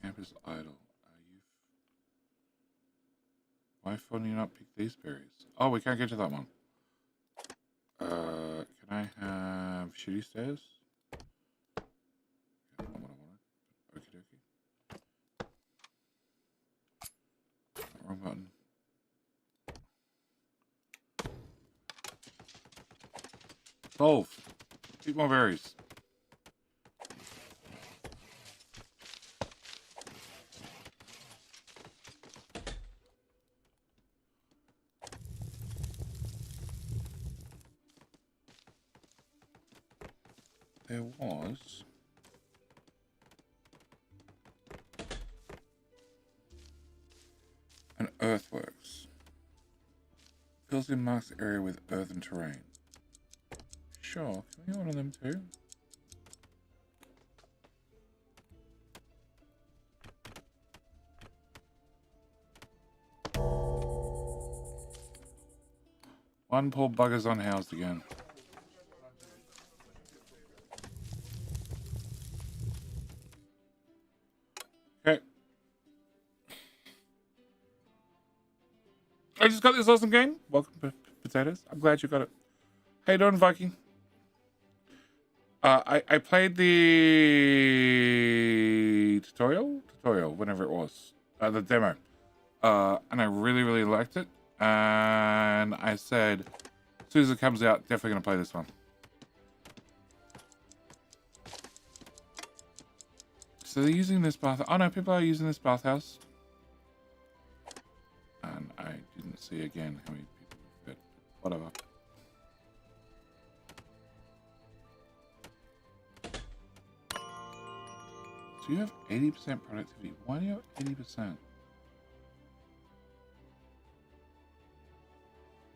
Camp is idle. Why phone you not pick these berries? Oh, we can't get to that one. Can I have shitty stairs? Yeah, not what I wanted. Okie dokie. Wrong button. Solve. Eat more berries. There was... an earthworks. Fills in marks area with earthen terrain. Sure, can we get one of them too? One poor bugger's unhoused again. I just got this awesome game. Welcome, potatoes. I'm glad you got it. How you doing, Viking? I played the tutorial, whenever it was, the demo, and I really liked it. And I said, as soon as it comes out, definitely gonna play this one. So they're using this bath. Oh no, people are using this bathhouse. And I didn't see again how many people fit. Whatever. So you have 80% productivity. Why do you have 80%?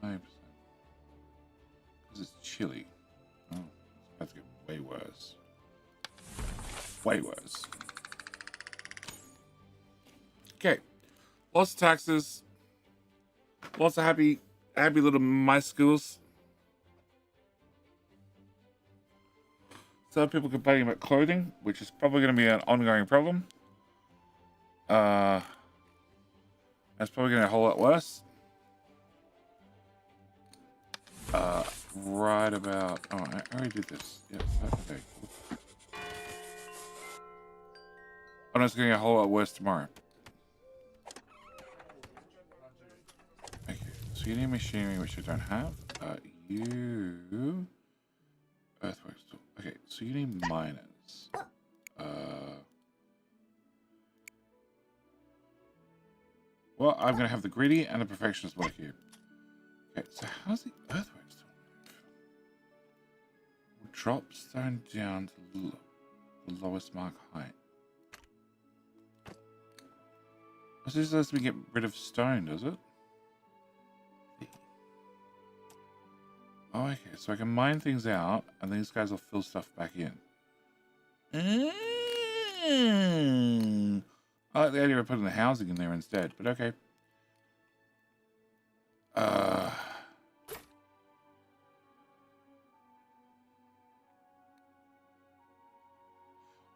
9%. Because it's chilly. Oh, it's about to get way worse. Way worse. Okay. Lots of taxes. Lots of happy little mice schools. Some people complaining about clothing, which is probably going to be an ongoing problem. That's probably going to be a whole lot worse. Right about... Oh, I already did this. Yeah, okay. Oh, no, it's going to get a whole lot worse tomorrow. Okay, so you need machinery, which I don't have. You... Earthworks. Okay, so you need miners. Well, I'm going to have the greedy and the perfectionist work here. Okay, so how's the earthworks move? We'll drop stone down to the lowest mark height. This just lets me get rid of stone, does it? Oh, okay, so I can mine things out, and these guys will fill stuff back in. I like the idea of putting the housing in there instead, but okay.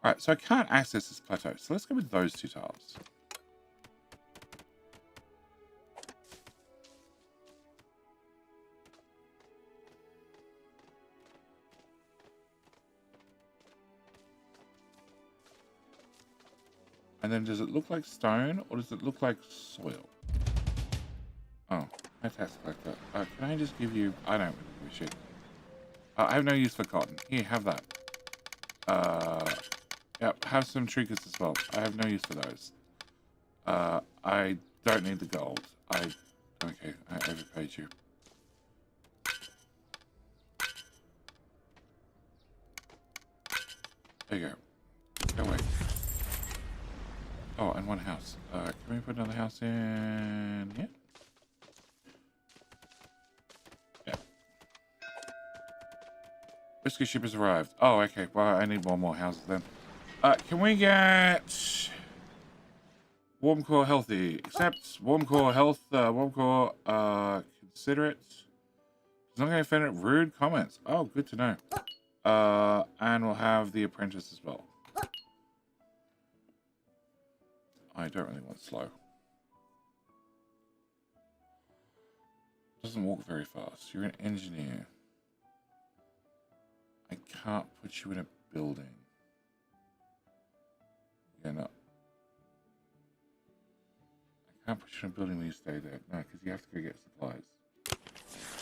Alright, so I can't access this plateau, so let's go with those two tiles. And then does it look like stone or does it look like soil? Oh, my tax collector. Can I just give you... I don't really give a shit. I have no use for cotton. Here, have that. Yep, have some trinkets as well. I have no use for those. I don't need the gold. Okay, I overpaid you. There you go. Go away. Oh, and one house. Can we put another house in here? Yeah. Whiskey ship has arrived. Oh, okay. Well, I need one more houses then. Can we get warm core healthy? Accept warm core health. Warm core considerate. It's not going to offend it. Rude comments. Oh, good to know. And we'll have the apprentice as well. I don't really want slow. Doesn't walk very fast. You're an engineer. I can't put you in a building. Yeah, no. I can't put you in a building when you stay there. No, because you have to go get supplies.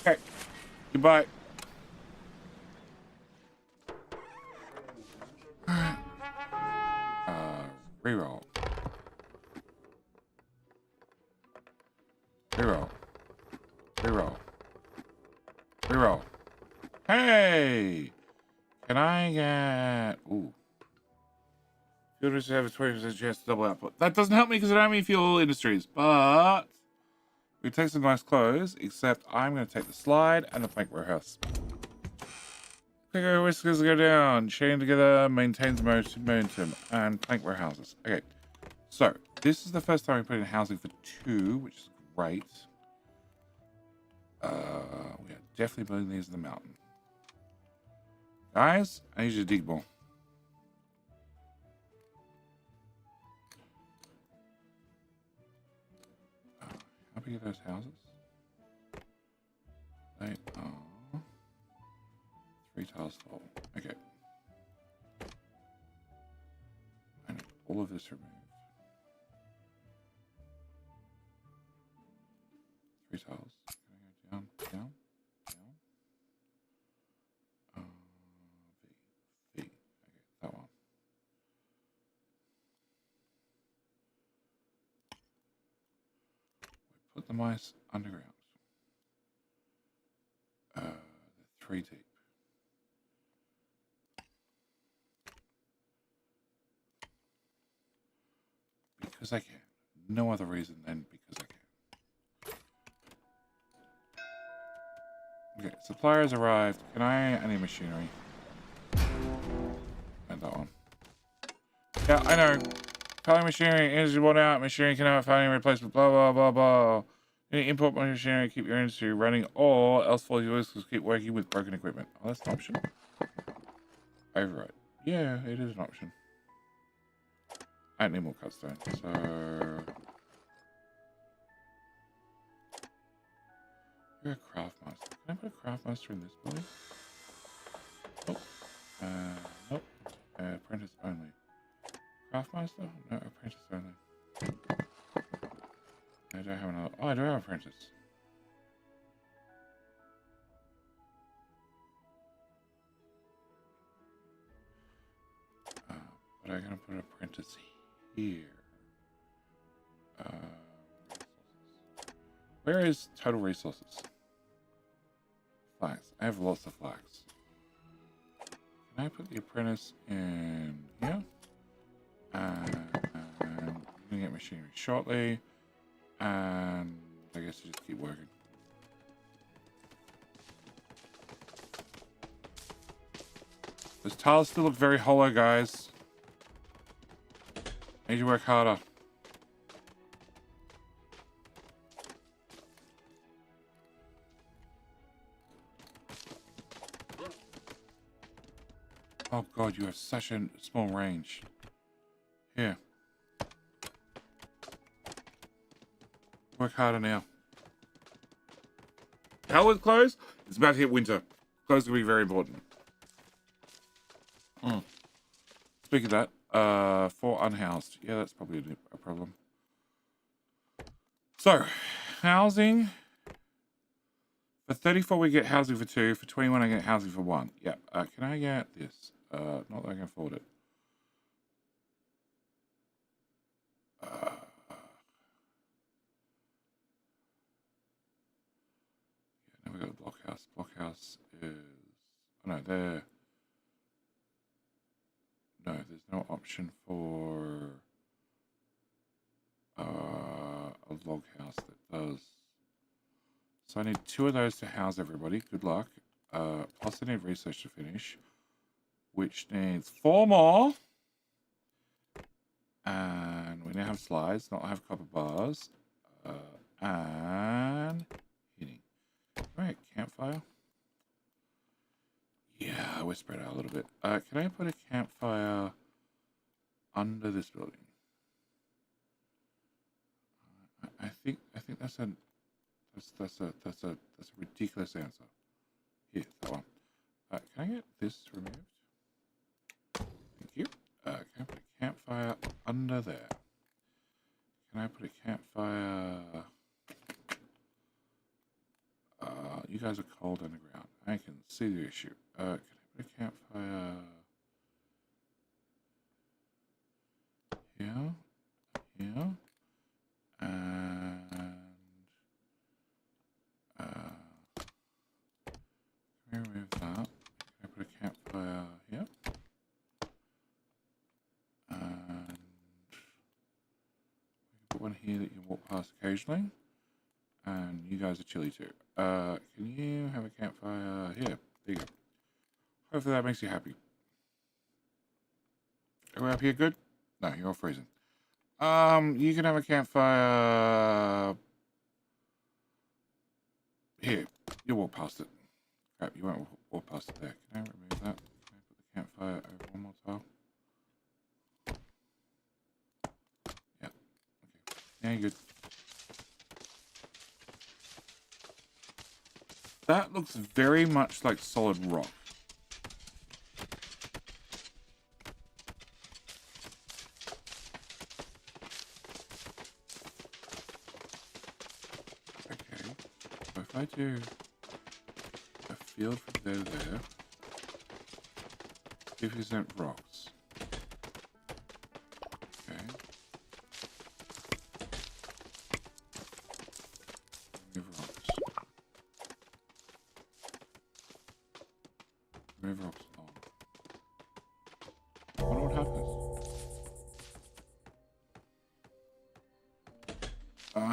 Okay. Goodbye. Reroll. Reroll. Reroll. Reroll. Hey! Can I get... Ooh. Fuel industries have a 20% chance to double output. That doesn't help me because I don't have any fuel industries, but... we take some nice clothes, except I'm going to take the slide and the plank warehouse. Clicker whiskers go down, chain together, maintains momentum, and plank warehouses. Okay, so this is the first time we put in housing for 2, which is great. We are definitely building these in the mountain. Guys, I need you to dig more. How big are those houses? tiles full. Okay. I need all of this removed. 3 tiles. Can I go down, down, down? V. Okay, that one. We put the mice underground. They're 3 deep. Because I can. No other reason than because I can. Okay, suppliers arrived. Can I need machinery? And that one. Yeah, I know. Failing machinery is worn out. Machinery cannot failing replacement. Blah blah blah blah. You need import machinery, keep your industry running, or else for your workers keep working with broken equipment. Oh, that's an option. Override. Yeah, it is an option. I don't need more cutstone, so you're a craft master. Can I put a craft master in this building? Nope. Nope. Apprentice only. Craft master? No, apprentice only. I don't have another. Oh, I do have apprentice. But I'm gonna put an apprentice here. Where is total resources? Flax. I have lots of flax. Can I put the apprentice in here? And I'm gonna get machinery shortly. And I guess you just keep working. Those tiles still look very hollow, guys. I need to work harder. Oh god, you have such a small range. Here. Work harder now. Hell with clothes? It's about to hit winter. Clothes will be very important. Speaking of that, for unhoused. Yeah, that's probably a problem. So, housing. For 34 we get housing for 2. For 21 I get housing for 1. Yeah. Can I get this? Not that I can afford it. Yeah, now we got a blockhouse. Blockhouse is... Oh no, there. No, there's no option for a log house that does. So I need 2 of those to house everybody. Good luck. Plus I need research to finish, which needs 4 more. And we now have slides, not have copper bars. And heating. Alright, campfire. Yeah, we're spread out a little bit. Can I put a campfire under this building? I think that's a ridiculous answer. Here, that one. Can I get this removed? Thank you. Can I put a campfire under there? Can I put a campfire? You guys are cold underground. I can see the issue. Can I put a campfire here? Here? And can we remove that? Can I put a campfire here? And we can put one here that you walk past occasionally. And you guys are chilly too. Can you have a campfire here? There you go. Hopefully that makes you happy. Are we up here good? No, you're all freezing. You can have a campfire here. You walk past it. Crap, you won't walk past it there. Can I remove that? Can I put the campfire over one more tile? Yeah. Okay. Yeah, you're good. That looks very much like solid rock. if I do a field from there to there, 50% rocks. Okay. Remove rocks. Remove rocks along. I wonder what happens.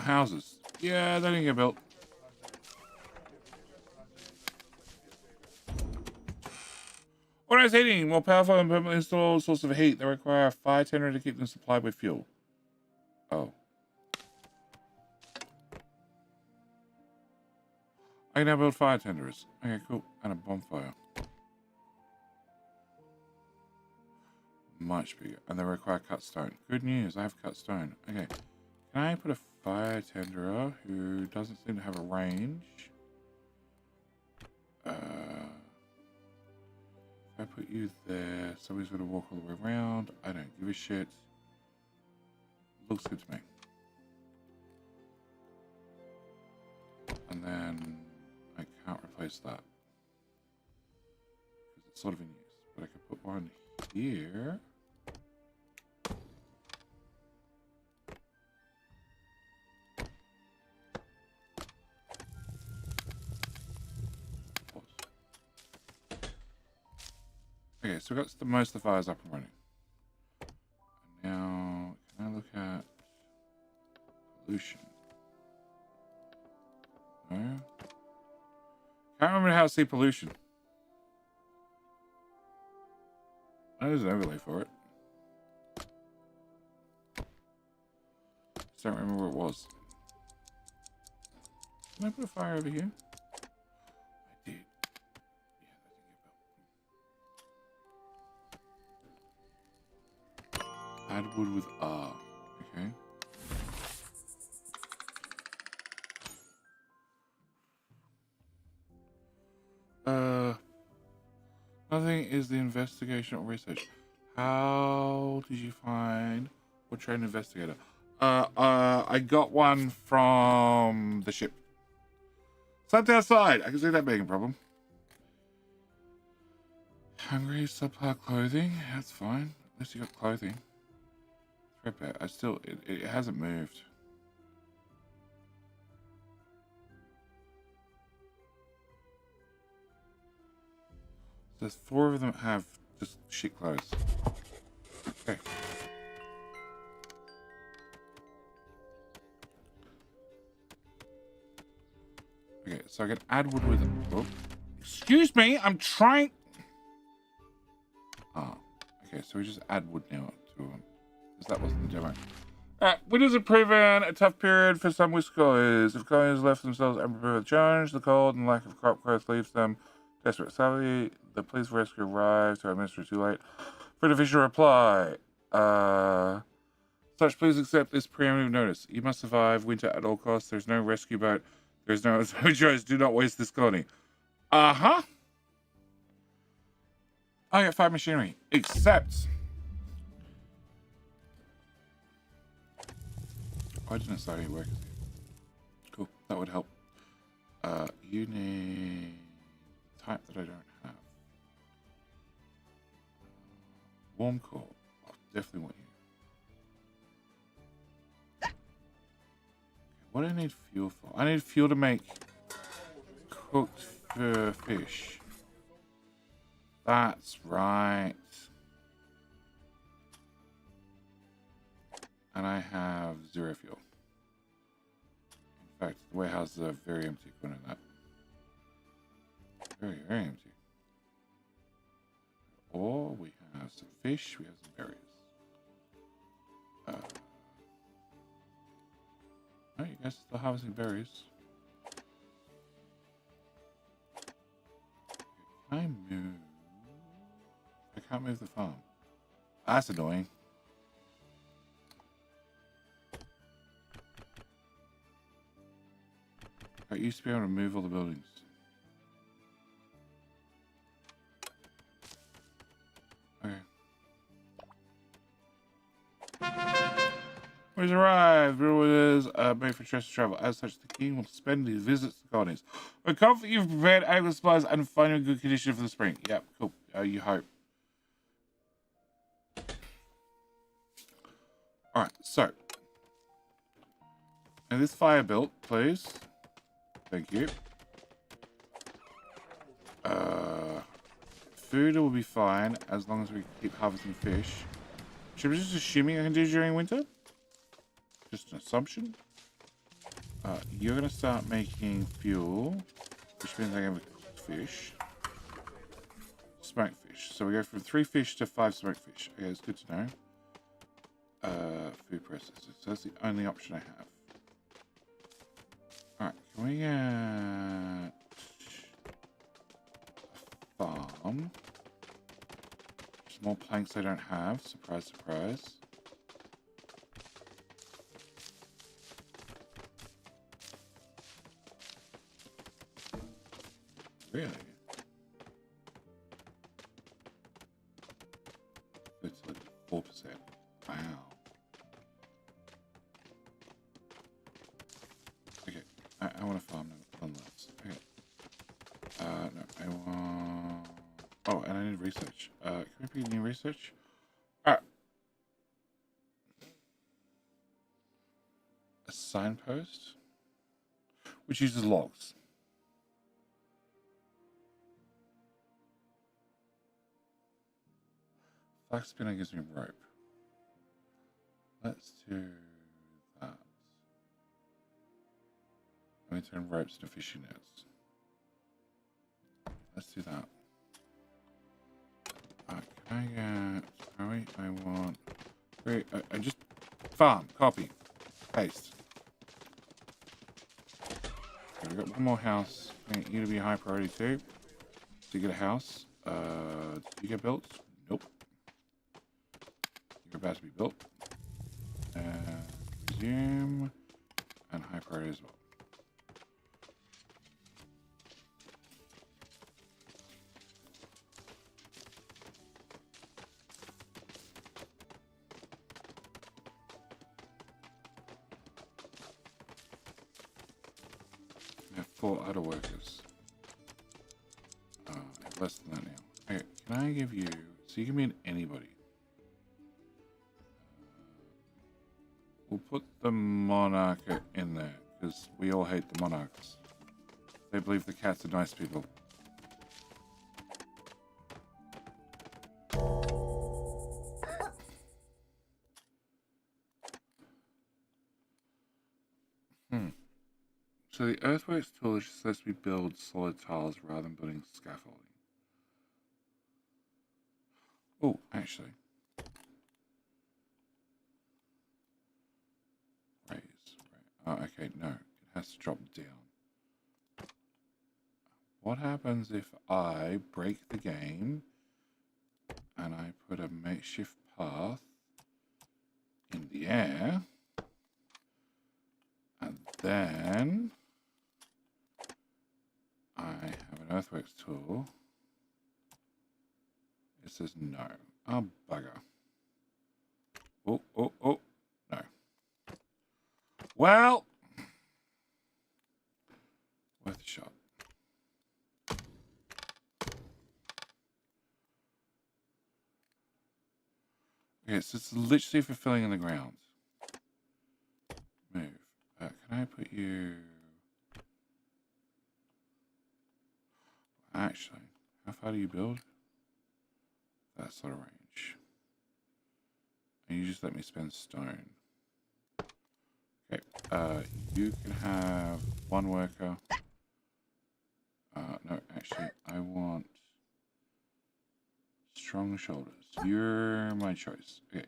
Houses. Yeah, they didn't get built. Organized heating. More powerful and permanently installed source of heat. They require a fire tender to keep them supplied with fuel. Oh. I can now build fire tenders. Okay, cool. And a bonfire. Much bigger. And they require cut stone. Good news. I have cut stone. Okay. Can I put a fire tenderer who doesn't seem to have a range? If I put you there, somebody's going to walk all the way around. I don't give a shit. Looks good to me. And then I can't replace that. Because it's sort of in use. But I could put one here. Okay, so we got most of the fires up and running. And now, can I look at pollution? No? Can't remember how to see pollution. There's an overlay for it. Just don't remember where it was. Can I put a fire over here? I did. Add wood with R. Okay. Nothing is the investigation or research. How did you find or train investigator? I got one from the ship. Slept outside. I can see that being a problem. Hungry, subpar clothing. That's fine. At least you got clothing. Threadbare. I still, it hasn't moved. There's 4 of them have just shit clothes. Okay. Okay, so I can add wood with it. Oh. Excuse me, I'm trying. Ah, okay, so we just add wood now to them. Because that wasn't the demo. Winters have proven a tough period for some Whiskerwood. If colonies left themselves unprepared for the challenge, the cold and lack of crop growth leaves them desperate. Sadly, the police rescue arrives to our ministry too late for an official reply. Such, please accept this preemptive notice. You must survive winter at all costs. There's no rescue boat. There's no choice. Do not waste this colony. Uh-huh. I got 5 machinery. Except. Why didn't it start any work? Cool. That would help. You need type that I don't have. Warm core. Oh, definitely want you. Okay, what do I need fuel for? I need fuel to make cooked fish. That's right. And I have 0 fuel. In fact, the warehouses are very empty according to that. Very, very empty. Or we have some fish, we have some berries. Oh, you guys are still harvesting berries. Can I move? I can't move the farm. That's annoying. I used to be able to move all the buildings. Okay. What has arrived. Rulers made for treasure travel. As such, the king will spend his visits to colonies. We're confident you've prepared adequate supplies and find in good condition for the spring. Yep, cool. You hope. Alright, so. And this fire built, please. Thank you. Food will be fine as long as we keep harvesting fish. Should we just assuming I can do during winter? Just an assumption. You're going to start making fuel, which means I can have fish. Smoked fish. So we go from 3 fish to 5 smoked fish. Okay, it's good to know. Food processors. So that's the only option I have. Alright, can we get a farm? Some more planks I don't have. Surprise, surprise. Really? It's like 4%. Wow. Okay, I want to farm nonetheless. Okay. No, I want... Oh, and I need research. Can we put new research? Alright. A signpost? Which uses logs. Flax spinner gives me rope. Let's do that. Let me turn ropes to fishing nets. Let's do that. Can I get... Sorry, I want... Wait, I just... Farm. Copy. Paste. Okay, we've got one more house. I need you to be high priority too. To get a house. Did you get built? Nope. You're about to be built. Resume. And high priority as well. We have 4 other workers. Less than that now. Okay, can I give you... So you can be an anybody. We'll put the monarch in there, because we all hate the monarchs. They believe the cats are nice people. So the earthworks tool is just lets me build solid tiles rather than building scaffolding. Oh, actually. Raise. Oh, okay, no. It has to drop down. What happens if I break the game and I put a makeshift path in the air and then I have an earthworks tool? It says no. Oh, bugger. Oh, no. Well, worth a shot. Okay, so it's literally for filling in the ground. Move. Can I put you... Actually, how far do you build? That sort of range. And you just let me spend stone. Okay, you can have 1 worker. No, actually, I want strong shoulders. You're my choice. Okay,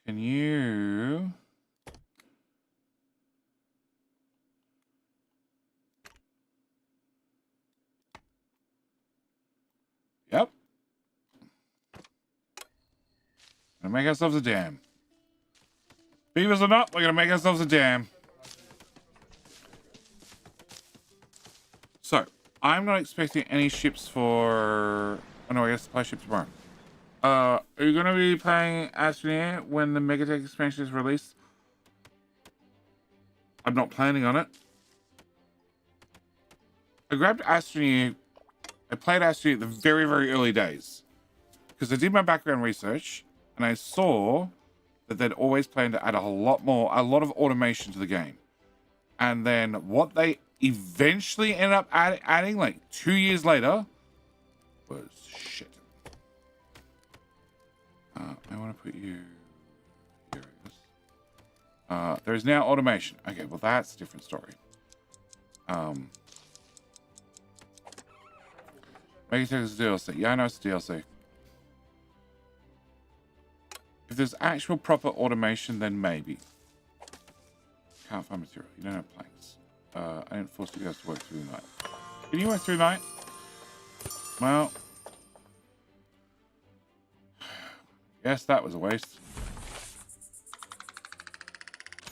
can you... Yep. Gonna make ourselves a dam. Beavers or not, we're gonna make ourselves a dam. So, I'm not expecting any ships for... Oh no, I guess supply ship tomorrow. Are you gonna be playing Astroneer when the Megatech expansion is released? I'm not planning on it. I grabbed Astro. I played Astro at the very, very early days because I did my background research and I saw that they'd always planned to add a lot of automation to the game. And then what they eventually ended up adding, like 2 years later, was shit. I want to put you here. It is. There is now automation. Okay, well that's a different story. Make it take us a DLC. Yeah, I know it's a DLC. If there's actual proper automation, then maybe. Can't find material. You don't have planks. I didn't force you guys to work through the night. Can you work through the night? Well, yes, that was a waste.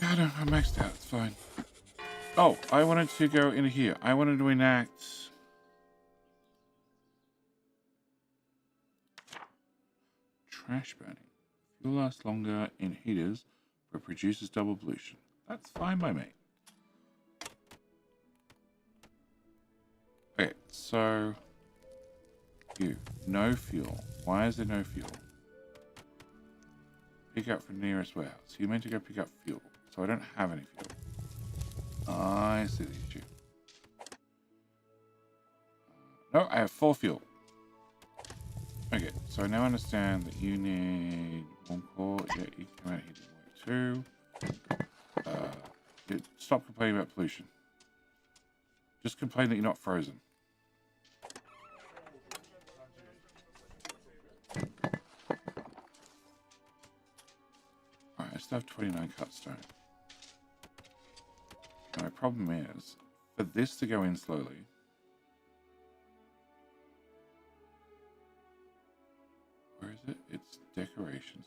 God, I'm maxed out. It's fine. Oh, I wanted to go into here. I wanted to enact trash burning. Fuel lasts longer in heaters, but produces double pollution. That's fine by me. Okay, so you no fuel. Why is there no fuel? Pick up from nearest warehouse. You're meant to go pick up fuel, so I don't have any fuel. I see the issue. No, I have 4 fuel. Okay, so I now understand that you need 1 core. Yeah, you come out here to work 2. Stop complaining about pollution. Just complain that you're not frozen. Alright, I still have 29 cut stone. My problem is, for this to go in slowly, where is it? It's decorations,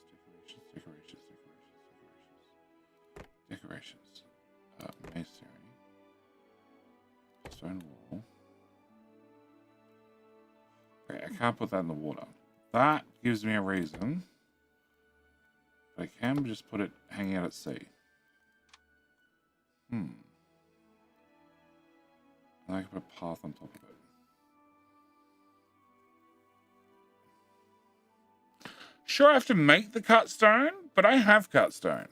decorations. Masonry. Stone wall. Okay, I can't put that in the water. That gives me a reason. But I can just put it hanging out at sea. And I can put a path on top of it. Sure, I have to make the cut stone, but I have cut stone.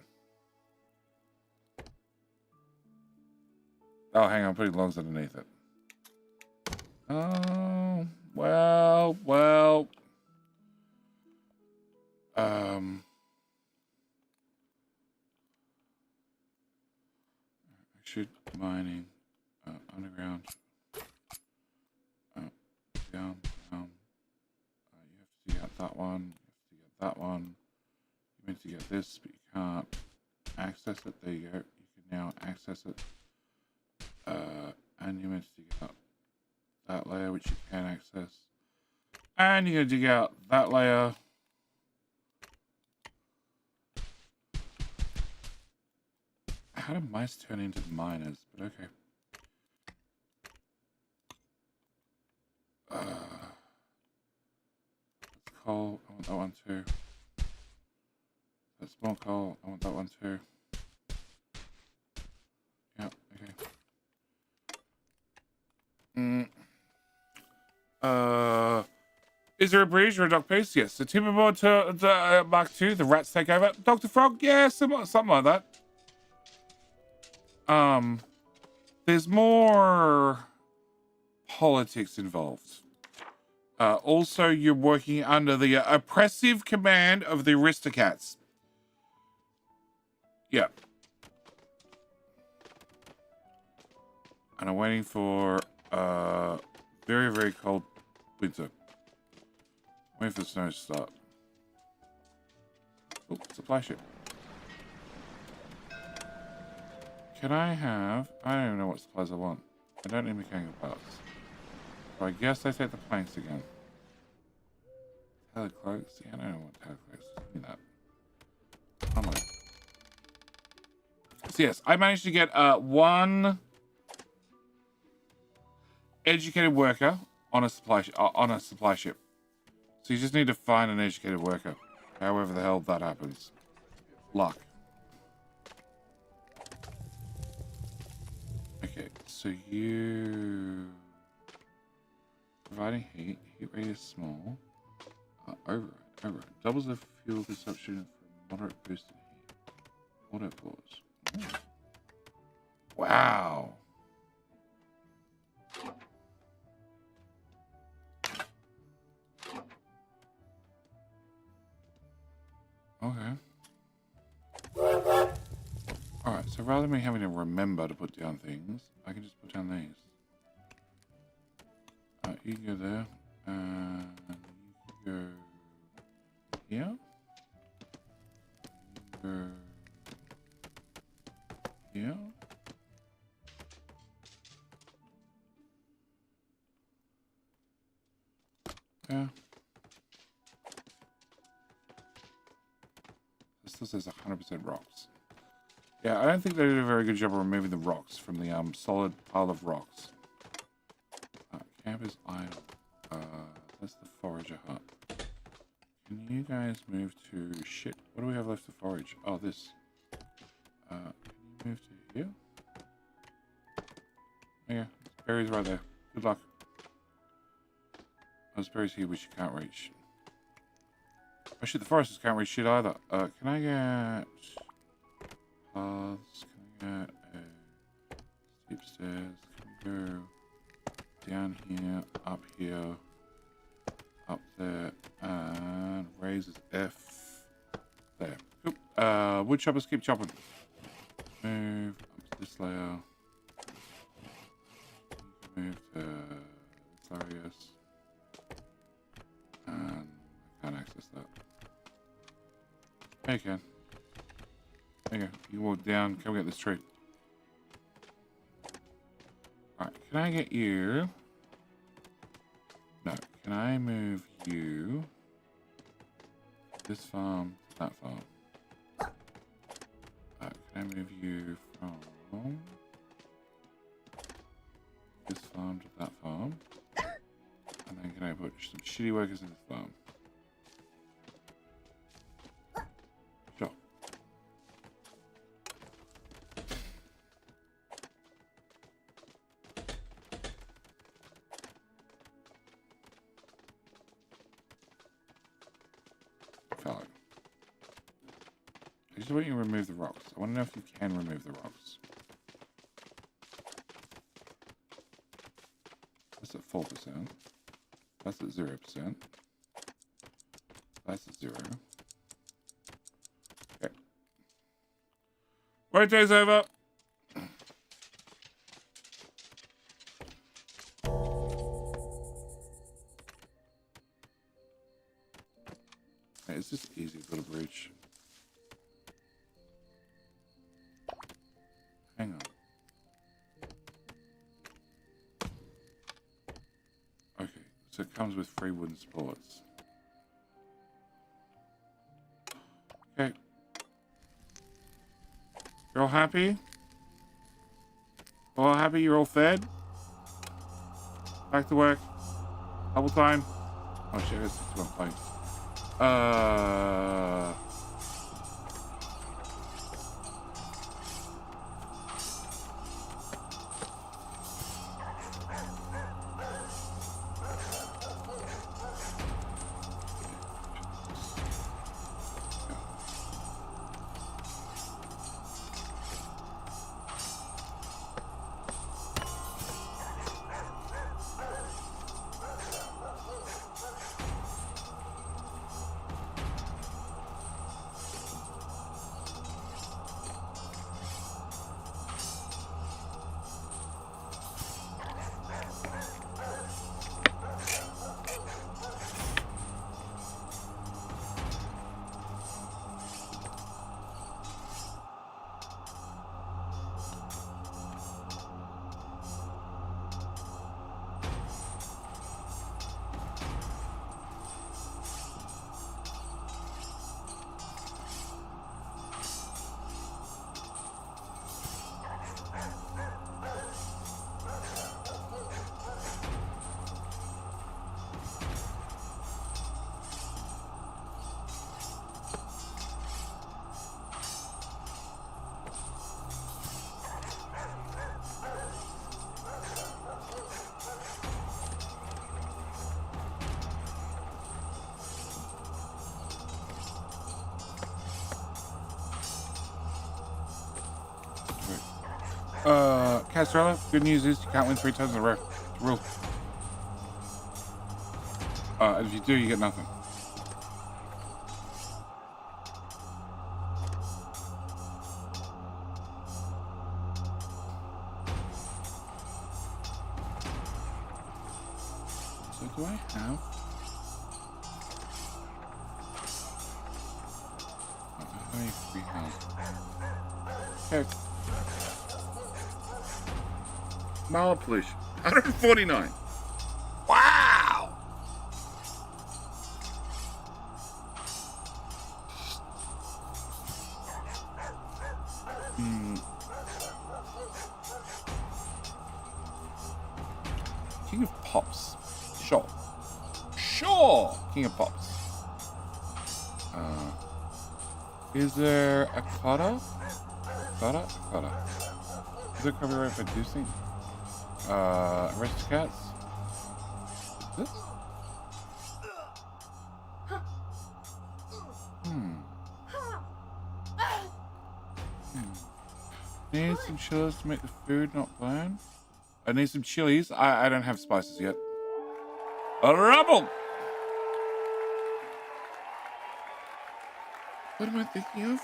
Oh, hang on, I'm putting logs underneath it. Oh, well. I should mining underground. Down. You have to dig out that one. You have to dig out that one. You meant to get this, but you can't access it. There you go. You can now access it. And you're meant to dig out that layer, which you can access. And you're going to dig out that layer. How do mice turn into miners? But okay. That's coal. I want that one too. That's small coal. I want that one too. Yeah, okay. Is there a bridge or a dock piece? Yes. The timber board to Mark II, the rats take over. Dr. Frog? Yeah, something like that. There's more politics involved. Also, you're working under the oppressive command of the aristocrats. Yeah. And I'm waiting for very, very cold winter. Waiting for the snow to start. Oh, supply ship. Can I have... I don't even know what supplies I want. I don't need mechanical parts. So I guess I take the planks again. Tailored cloaks? Yeah, I don't want tailored cloaks. Give me that. Oh my. So yes, I managed to get one educated worker on a supply ship. So you just need to find an educated worker. However the hell that happens. Luck. Okay, so you providing heat radius small. Override. Doubles the fuel consumption for moderate boost in heat. Auto pause. Wow. Okay. Alright, so rather than me having to remember to put down things, I can just put down these. You can go there. You can go here. You can go here. Yeah. This still says 100% rocks. Yeah, I don't think they did a very good job of removing the rocks from the solid pile of rocks. Campers idle. That's the forager hut. Can you guys move to shit? What do we have left to forage? Oh, this. Can you move to here? Yeah, berries right there. Good luck. There's berries here which you can't reach. Oh shit, the foresters can't reach shit either. Can I get paths? Can I get steep stairs? Can we go down here, up here, up there, and raises F there. Cool. Wood choppers keep chopping. Move up to this layer. Move to this layer, yes. And I can't access that. There you can. There you go. You walk down, come get this tree. Alright, can I get you? No. Can I move you? This farm to that farm. Can I move you from this farm to that farm? And then can I put some shitty workers in this farm? Sure. Fellow. I just want you to remove the rocks. I want to know if you can remove the rocks. That's at 4%. That's at 0%. That's at 0. Okay. Work day's over. Hey, it's just easy to put a bridge. Hang on. Okay, so it comes with free wooden supports. Okay. You're all happy? All happy? You're all fed? Back to work. Double time. Oh shit, this is one plate. Castrella, good news is you can't win 3 times in a row. It's a rule. And if you do, you get nothing. So do I have... How many free houses? Okay. Mile pollution. 149. Wow! King of Pops. Sure. Sure! King of Pops. Is there a cotta? Cotta? Cotta. Is there copyright for producing? Aristocrats? This? Need some chilies to make the food not burn? I need some chilies. I don't have spices yet. A rubble! What am I thinking of?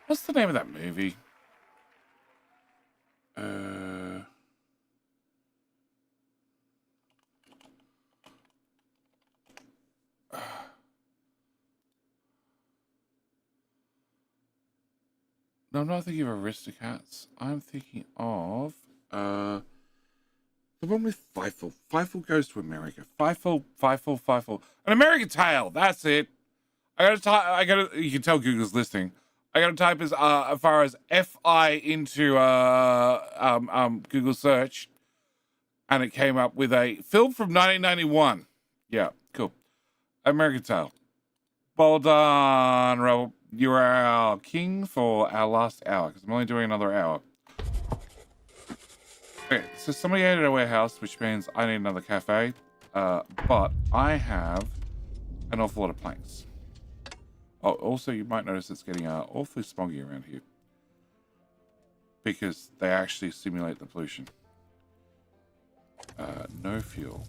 What's the name of that movie? No, I'm not thinking of Aristocats. I'm thinking of the one with Fifel. Fifel goes to America. Fifel. An American Tale. That's it. You can tell Google's listening. I gotta type as far as FI into Google search, and it came up with a film from 1991. Yeah, cool. American Tale. Well done, Rebel. You are our king for our last hour, because I'm only doing another hour. Okay, so somebody ate at a warehouse, which means I need another cafe. But I have an awful lot of planks. Oh, also, you might notice it's getting awfully smoggy around here, because they actually simulate the pollution. No fuel.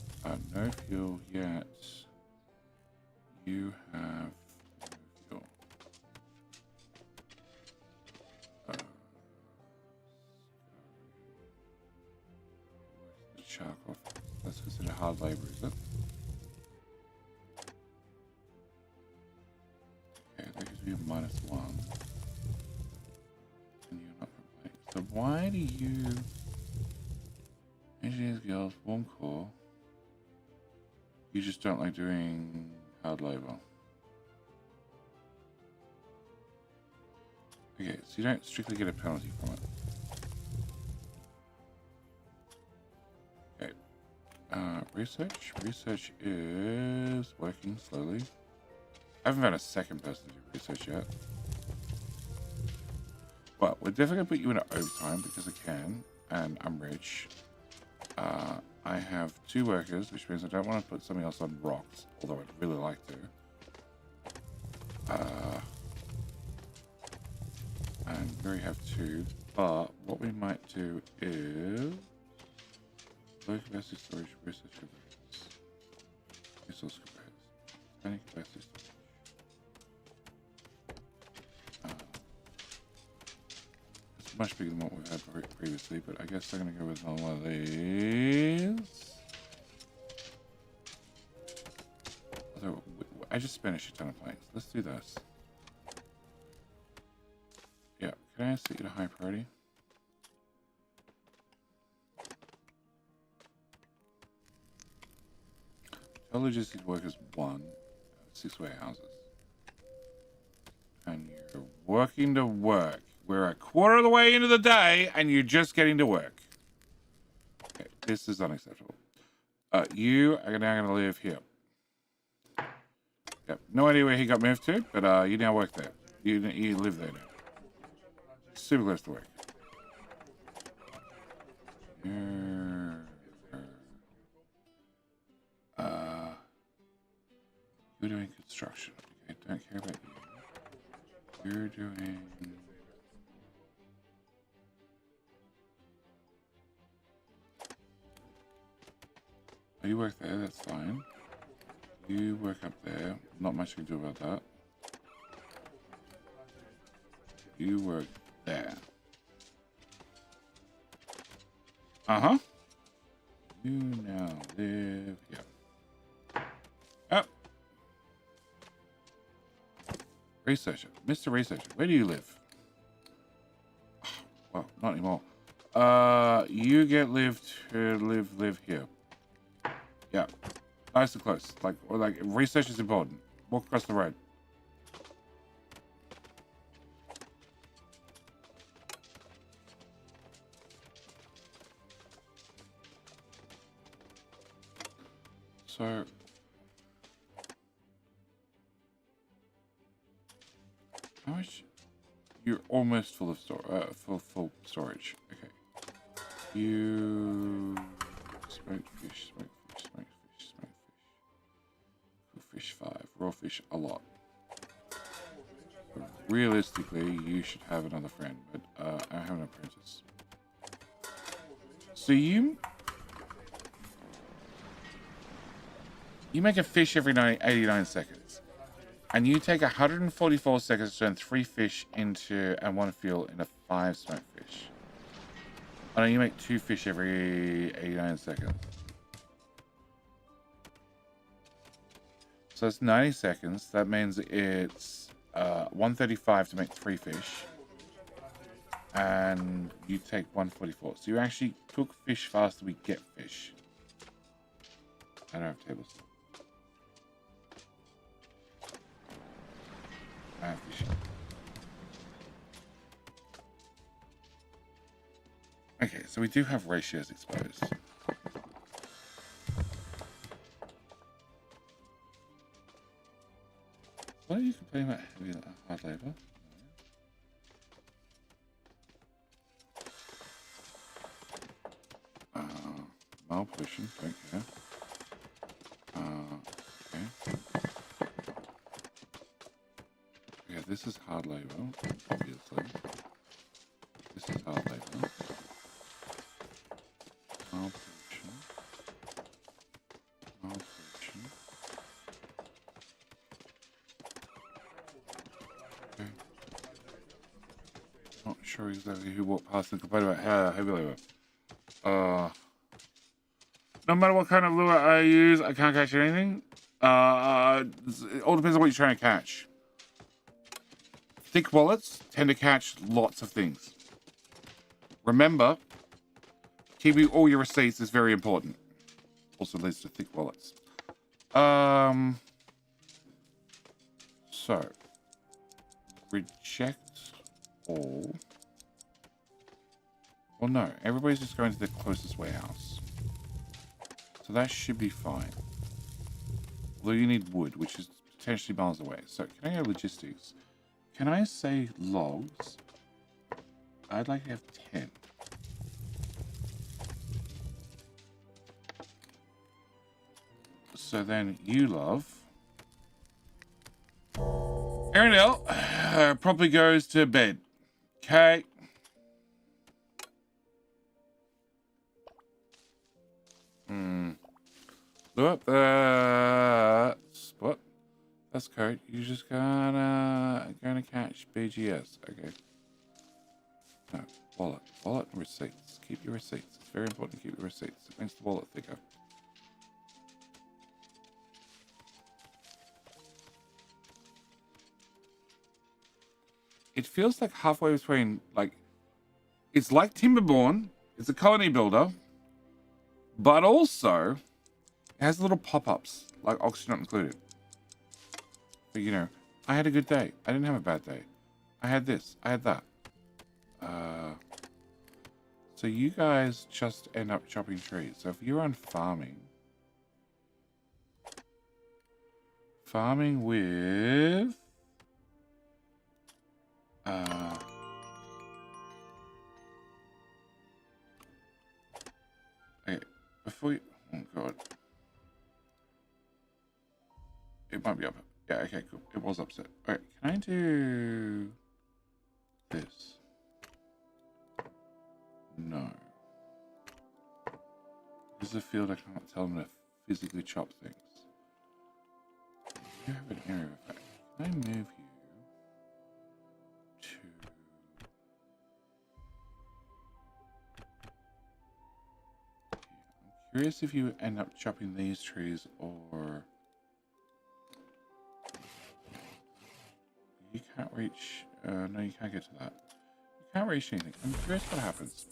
No fuel yet. You have no fuel. The charcoal. That's considered hard labor, is it? Okay, that gives me a -1. And you're not complaining. So why do you... Engineers Guild, warm core. You just don't like doing hard labor. Okay, so you don't strictly get a penalty from it. Okay. Research. Research is working slowly. I haven't found a second person to do research yet. Well, we're definitely going to put you into overtime because I can, and I'm rich. I have 2 workers, which means I don't want to put something else on rocks, although I'd really like to. And we already have 2, but what we might do is low capacity storage, research capacity, resource capacity, expanding capacity storage. It's much bigger than what we've had previously, but I guess I'm going to go with one of these. Although, I just spent a shit ton of planks. Let's do this. Yeah, can I set you to high priority? Tell logistics workers 1, 6 warehouses. And you're working to work. We're a quarter of the way into the day, and you're just getting to work. Okay, this is unacceptable. You are now going to live here. Yep, no idea where he got moved to, but you now work there. You live there now. Super close to work. You're doing construction. Okay, don't care about you. You're doing... Oh, you work there, that's fine. You work up there. Not much you can do about that. You work there. Uh-huh. You now live here. Oh. Researcher. Mr. Researcher, where do you live? Well, not anymore. You get live here. Yeah. Nice and close. Like research is important. Walk across the road. So how much? You're almost full of full storage. Okay. You smoked fish, smoked fish, smoked fish, smoked fish. Cool fish 5, raw fish a lot. But realistically, you should have another friend, but I have an apprentice. So you make a fish every 89 seconds. And you take 144 seconds to turn 3 fish into and 1 fuel into 5 smoked fish. Oh no, you make 2 fish every 89 seconds. So that's 90 seconds. That means it's 135 to make 3 fish. And you take 144. So you actually cook fish faster we get fish. I don't have tables. Okay, so we do have ratios exposed. What are you complaining about heavy hard labor? Malpollution, don't care. Okay. Yeah, this is hard labor, obviously. This is hard labor. Malpollution. Malpollution. Okay. Not sure exactly who walked past and complained about heavy labor. No matter what kind of lure I use, I can't catch anything. It all depends on what you're trying to catch. Thick wallets tend to catch lots of things. Remember, keeping all your receipts is very important. Also leads to thick wallets. So, reject all. Well, no, everybody's just going to the closest warehouse. So that should be fine. Although you need wood, which is potentially miles away. So can I go logistics? Can I say logs? I'd like to have 10. So then you love. Ariel probably goes to bed. Okay. Look, what? That's code. You're just gonna catch BGS. Okay. No, wallet and receipts. Keep your receipts. It's very important to keep your receipts. It makes the wallet thicker. It feels like halfway between, like, it's like Timberborn. It's a colony builder, but also it has little pop-ups, like oxygen not included. But, you know, I had a good day. I didn't have a bad day. I had this. I had that. So you guys just end up chopping trees. So if you're on farming with... okay, before you... Oh, God. It might be up. Yeah, okay, cool. It was upset. Alright, can I do this? No. This is a field I can't tell them to physically chop things. You have an area effect. Can I move you to... I'm curious if you end up chopping these trees or... You can't reach... no, you can't get to that. You can't reach anything. I'm curious what happens.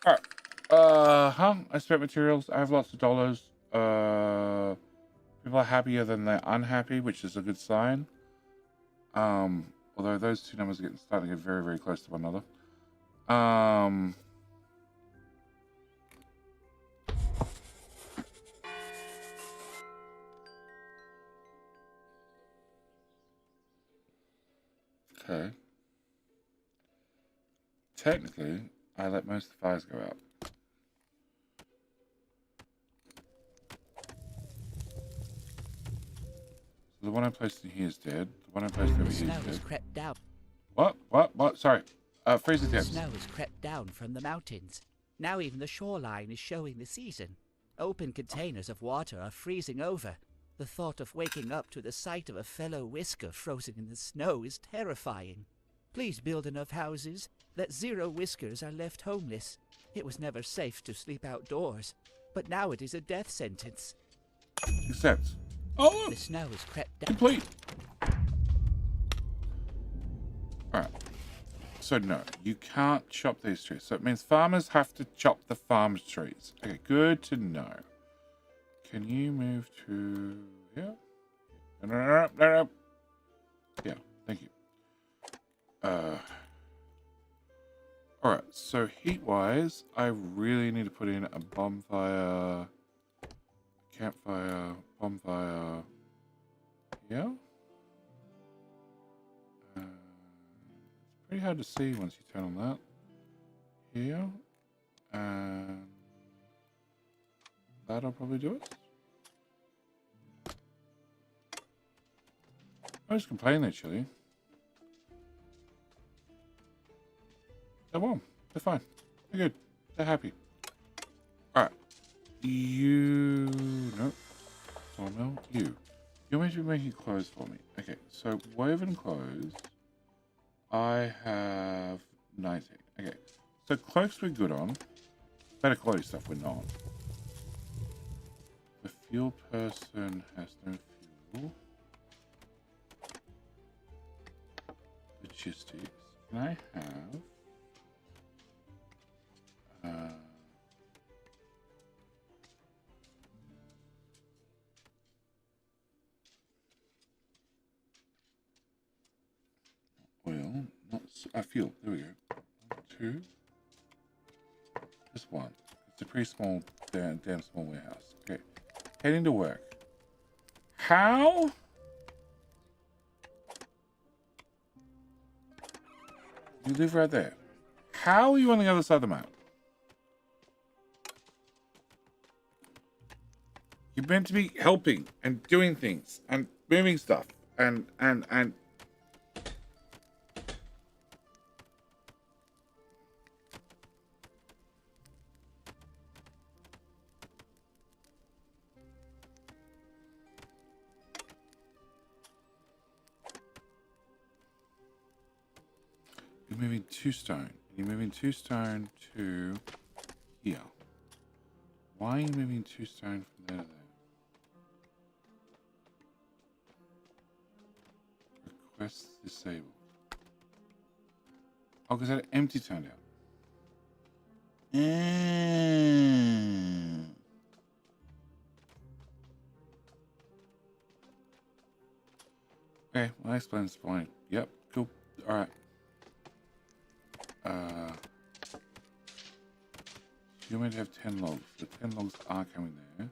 Alright. I spent materials. I have lots of dollars. People are happier than they're unhappy, which is a good sign. Although those two numbers are starting to get very, very close to one another. Okay. Technically, I let most of the fires go out. So the one I placed in here is dead. The one I placed over here is Snow dead. has crept down. What? Sorry. Freeze the temps. Snow has crept down from the mountains. Now even the shoreline is showing the season. Open containers of water are freezing over. The thought of waking up to the sight of a fellow whisker frozen in the snow is terrifying. Please build enough houses that 0 whiskers are left homeless. It was never safe to sleep outdoors, but now it is a death sentence. Accept. Oh, The look! snow has crept down. Complete. Alright. So no, you can't chop these trees. So it means farmers have to chop the farm trees. Okay, good to know. Can you move to here? No. Yeah, thank you. Alright, so heat-wise, I really need to put in a bonfire, campfire, bonfire here. It's pretty hard to see once you turn on that. Here. And that'll probably do it. I was complaining actually. They're warm. They're fine. They're good. They're happy. Alright. You... Nope. Sawmill. You. You're meant to be making clothes for me. Okay, so woven clothes. I have 19. Okay. So cloaks we're good on. Better quality stuff we're not. The fuel person has no fuel. Logistics. Can I have... oil, not fuel. There we go. 1, 2. Just 1. It's a pretty small, damn small warehouse. Okay, heading to work. How? You live right there. How are you on the other side of the map? You're meant to be helping and doing things and moving stuff and you're moving 2 stone. You're moving 2 stone to here. Why are you moving 2 stone from there to there? Request disabled. Oh, because that empty turned out. Okay, well that explains the point. Yep, cool. Alright. You're meant to have 10 logs. The 10 logs are coming there.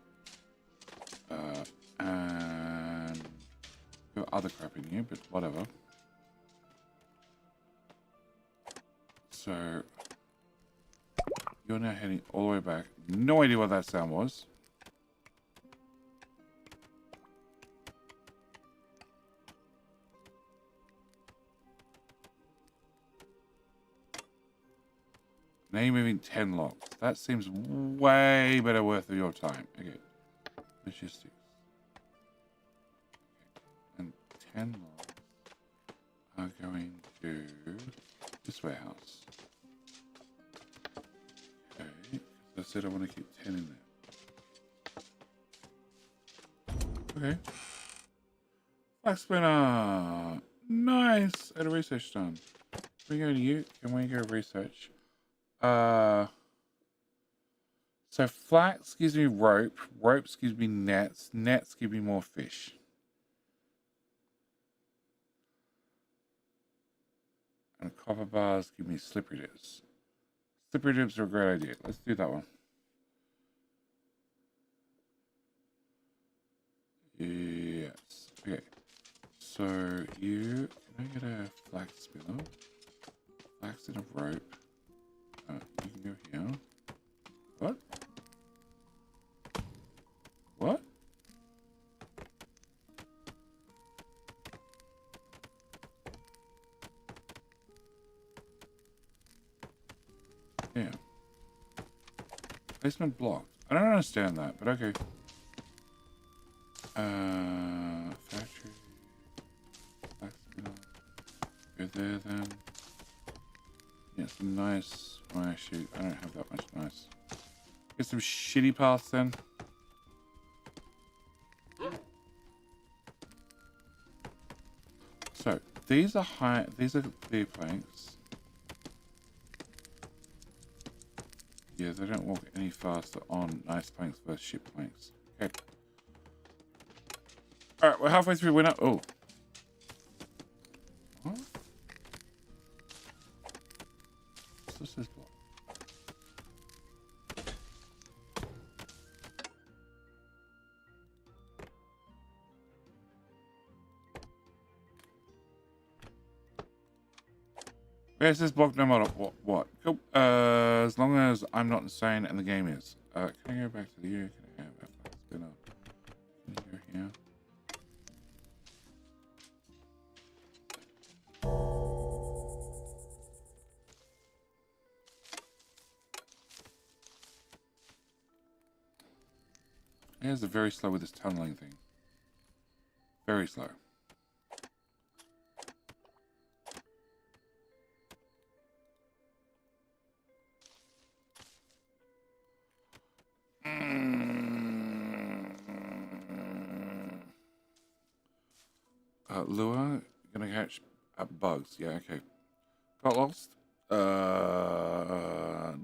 And there are other crap in here, but whatever. So you're now heading all the way back. No idea what that sound was. Now you're moving 10 logs. That seems way better worth of your time. Okay. Logistics. Okay. And 10 logs are going to this warehouse. Okay. I said I want to keep 10 in there. Okay. Flax spinner. Nice. And a research done. Can we go to you? Can we go research? So flax gives me rope. Ropes gives me nets. Nets give me more fish. And copper bars give me slippery dips. Slippery dips are a great idea. Let's do that one. Yes. Okay. So you can I get a flax spinner? Flax and a rope. You can go here. What? What? Yeah. Placement blocked. I don't understand that, but okay. Factory. Go there then. Yeah, some nice. Oh, actually, I don't have that much nice. Get some shitty paths then. So these are high. These are clear planks. Yeah, they don't walk any faster on nice planks versus shit planks. Okay. All right, we're halfway through. We're not. Oh. What? What's this block? Where's this block no matter what? Cool. As long as I'm not insane and the game is. Can I go back to the U? Can I have that spin up? Can you go here? Here's a very slow with this tunneling thing. Very slow. Lure, gonna catch bugs. Yeah, okay. Got lost?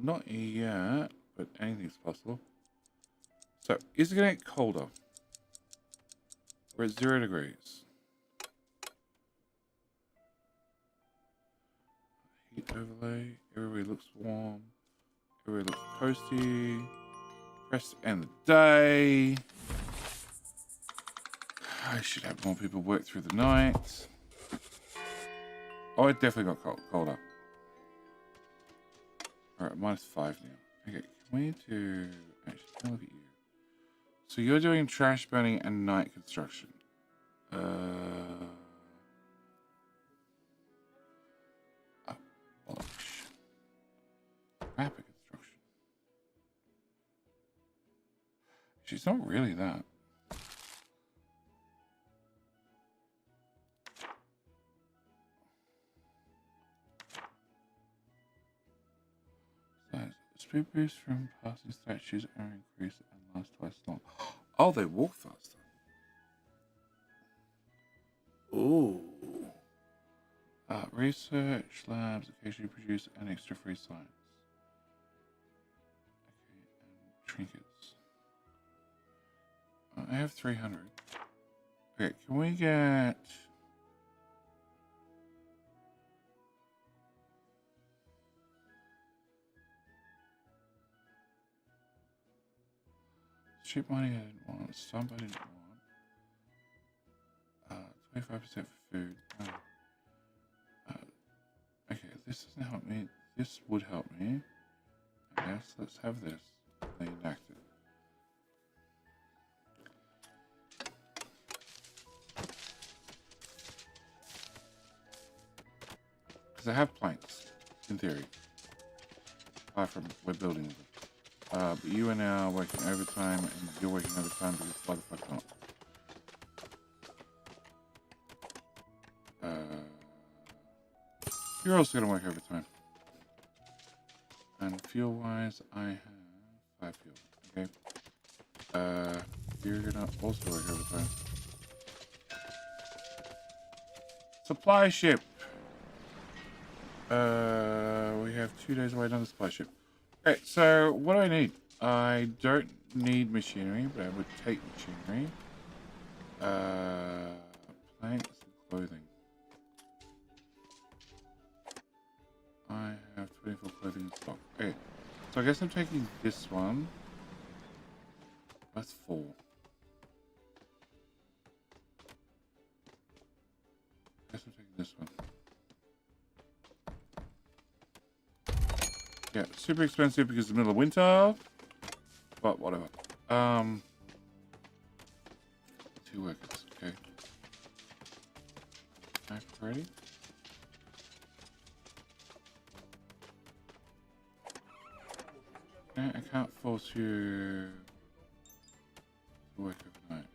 Not yet, but anything's possible. So, is it gonna get colder? We're at 0 degrees. Heat overlay. Everybody looks warm. Everybody looks toasty. Press end the day. I should have more people work through the night. Oh, it definitely got colder. Alright, -5 now. Okay, can we do... Actually, can I look at you? So you're doing trash burning and night construction. Oh, bollocks. Rapid construction. She's not really that. Speed boost from passing statues are increased and last twice as long. Oh, they walk faster. Ooh. Research labs occasionally produce an extra free science. Okay, and trinkets. I have 300. Okay, can we get... Cheap money I didn't want. Some I didn't want. 25% for food. No. Okay, this doesn't help me. This would help me. Yes, let's have this. They enact it. Because I have planks, in theory. Apart from we're building them. But you are now working overtime, and you're working overtime because why the fuck not? You're also going to work overtime. And fuel-wise, I have 5 fuel. Okay. You're going to also work overtime. Supply ship. We have 2 days away on the supply ship. Okay, so what do I need? I don't need machinery, but I would take machinery. Planks and clothing. I have 24 clothing in stock. Okay, so I guess I'm taking this one. That's 4. I guess I'm taking this one. Yeah, super expensive because it's the middle of winter. But whatever. 2 workers, okay. Knife ready? Okay, I can't force you to work overnight.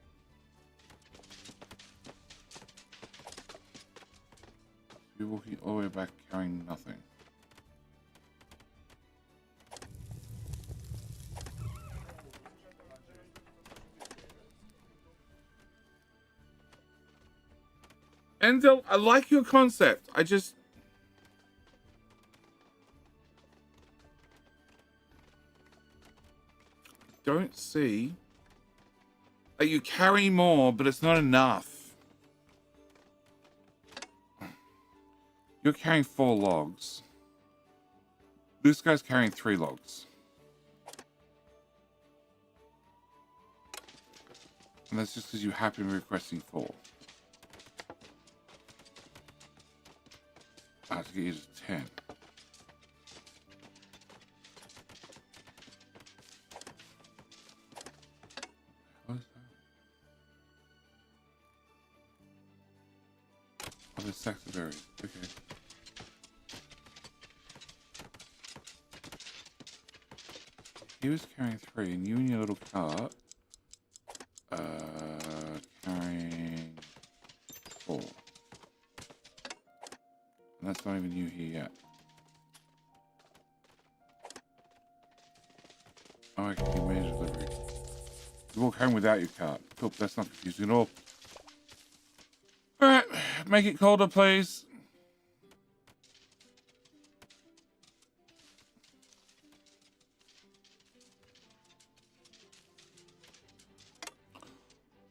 You're walking all the way back carrying nothing. Endel, I like your concept. I just... don't see... like, you carry more, but it's not enough. You're carrying 4 logs. This guy's carrying 3 logs. And that's just because you happen to be requesting 4. I have to get you to 10. What is that? Oh, there's sacks of berries. Okay. He was carrying 3, and you in your little cart, carrying 4. And that's not even you here yet. Oh, I can do major delivery. You walk home without your cart. Cool, that's not confusing at all. Alright, make it colder, please.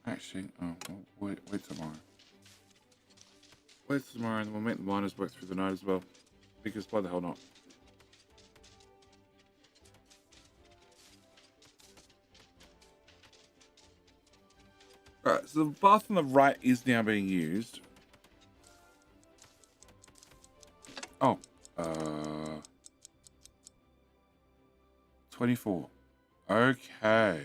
Actually, oh, well, wait tomorrow. Wait tomorrow and we'll make the miners work through the night as well. Because why the hell not? Alright, so the bath on the right is now being used. Oh, 24. Okay.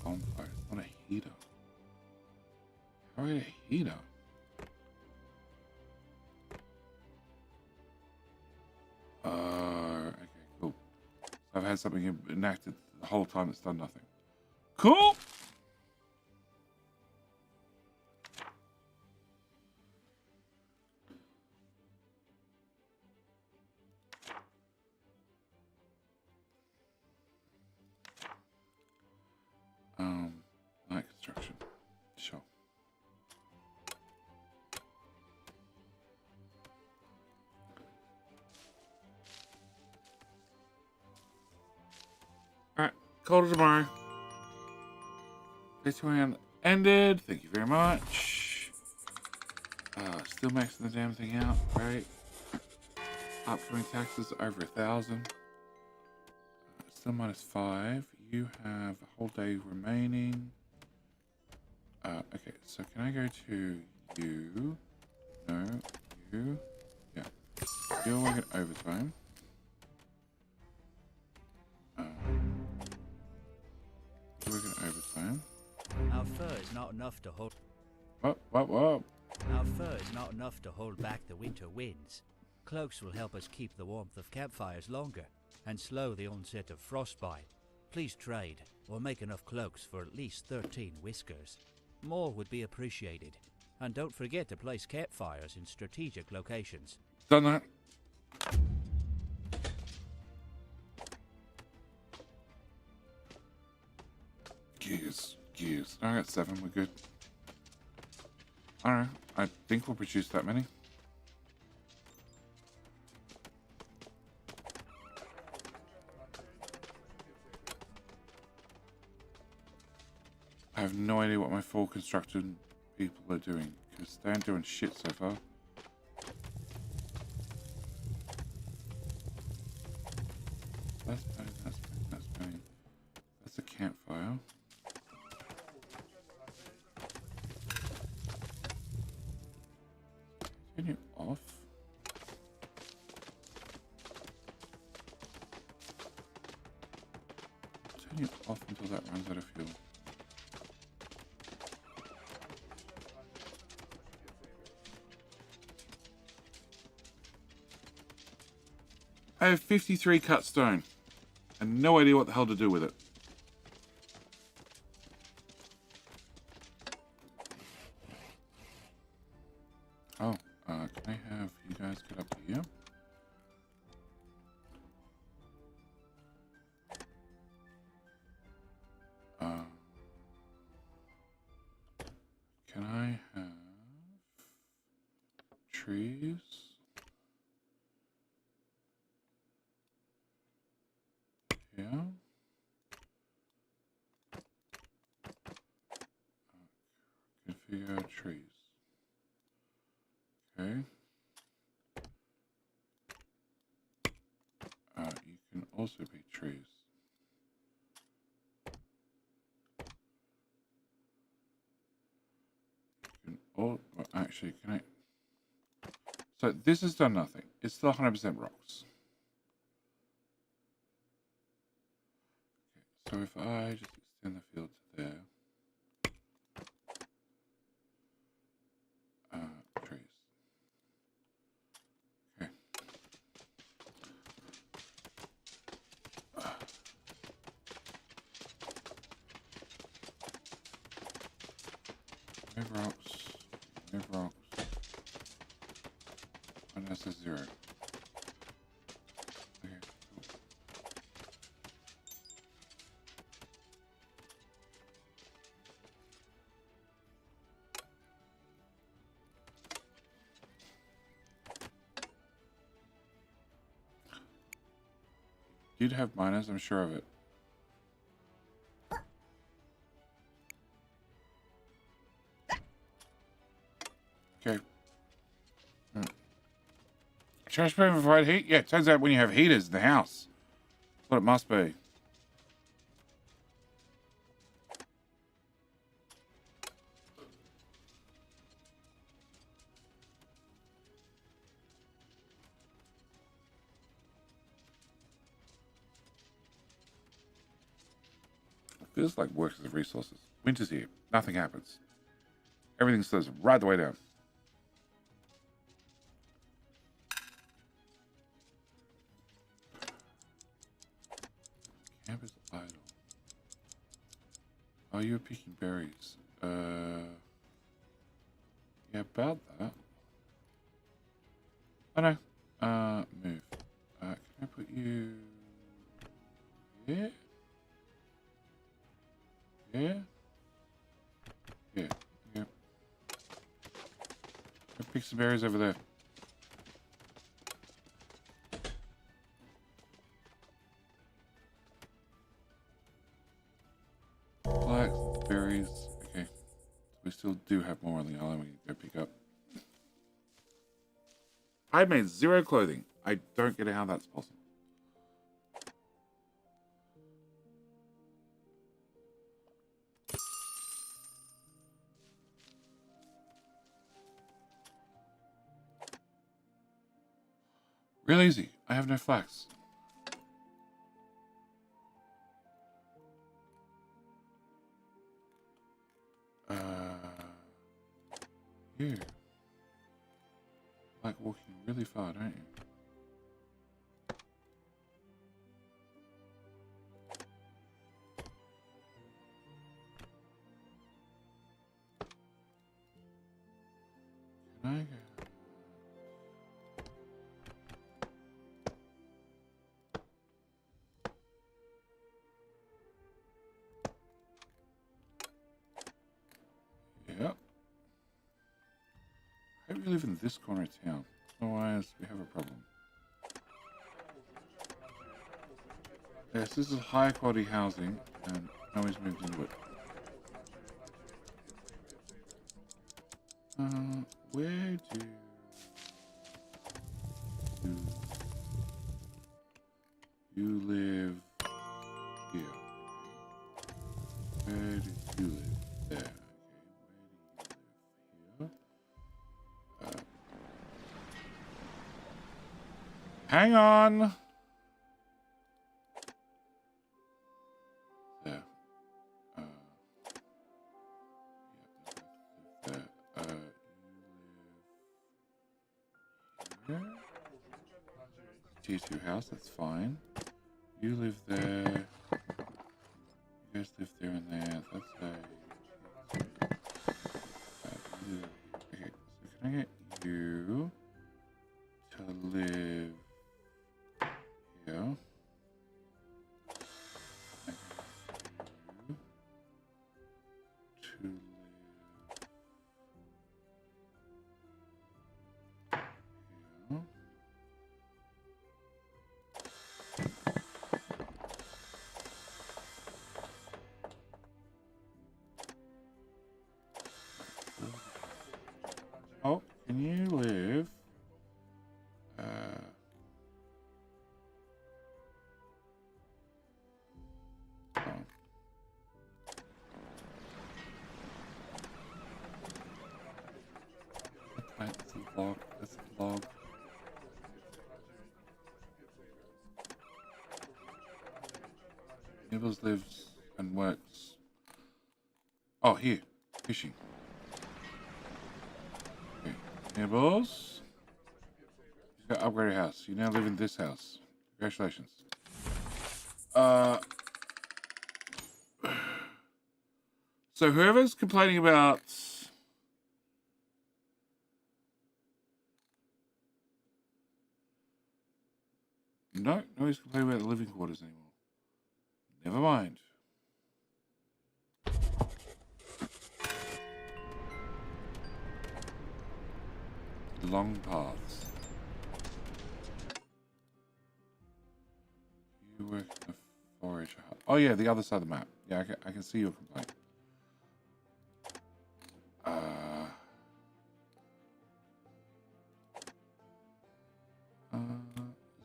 Bonfire. It's not a heater. How are you a heater? Okay, cool. So I've had something enacted the whole time it's done nothing. Cool! Light construction. Sure. Alright, call it tomorrow. This round ended. Thank you very much. Still maxing the damn thing out. Great. Upcoming taxes over 1,000. Still -5. You have a whole day remaining. Okay, so can I go to you? No, you. Yeah. You're working overtime. You're working overtime. Our fur is not enough to hold. What? Our fur is not enough to hold back the winter winds. Cloaks will help us keep the warmth of campfires longer and slow the onset of frostbite. Please trade, or make enough cloaks for at least 13 whiskers. More would be appreciated. And don't forget to place campfires in strategic locations. Done that. Gears. I got 7, we're good. Alright, I think we'll produce that many. I have no idea what my full constructed people are doing, because they aren't doing shit so far. That's pain. That's a campfire. Turn you off. Turn you off until that runs out of fuel. I have 53 cut stone and no idea what the hell to do with it. Oh, can I have you guys get up here? Can I have trees? Yeah. Configure trees. Okay. You can also be trees. You can well, actually, can I? So this has done nothing. It's still 100% rocks. Okay, so if I just extend the field to there. Trees. Okay. Remove rocks. Remove rocks. And that's a 0. Okay, cool. You'd have miners, I'm sure of it. Okay. Trash bin provide heat? Yeah, it turns out when you have heaters in the house. That's what it must be. Feels like works as resources. Winter's here. Nothing happens. Everything slows right the way down. Camp is idle. Oh, you're picking berries. Yeah, about that. Oh no. Move. Can I put you here? Yeah? Yeah. Yeah. Go pick some berries over there. Flax, berries. Okay. We still do have more on the island we can go pick up. I made 0 clothing. I don't get how that's possible. Real easy. I have no flax. Here. like walking really far, don't you? Can I go? Yep. I hope you live in this corner of town. Otherwise, we have a problem. Yes, this is high quality housing, and no one's moved into it. Where do you live here? Where do you live? There. Okay, where do you live? Here. Hang on. There. Yeah, there. You live here. Tier 2 house, that's fine. You live there. You guys live there and there. That's a. Okay, so can I get you to live here? To live here. Oh, can you live? Oh. That's a log. That's a log. Nibbles lives and works. Oh, here. Fishing. Okay. Nibbles. He's got upgraded house. You now live in this house. Congratulations. So whoever's complaining about nobody's complaining about the living quarters anymore. Never mind. Long paths. You work in the forage hut. Oh yeah, the other side of the map. Yeah, I can see your complaint.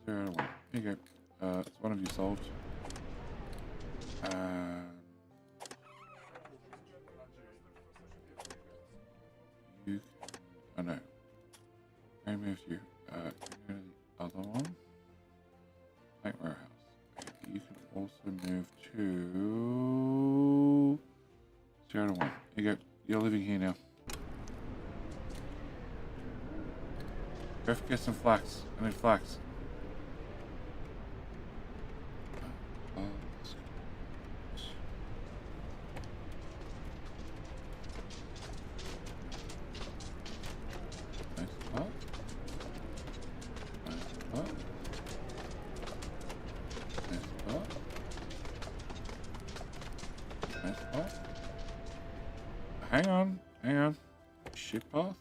0 to 1. Here you go. It's one of you solved. You can, oh no. I moved you. Go to the other one. Light warehouse. Okay, you can also move to 0 to 1. Here you go. You're living here now. Go get some flax. I need flax. Hang on. Ship path?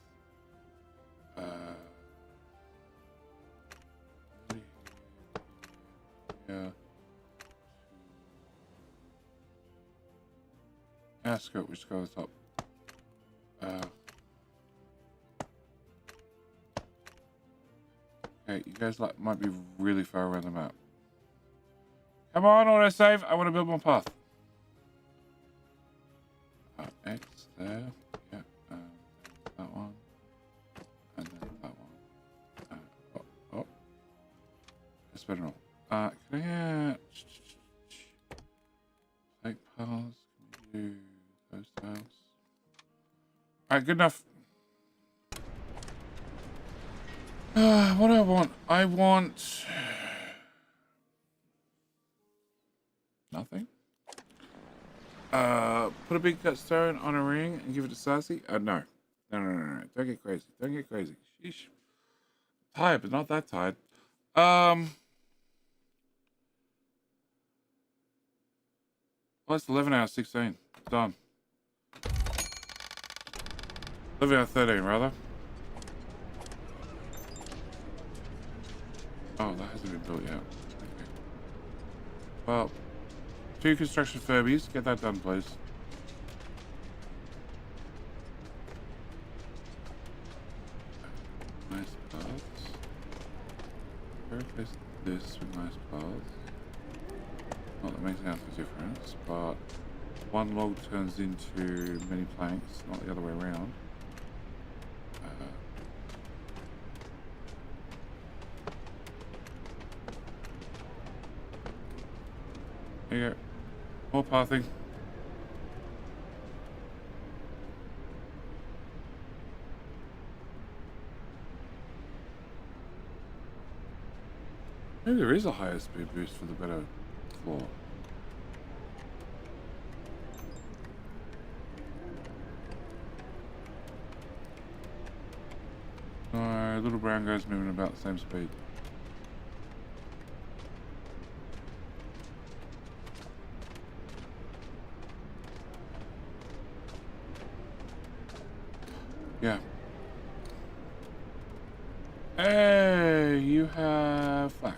Yeah. Skirt, which goes up. Okay, you guys might be really far around the map. Come on, autosave. I want to build my path. X there. Yeah. That one. And then that one. Oh. That's better not. Can I get... Take paths. Can we do those tiles? Alright, good enough. What do I want? I want nothing. Put a big cut stone on a ring and give it to Sassy. No. No. Don't get crazy. Don't get crazy. Sheesh. Tired, but not that tired. Well, it's 11 out of 16. Done. 11 out of 13, rather. Oh, that hasn't been built yet. Okay. Well, 2 construction Furbies. Get that done, please. Nice paths. Replace this with nice paths. Not that makes any difference, but one log turns into many planks, not the other way around. There you go. More pathing. Maybe there is a higher speed boost for the better floor. No, little brown guy's moving about the same speed. Yeah. Hey, you have flax.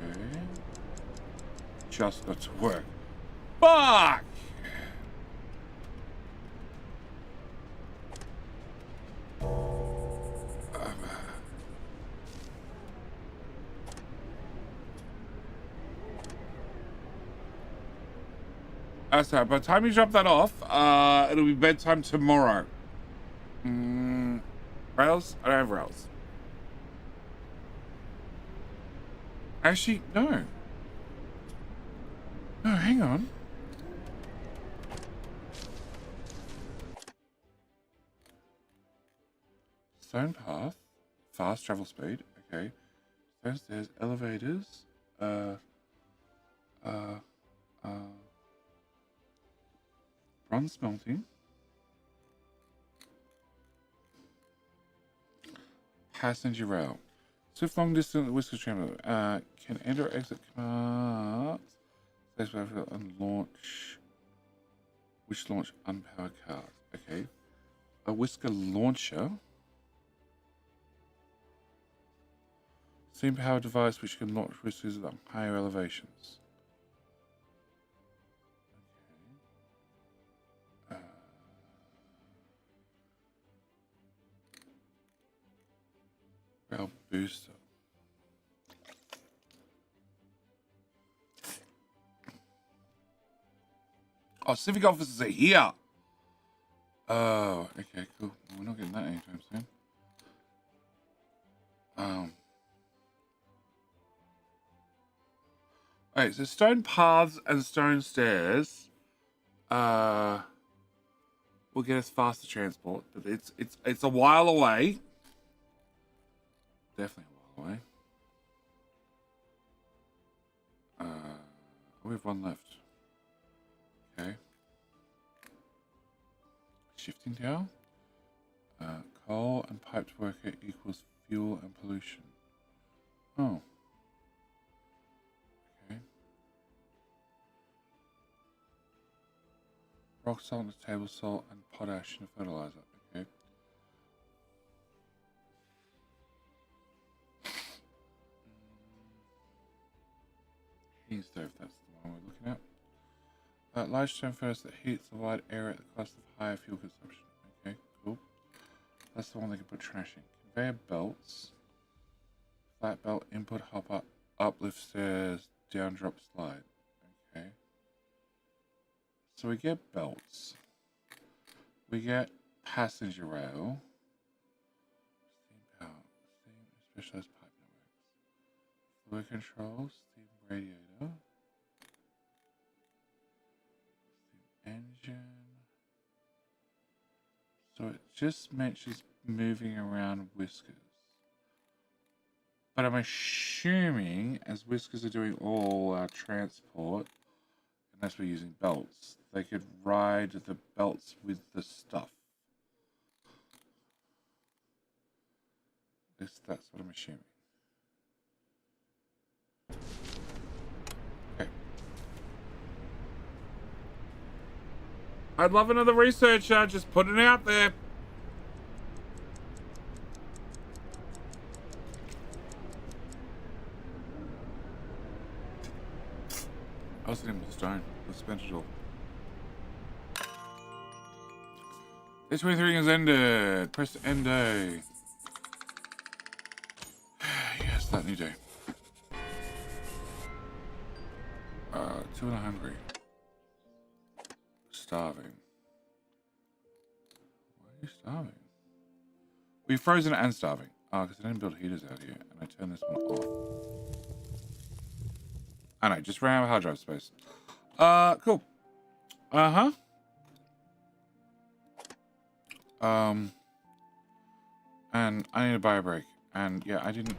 Okay. Just got to work. Fuck! Sorry, by the time you drop that off, it'll be bedtime tomorrow. Rails? I don't have rails. Actually, no. No, hang on. Stone path. Fast travel speed. Okay. Stone stairs. Elevators. Bronze smelting. Passenger rail. Swift long distance whisker chamber. Can enter or exit commands. Space bar and launch. Which launch unpowered cars. Okay. A whisker launcher. Steam powered device which can launch whiskers at higher elevations. Rail booster. Oh, civic officers are here. Oh, okay, cool. We're not getting that anytime soon. Alright, so stone paths and stone stairs will get us faster transport, but it's a while away. Definitely a while away. We have one left. Okay. Shifting tower. Coal and piped worker equals fuel and pollution. Oh. Okay. Rock salt and table salt and potash and fertilizer. Okay. Heating stove, that's the one we're looking at. Large stone furnace that heats a wide area at the cost of higher fuel consumption. Okay, cool. That's the one they can put trash in. Conveyor belts. Flat belt, input, hopper, uplift stairs, down drop slide. Okay. So we get belts. We get passenger rail. Steam power. Steam specialized pipe networks. Fluid control, steam radiator, steam engine. So it just mentions moving around whiskers. But I'm assuming, as whiskers are doing all our transport, unless we're using belts, they could ride the belts with the stuff. At least that's what I'm assuming. Okay. I'd love another researcher, just put it out there. I was getting more stone. Let's spend it all. Day 23 is ended. Press end day. Yes, that new day. Two and hungry. Starving. Why are you starving? We're frozen and starving. Oh, because I didn't build heaters out here, and I turned this one off. I know, just ran out of hard drive space. Cool. Uh-huh. And I need to buy a break. And yeah, I didn't...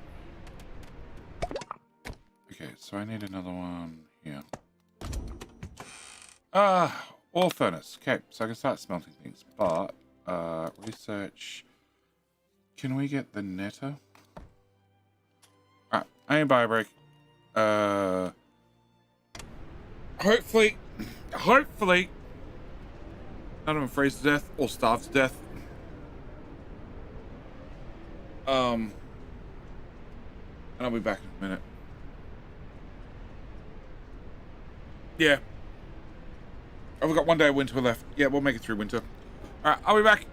Okay, so I need another one here. Ore furnace. Okay, so I can start smelting things. But, research... Can we get the netter? Alright, I need to buy a break. Hopefully, none of them freeze to death or starve to death. And I'll be back in a minute. Yeah. Oh, we've got one day of winter left. Yeah, we'll make it through winter. Alright, I'll be back.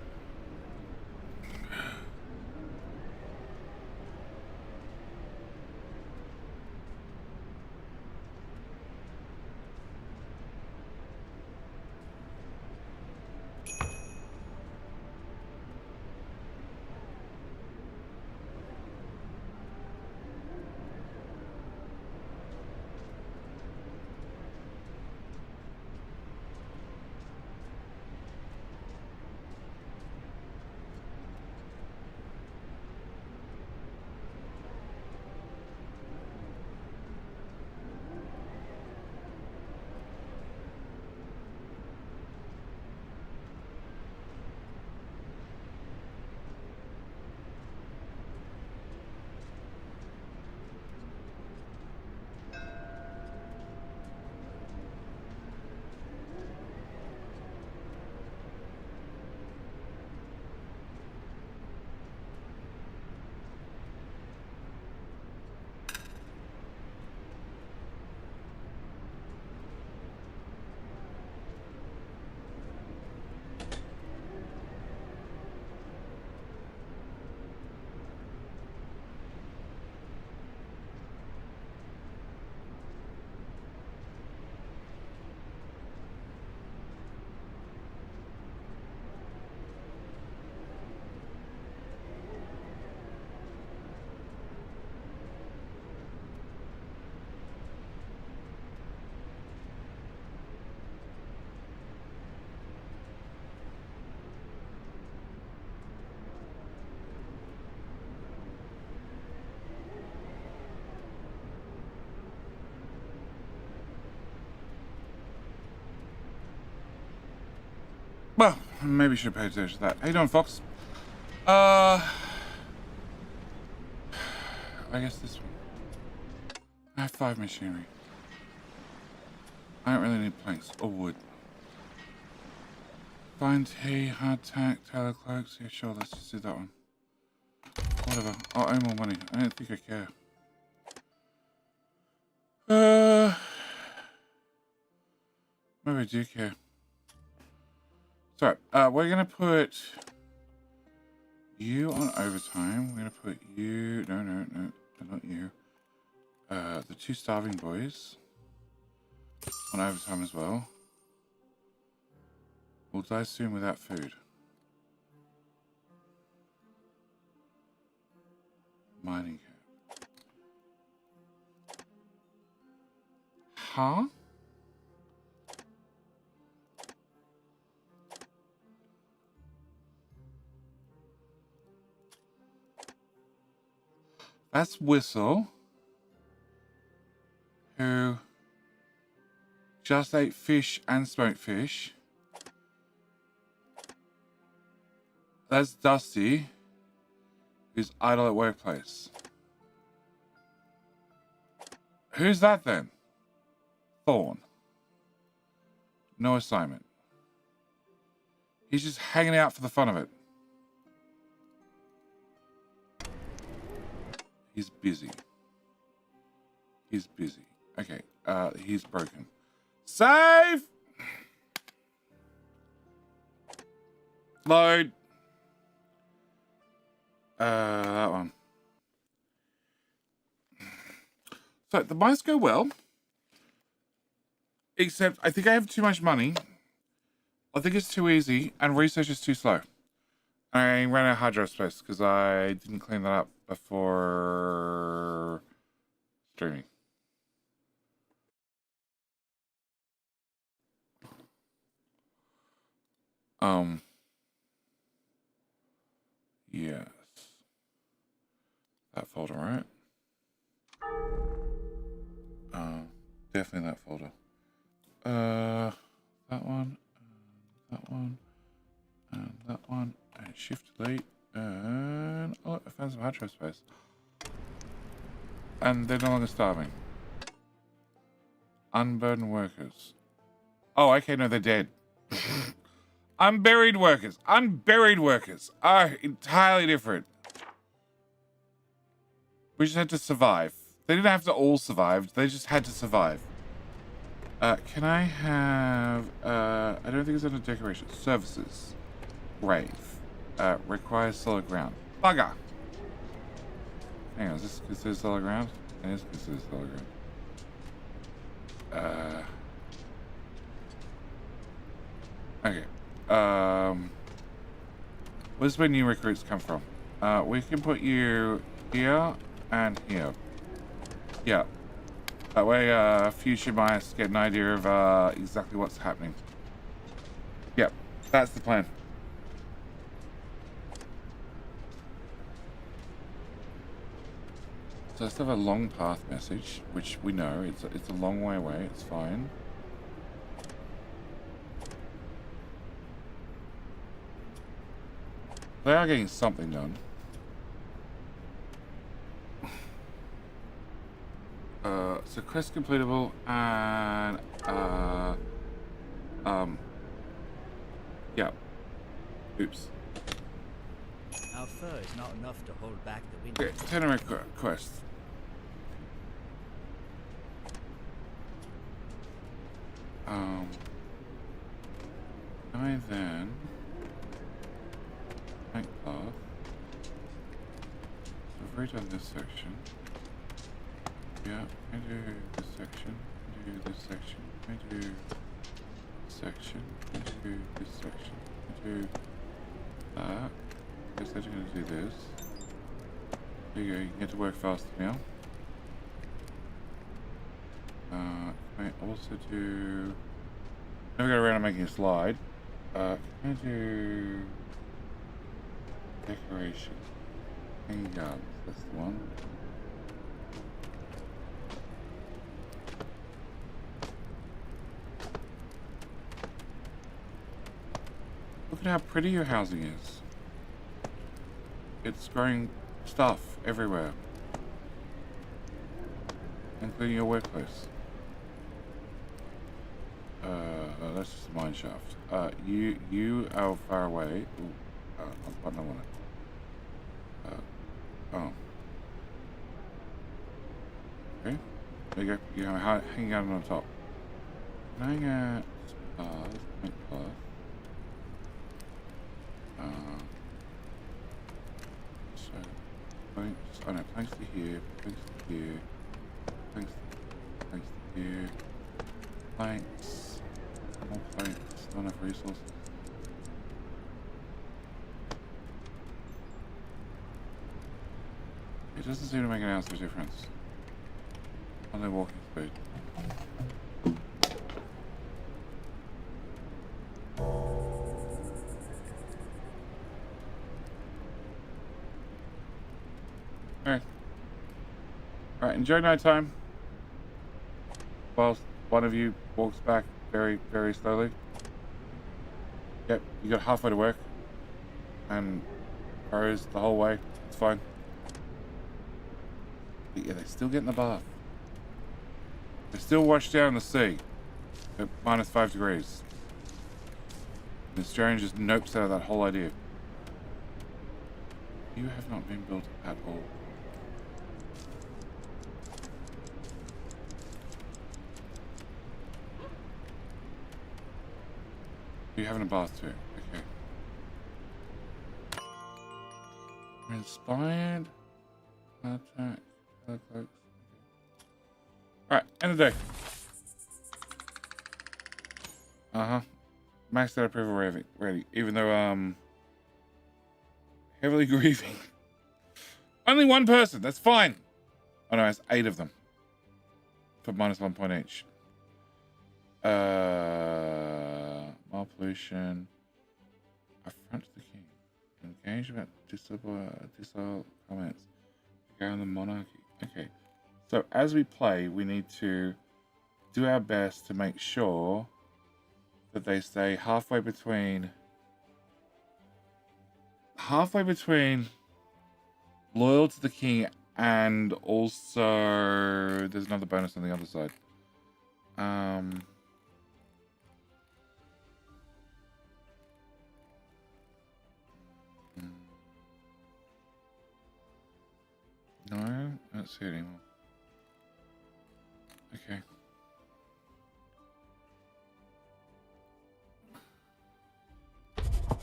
Well, maybe should pay attention to that. How you doing, Fox? I guess this one. I have 5 machinery. I don't really need planks or wood. Fine tea, hardtack, tailor cloaks. Yeah, sure, let's just do that one. Whatever. I'll owe more money. I don't think I care. Maybe I do care. So, we're gonna put you on overtime. We're gonna put you. No, not you. The 2 starving boys on overtime as well. We'll die soon without food. Mining camp. Huh? That's Whistle, who just ate fish and smoked fish. That's Dusty, who's idle at workplace. Who's that then? Thorn. No assignment. He's just hanging out for the fun of it. He's busy. He's busy. Okay, he's broken. Save! Load. That one. So, the mice go well. Except, I think I have too much money. I think it's too easy, and research is too slow. I ran out of hard drive space because I didn't clean that up before streaming. Yes. That folder, right? Definitely that folder. That one, that one, and that one, and shift delete, and oh, I found some hard drive space. And they're no longer starving. Unburdened workers. Oh, okay, no, they're dead. Unburied workers. Unburied workers are entirely different. We just had to survive. They didn't have to all survive. They just had to survive. Can I have... I don't think it's under decoration. Services. Grave. Requires solid ground. Bugger! Hang on, is this considered solid ground? It is considered solid ground. Okay. Where's where new recruits come from? We can put you here and here. Yeah. That way, future mice get an idea of exactly what's happening. Yep, that's the plan. So I still have a long path message, which we know it's a long way away. It's fine. They are getting something done. So quest completable and yeah. Oops. Our fur is not enough to hold back the wind. Okay, tenement quest. I then make path. So I've already done this section. Yeah, I do this section, I do this section, I do this section, I do this section, I do that. Guess I'm gonna do this. There you go, you can get to work faster now. Can I also do... Never got around to making a slide. Can I do... Decoration. Hanging gardens, that's the one. Look at how pretty your housing is. It's growing stuff everywhere, including your workplace. That's just a mine shaft. You are far away. Ooh, I don't want it. Oh. Okay. There you go. You're hanging out on top. Hang out. Let's make path. So, planks, oh no, planks to here, planks to here, planks to here, planks, more planks, not enough resources. It doesn't seem to make an ounce of difference on their walking speed. Alright. Alright, enjoy nighttime. Whilst one of you walks back very, very slowly. Yep, you got halfway to work. And goes the whole way. It's fine. But yeah, they still get in the bath. They still wash down the sea at -5 degrees. The Australian just nopes out of that whole idea. You have not been built at all. You're having a bath too. Okay. Inspired. Attack. Alright, end of the day. Maxed out approval ready. Even though, heavily grieving. Only one person, that's fine. Oh no, it's 8 of them. For -1 point each. More pollution. Affront the king. Engagement, dissolve comments. Go on the monarchy. Okay. So as we play, we need to do our best to make sure that they stay halfway between loyal to the king and also there's another bonus on the other side. No, I don't see it anymore. Okay.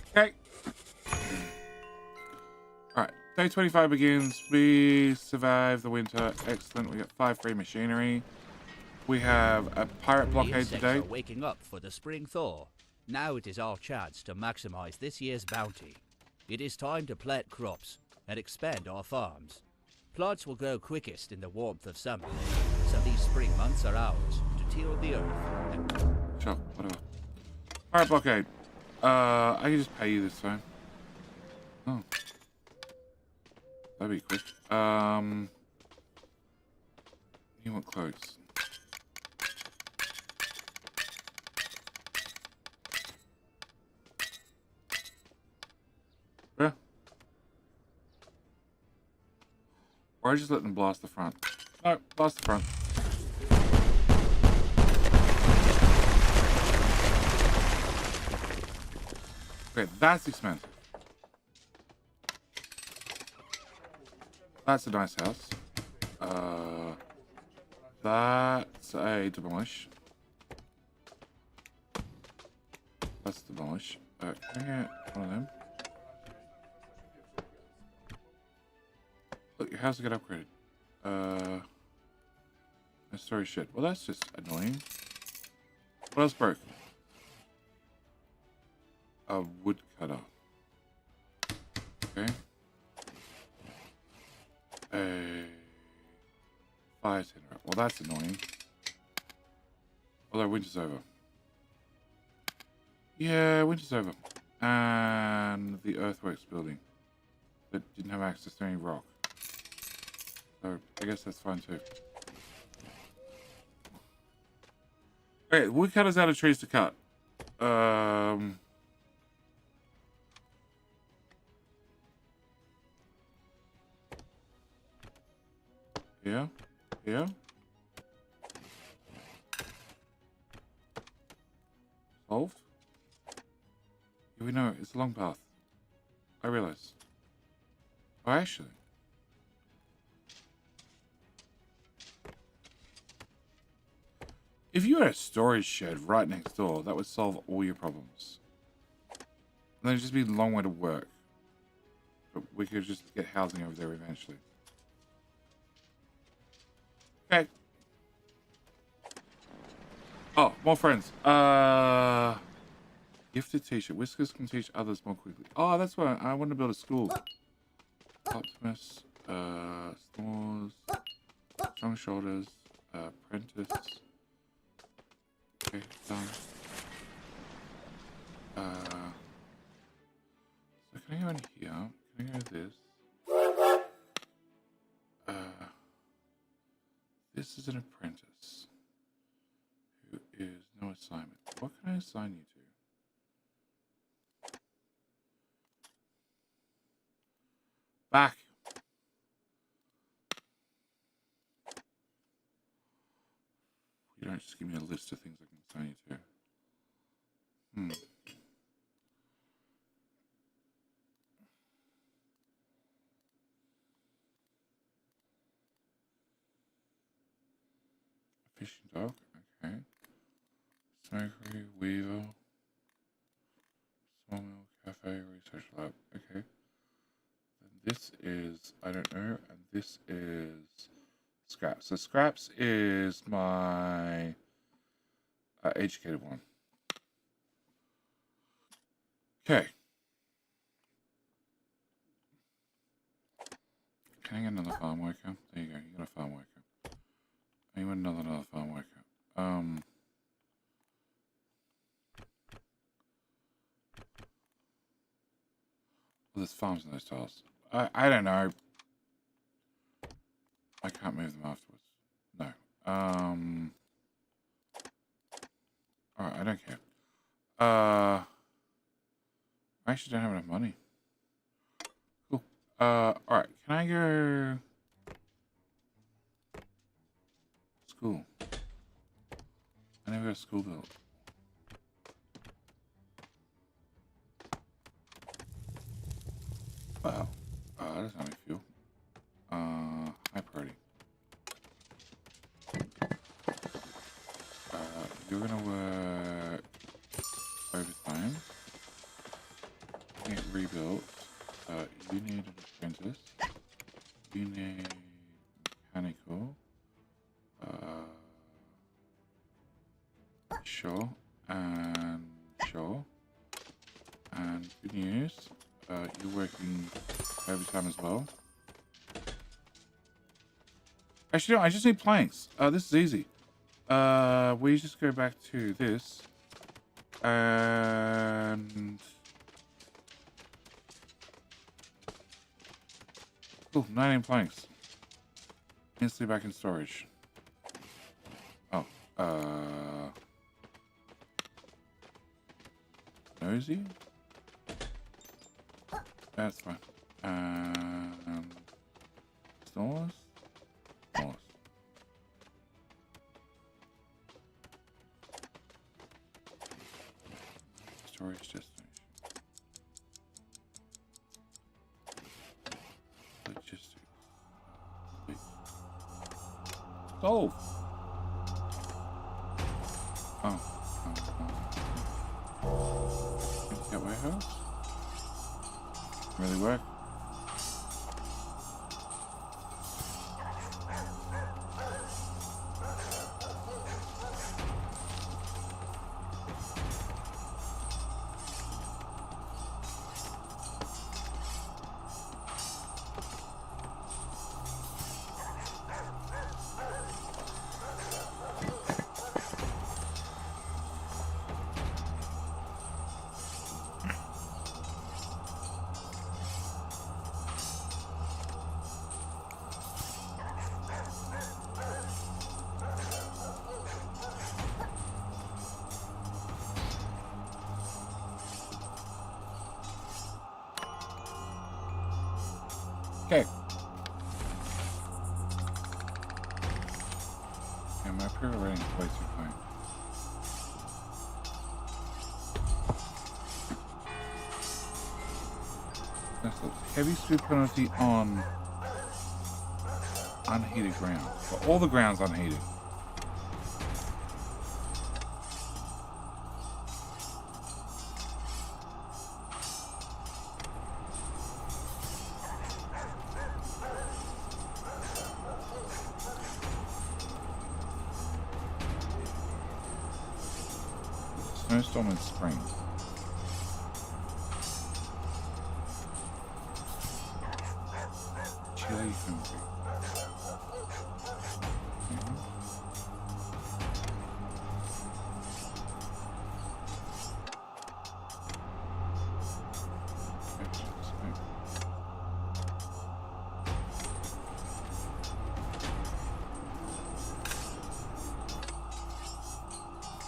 Okay. Alright, day 25 begins. We survive the winter. Excellent. We got 5 free machinery. We have a pirate blockade today. Are waking up for the spring thaw. Now it is our chance to maximize this year's bounty. It is time to plant crops and expand our farms. Plants will grow quickest in the warmth of summer, so these spring months are ours to till the earth. Sure, whatever. Pirate blockade. I can just pay you this time. Oh. That'd be quick. You want clothes. Yeah. Or I just let them blast the front. No, blast the front. Okay, that's expensive. That's a nice house. That's a demolish. That's demolish. Can I get one of them? Look, your house will get upgraded. No storage shed. Well, that's just annoying. What else broke? A woodcutter. Okay. A fire tender. Well, that's annoying. Although winter's over. Yeah, winter's over. And the earthworks building that didn't have access to any rock. So I guess that's fine too. Okay, woodcutter's out of trees to cut. Yeah. Yeah. Solved? Yeah, we know. It's a long path. I realize. Oh, actually. If you had a storage shed right next door, that would solve all your problems. And then it'd just be a long way to work. But we could just get housing over there eventually. Okay. Oh, more friends. Gifted t-shirt. Whiskers can teach others more quickly. Oh, that's why I want to build a school. Optimus. Stores. Strong shoulders. Apprentice. Okay, done. So can I go in here? Can I go this? this is an apprentice who is no assignment. What can I assign you to? Back. You don't just give me a list of things I can assign you to. Fishing dog, okay. Smokery, weaver, sawmill, cafe, research lab, okay. And this is, I don't know, and this is scraps. So scraps is my educated one. Okay. Can I get another farm worker? There you go, you got a farm worker. I want another farm worker. Well, there's farms in those tiles. I don't know. I can't move them afterwards. No. Alright, I don't care. I actually don't have enough money. Cool. Alright, can I go school? I never got a school built. Wow. That's not me fuel. High priority. You're gonna work overtime. Get rebuilt. You need an apprentice. You need mechanical. Sure. And sure. And good news. You're working overtime as well. Actually, no, I just need planks. This is easy. We just go back to this. And... Cool, 19 planks. Instantly back in storage. Oh, nosy? That's fine. Stores? Stores. Storage destination. Logistics. Wait. Stove! Oh. That warehouse? Really work? Okay. Yeah, my approval rating is way too high. That's a heavy speed penalty on unheated ground. For all the grounds unheated. Snowstorm in spring. Chili country.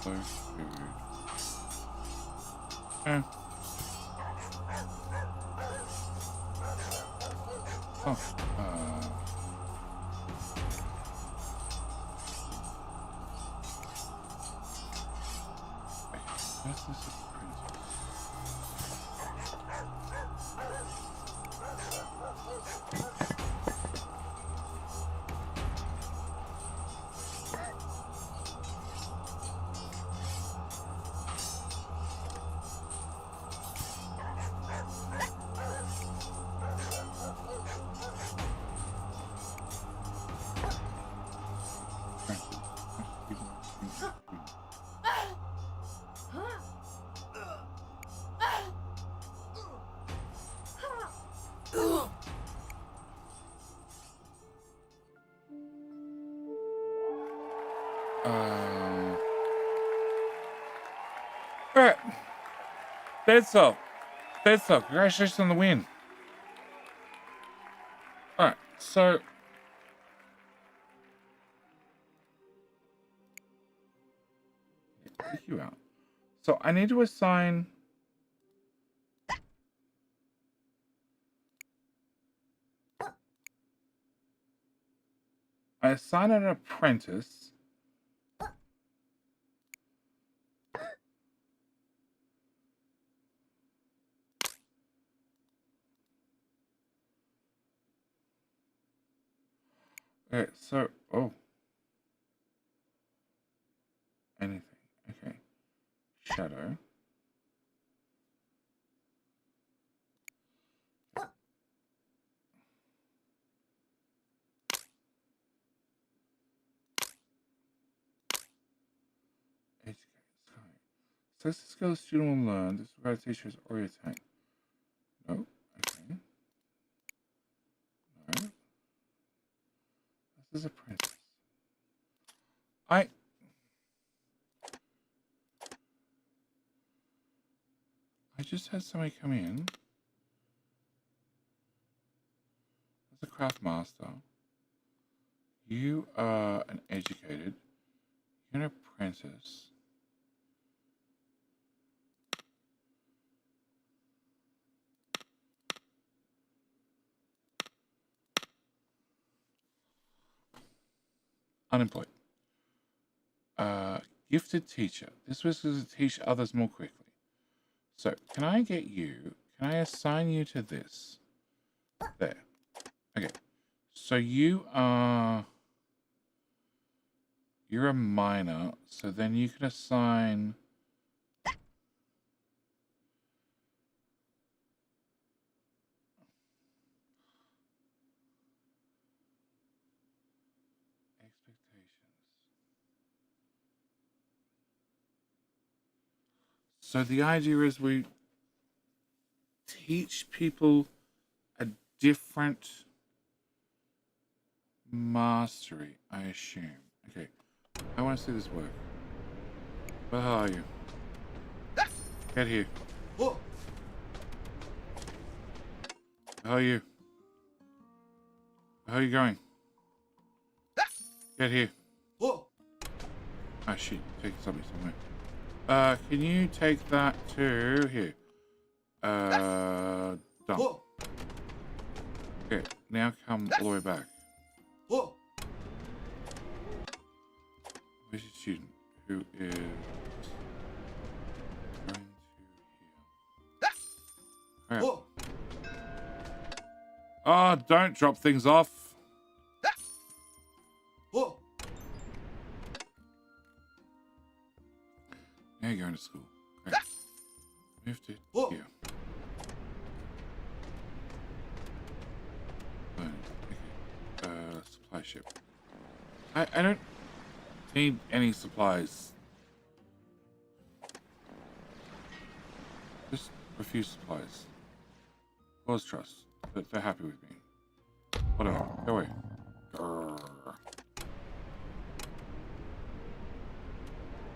Slow food. Eh. Oh. Where's this apprentice? Alright. Dead cell. Dead cell. Congratulations on the win. Alright, so take you out. So I need to assign an apprentice. Okay, so anything. Okay. Shadow. Educate. So this skill the student will learn. This requires teachers orientate. No. Okay. No. This is apprentice. I just had somebody come in. As a craft master. You are an educated. You're an apprentice. Unemployed. Gifted teacher. This was to teach others more quickly. So, can I get you? Can I assign you to this? There. Okay. So you're a minor. So then you can assign. So the idea is we teach people a different mastery, I assume. Okay, I want to see this work. Where are you? Get here. Where are you? Where are you going? Get here. Oh shit, take something somewhere. Can you take that to here? Done. Okay, now come all the way back. Where's your student? Who is going to here? Right. Oh, don't drop things off. Now you're going to school. Great. Move to here. Okay. Supply ship. I don't need any supplies. Just refuse supplies. Cause trust. They're happy with me. Whatever. Go away. Grrr.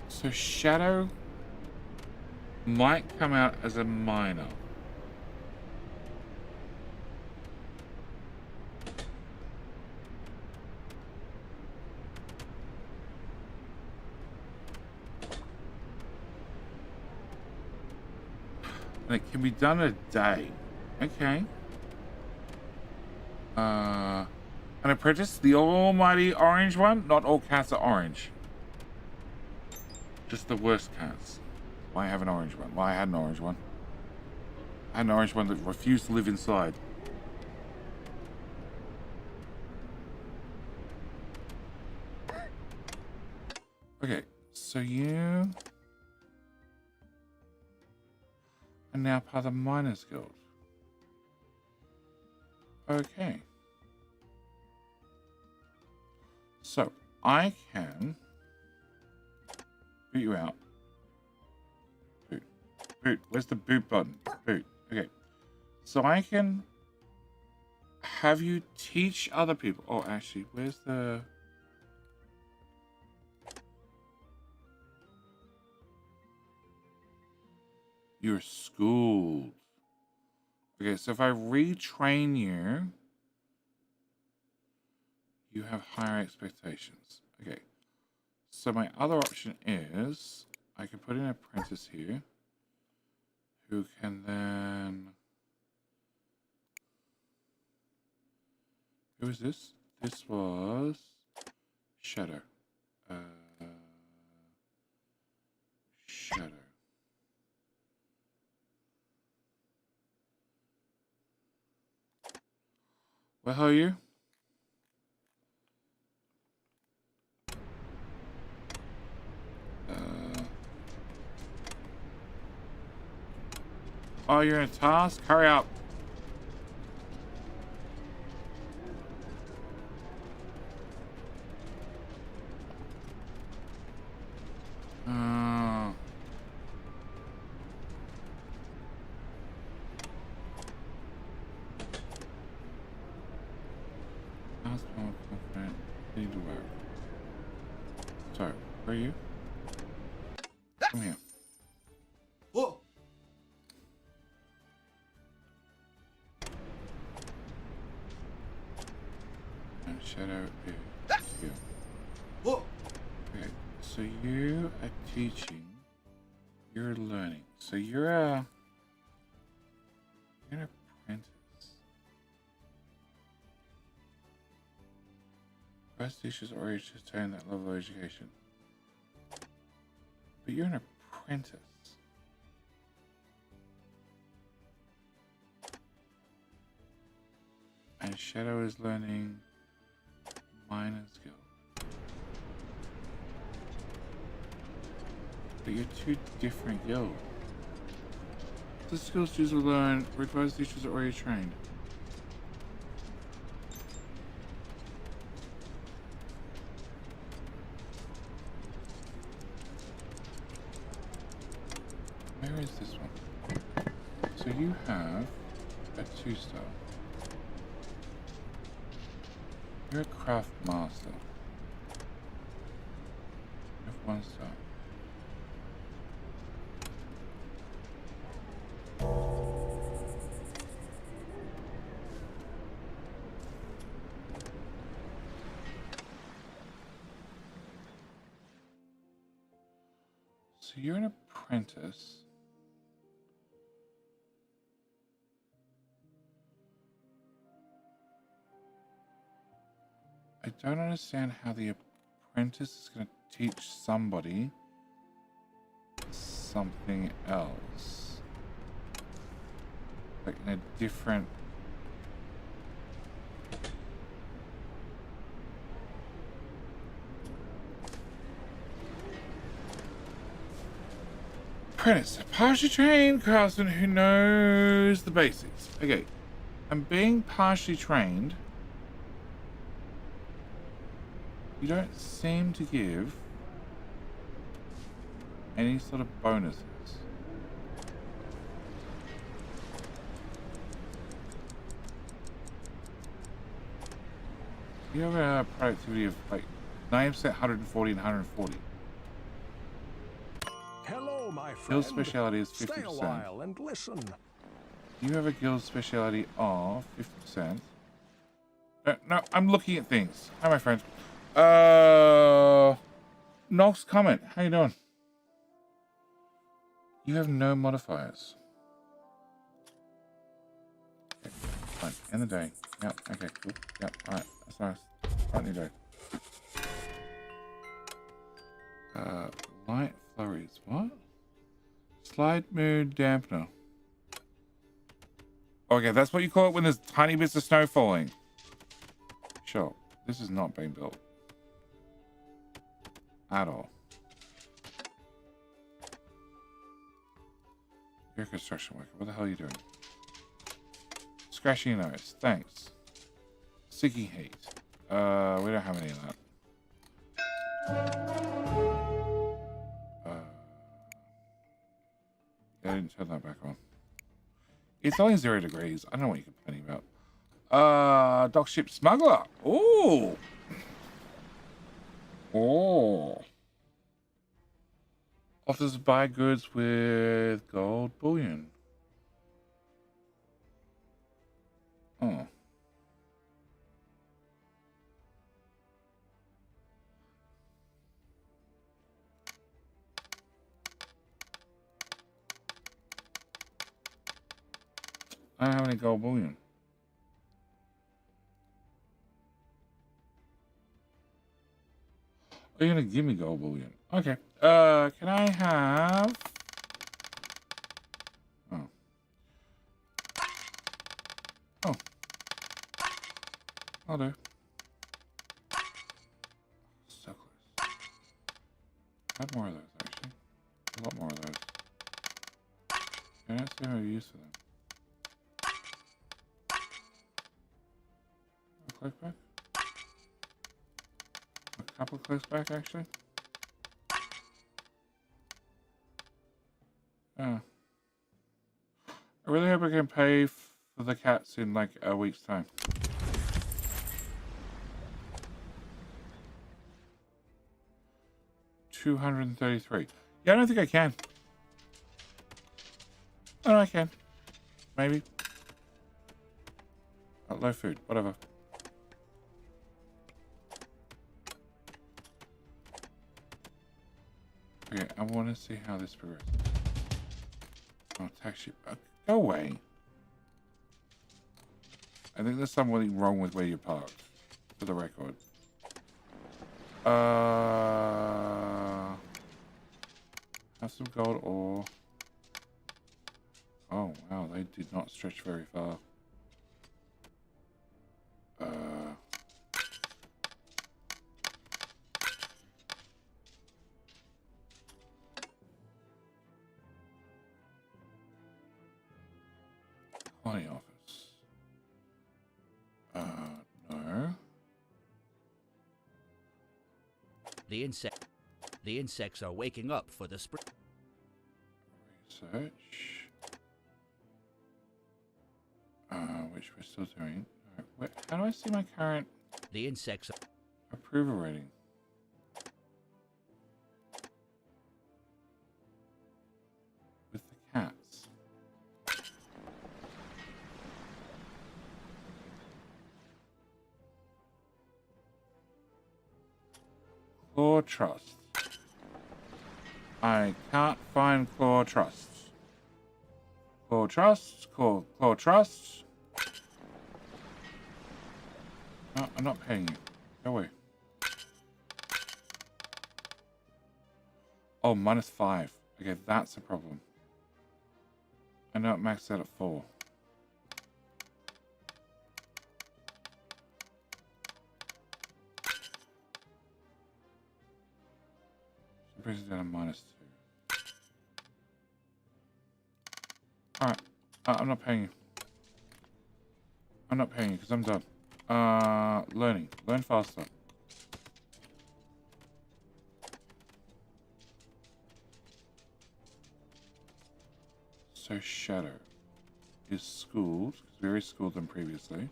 So Shadow might come out as a minor. And it can be done a day. Okay. An apprentice, the almighty orange one. Not all cats are orange. Just the worst cats. Why have an orange one? Well, I had an orange one. I had an orange one that refused to live inside. Okay, so you are now part of the Miners Guild. Okay. So, I can boot you out. Boot. Boot. Where's the boot button? Boot. Okay. So I can have you teach other people. Oh, actually, where's the... You're schooled. Okay, so if I retrain you, you have higher expectations. Okay. So my other option is I can put in an apprentice here who can then... Who is this? This was Shadow. Shadow. Well, how are you? Oh, you're in a task? Hurry up. Sorry, where are you? Come here. Whoa. And Shadow is you. Whoa. Okay, so you are teaching, you're learning. So you're an apprentice. First teachers already just attain that level of education. But you're an apprentice. And Shadow is learning Miners Guild. But you're two different guilds. The skills students will learn, requires teachers are already trained. Where is this one? So you have a 2-star. You're a craft master. You have 1-star. So you're an apprentice. I don't understand how the apprentice is going to teach somebody something else. Like in a different... Apprentice, a partially trained craftsman who knows the basics. Okay, I'm being partially trained. You don't seem to give any sort of bonuses. You have a productivity of like 9%, 140, and 140. Hello, my friend. Guild speciality is 50%. Stay a while and listen. You have a guild speciality of 50%. No, I'm looking at things. Hi, my friend. Nox comment. How you doing? You have no modifiers. fine. End the day. Yep. Okay. Cool. Yep. All right. That's nice. Right, new day. Light flurries. What? Slide mood dampener. Okay, that's what you call it when there's tiny bits of snow falling. Sure. This is not being built. At all. You're a construction worker. What the hell are you doing? Scratching your nose. Thanks. Seeking heat. We don't have any of that. I didn't turn that back on. It's only 0 degrees. I don't know what you're complaining about. Dockship smuggler. Ooh. Oh. Offers to buy goods with gold bullion. Oh. I don't have any gold bullion. Oh, you're gonna give me gold bullion. Okay. Can I have... Oh. Oh. I'll do. So close. I have more of those, actually. A lot more of those. I don't see no use for them. A cloak back? A couple of cloaks back, actually? Oh. I really hope I can pay for the cats in like a week's time. $233. Yeah, I don't think I can. Oh, no, I can. Maybe. Oh, low food. Whatever. Okay, I want to see how this progresses. Oh, taxi. Go away. I think there's something wrong with where you parked, for the record. Have some gold ore. Oh, wow, they did not stretch very far. Colony office. No. The insects are waking up for the spring. Research. Which we're still doing. Alright, how do I see my current The insects approval rating? With the cats. Claw Trust. I can't find Claw Trusts. Claw Trusts. Claw Trusts. No, I'm not paying you. Go away. Oh, -5. Okay, that's a problem. I know it maxed out at 4. It brings it down to -2. Alright. I'm not paying you. I'm not paying you because I'm done. Learning. Learn faster. So Shadow is schooled, because we already schooled them previously.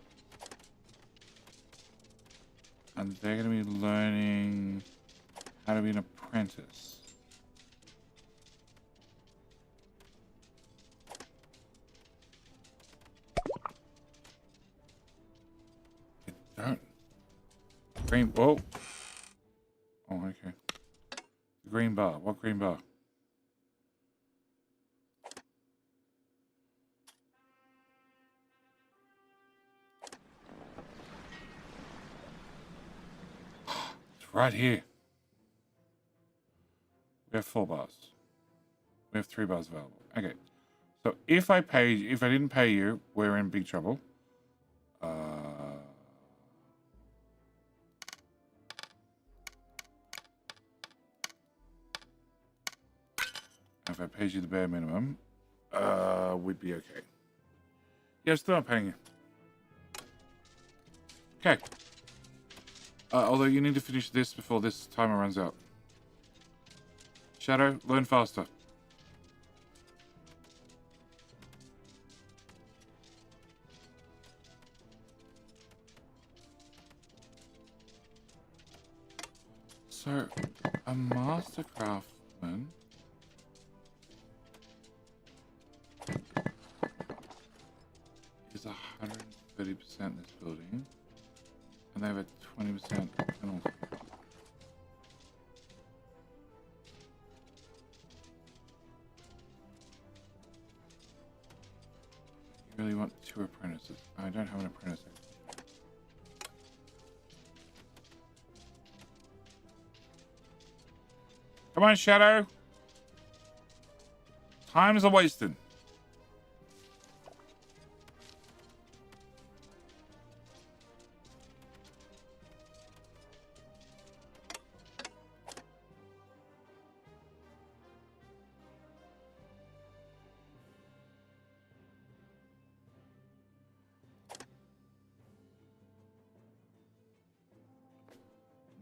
And they're going to be learning how to be an apprentice. I don't. Green, whoa. Oh, okay. The green bar. What green bar? right here. We have 4 bars. We have 3 bars available. Okay. So if I didn't pay you, we're in big trouble. If I paid you the bare minimum, we'd be okay. Yeah, still not paying you. Okay. Although you need to finish this before this timer runs out. Shadow, learn faster. So, a master craftsman is 130% this building, and they have a 20% penalty. You really want 2 apprentices? I don't have an apprentice. Come on, Shadow. Time is a wasting.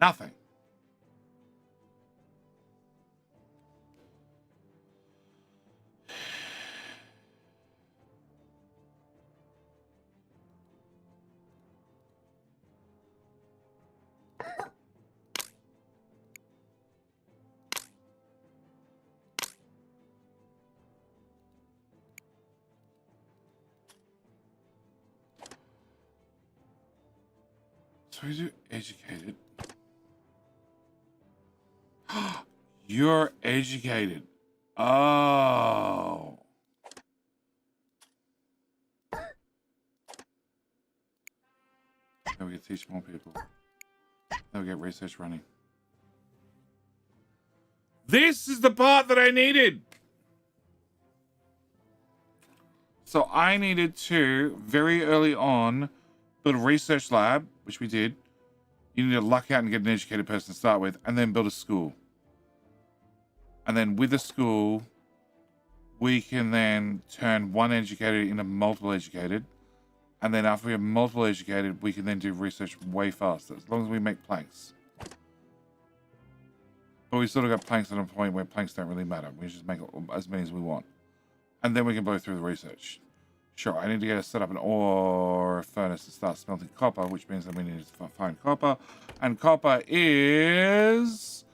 Nothing. So you're educated. You're educated. Oh. Then we can teach more people. Then we get research running. This is the part that I needed. So I needed to, very early on, build a research lab, which we did. You need to luck out and get an educated person to start with, and then build a school. And then with the school, we can then turn one educated into multiple educated. And then after we have multiple educated, we can then do research way faster, as long as we make planks. But we sort of got planks at a point where planks don't really matter. We just make as many as we want. And then we can blow through the research. Sure, I need to get set up an ore furnace to start smelting copper, which means that we need to find copper. And copper is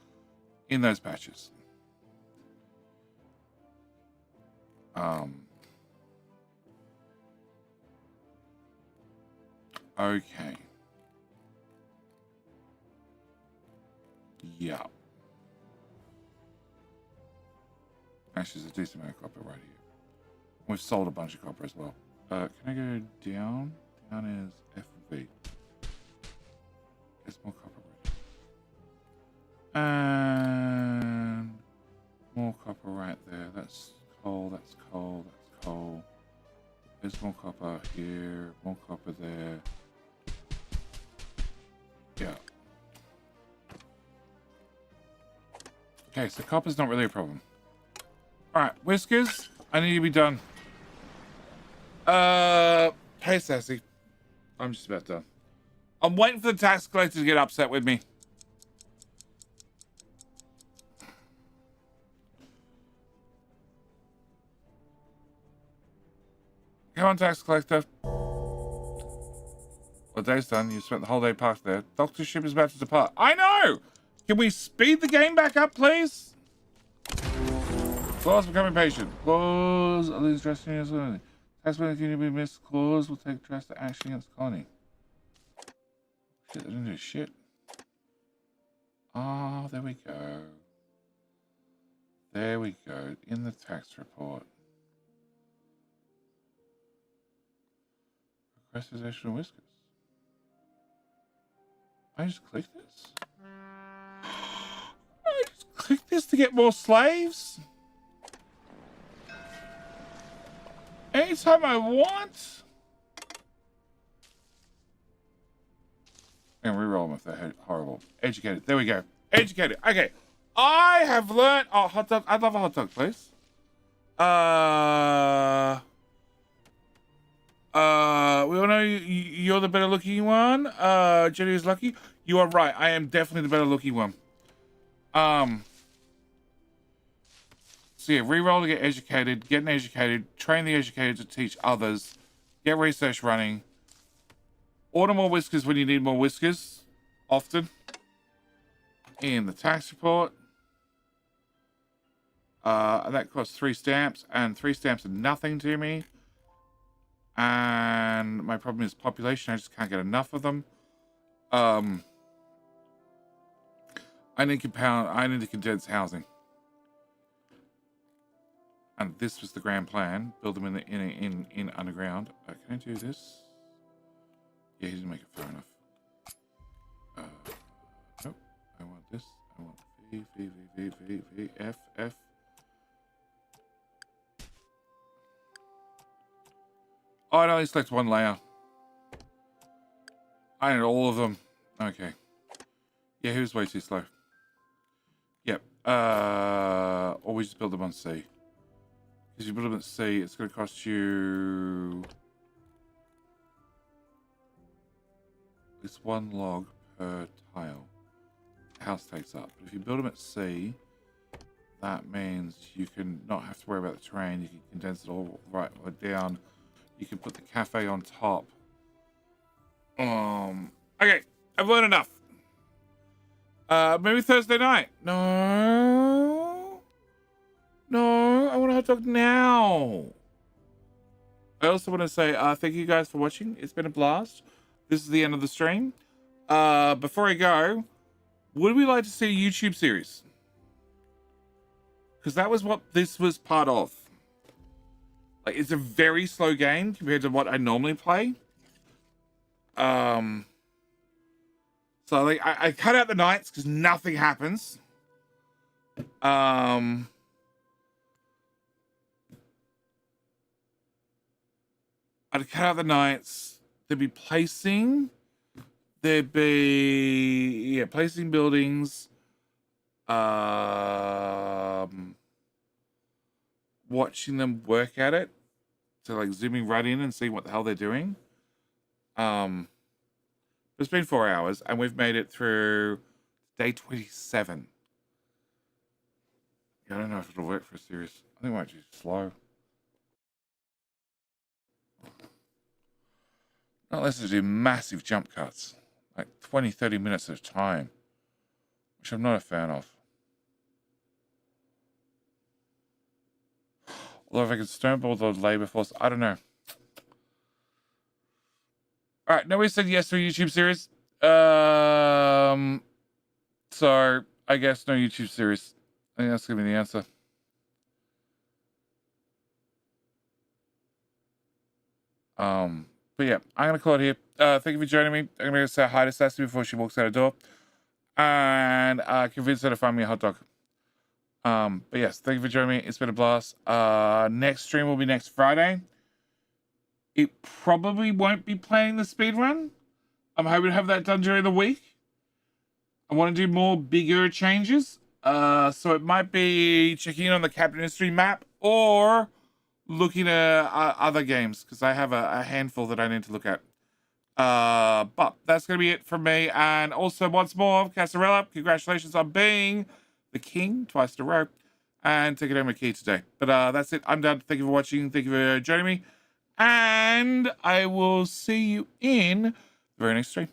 in those patches. Okay. Yeah. Actually, there's a decent amount of copper right here. We've sold a bunch of copper as well. Can I go down? Down is FV. There's more copper right here. And more copper right there. That's coal, that's coal, that's coal. There's more copper here, more copper there. Yeah. Okay, so copper's not really a problem. Alright, Whiskers, I need to be done. Hey Sassy. I'm just about done. I'm waiting for the tax collector to get upset with me. Come on, tax collector. Well, day's done. You spent the whole day parked there. Doctor's ship is about to depart. I know! Can we speed the game back up, please? Claws become impatient. Claws are lose dressing as well. Tax collector can be missed. Claws will take drastic action against the colony. Shit, they didn't do shit. Oh, there we go. There we go. In the tax report. Request additional whiskers. I just click this? Just to get more slaves? Anytime I want? And reroll them if they're horrible. Educated. There we go. Educated. Okay. I have learned... Oh, hot dog. I'd love a hot dog, please. We all know you're the better looking one. Jenny is lucky. You are right. I am definitely the better looking one. So yeah, reroll to get educated, get an educated, train the educated to teach others, get research running, order more whiskers when you need more whiskers, often. In the tax report. And that costs 3 stamps, and 3 stamps are nothing to me. And my problem is population, I just can't get enough of them. I need to condense housing. And this was the grand plan. Build them in underground. Can I do this? Yeah, he didn't make it far enough. Nope. I want this. I want V, F. Oh, I only select one layer. I need all of them. Okay. Yeah, he was way too slow. Yep. Or we just build them on C. Because you build them at C, it's going to cost you... It's 1 log per tile. The house takes up. But if you build them at C, that means you can not have to worry about the terrain. You can condense it all right down. You can put the cafe on top. Okay, I've learned enough. Maybe Thursday night. No, I want a hot dog now. I also want to say thank you guys for watching. It's been a blast. This is the end of the stream. Before I go, would we like to see a YouTube series? Because that was what this was part of. Like, it's a very slow game compared to what I normally play. So like I cut out the nights because nothing happens. I'd cut out the nights. There'd be placing. There'd be placing buildings. Watching them work at it. So like zooming right in and seeing what the hell they're doing. It's been 4 hours and we've made it through day 27. Yeah, I don't know if it'll work for a series. I think it might be slow. Not unless they do massive jump cuts. Like 20, 30 minutes at a time. Which I'm not a fan of. Although if I could snowball the labor force, I don't know. All right, nobody said yes to a YouTube series. So I guess no YouTube series. I think that's gonna be the answer. But yeah, I'm gonna call it here. Thank you for joining me. I'm gonna say hi to Sassy before she walks out the door, and convince her to find me a hot dog. But yes, thank you for joining me. It's been a blast. Next stream will be next Friday. It probably won't be playing the speedrun. I'm hoping to have that done during the week. I want to do more bigger changes. So it might be checking in on the Captain Industry map or looking at other games because I have a handful that I need to look at. But that's going to be it from me. And also, once more, Casarella, congratulations on being the king twice in a row and taking home a key today. But that's it. I'm done. Thank you for watching. Thank you for joining me. And I will see you in the very next stream.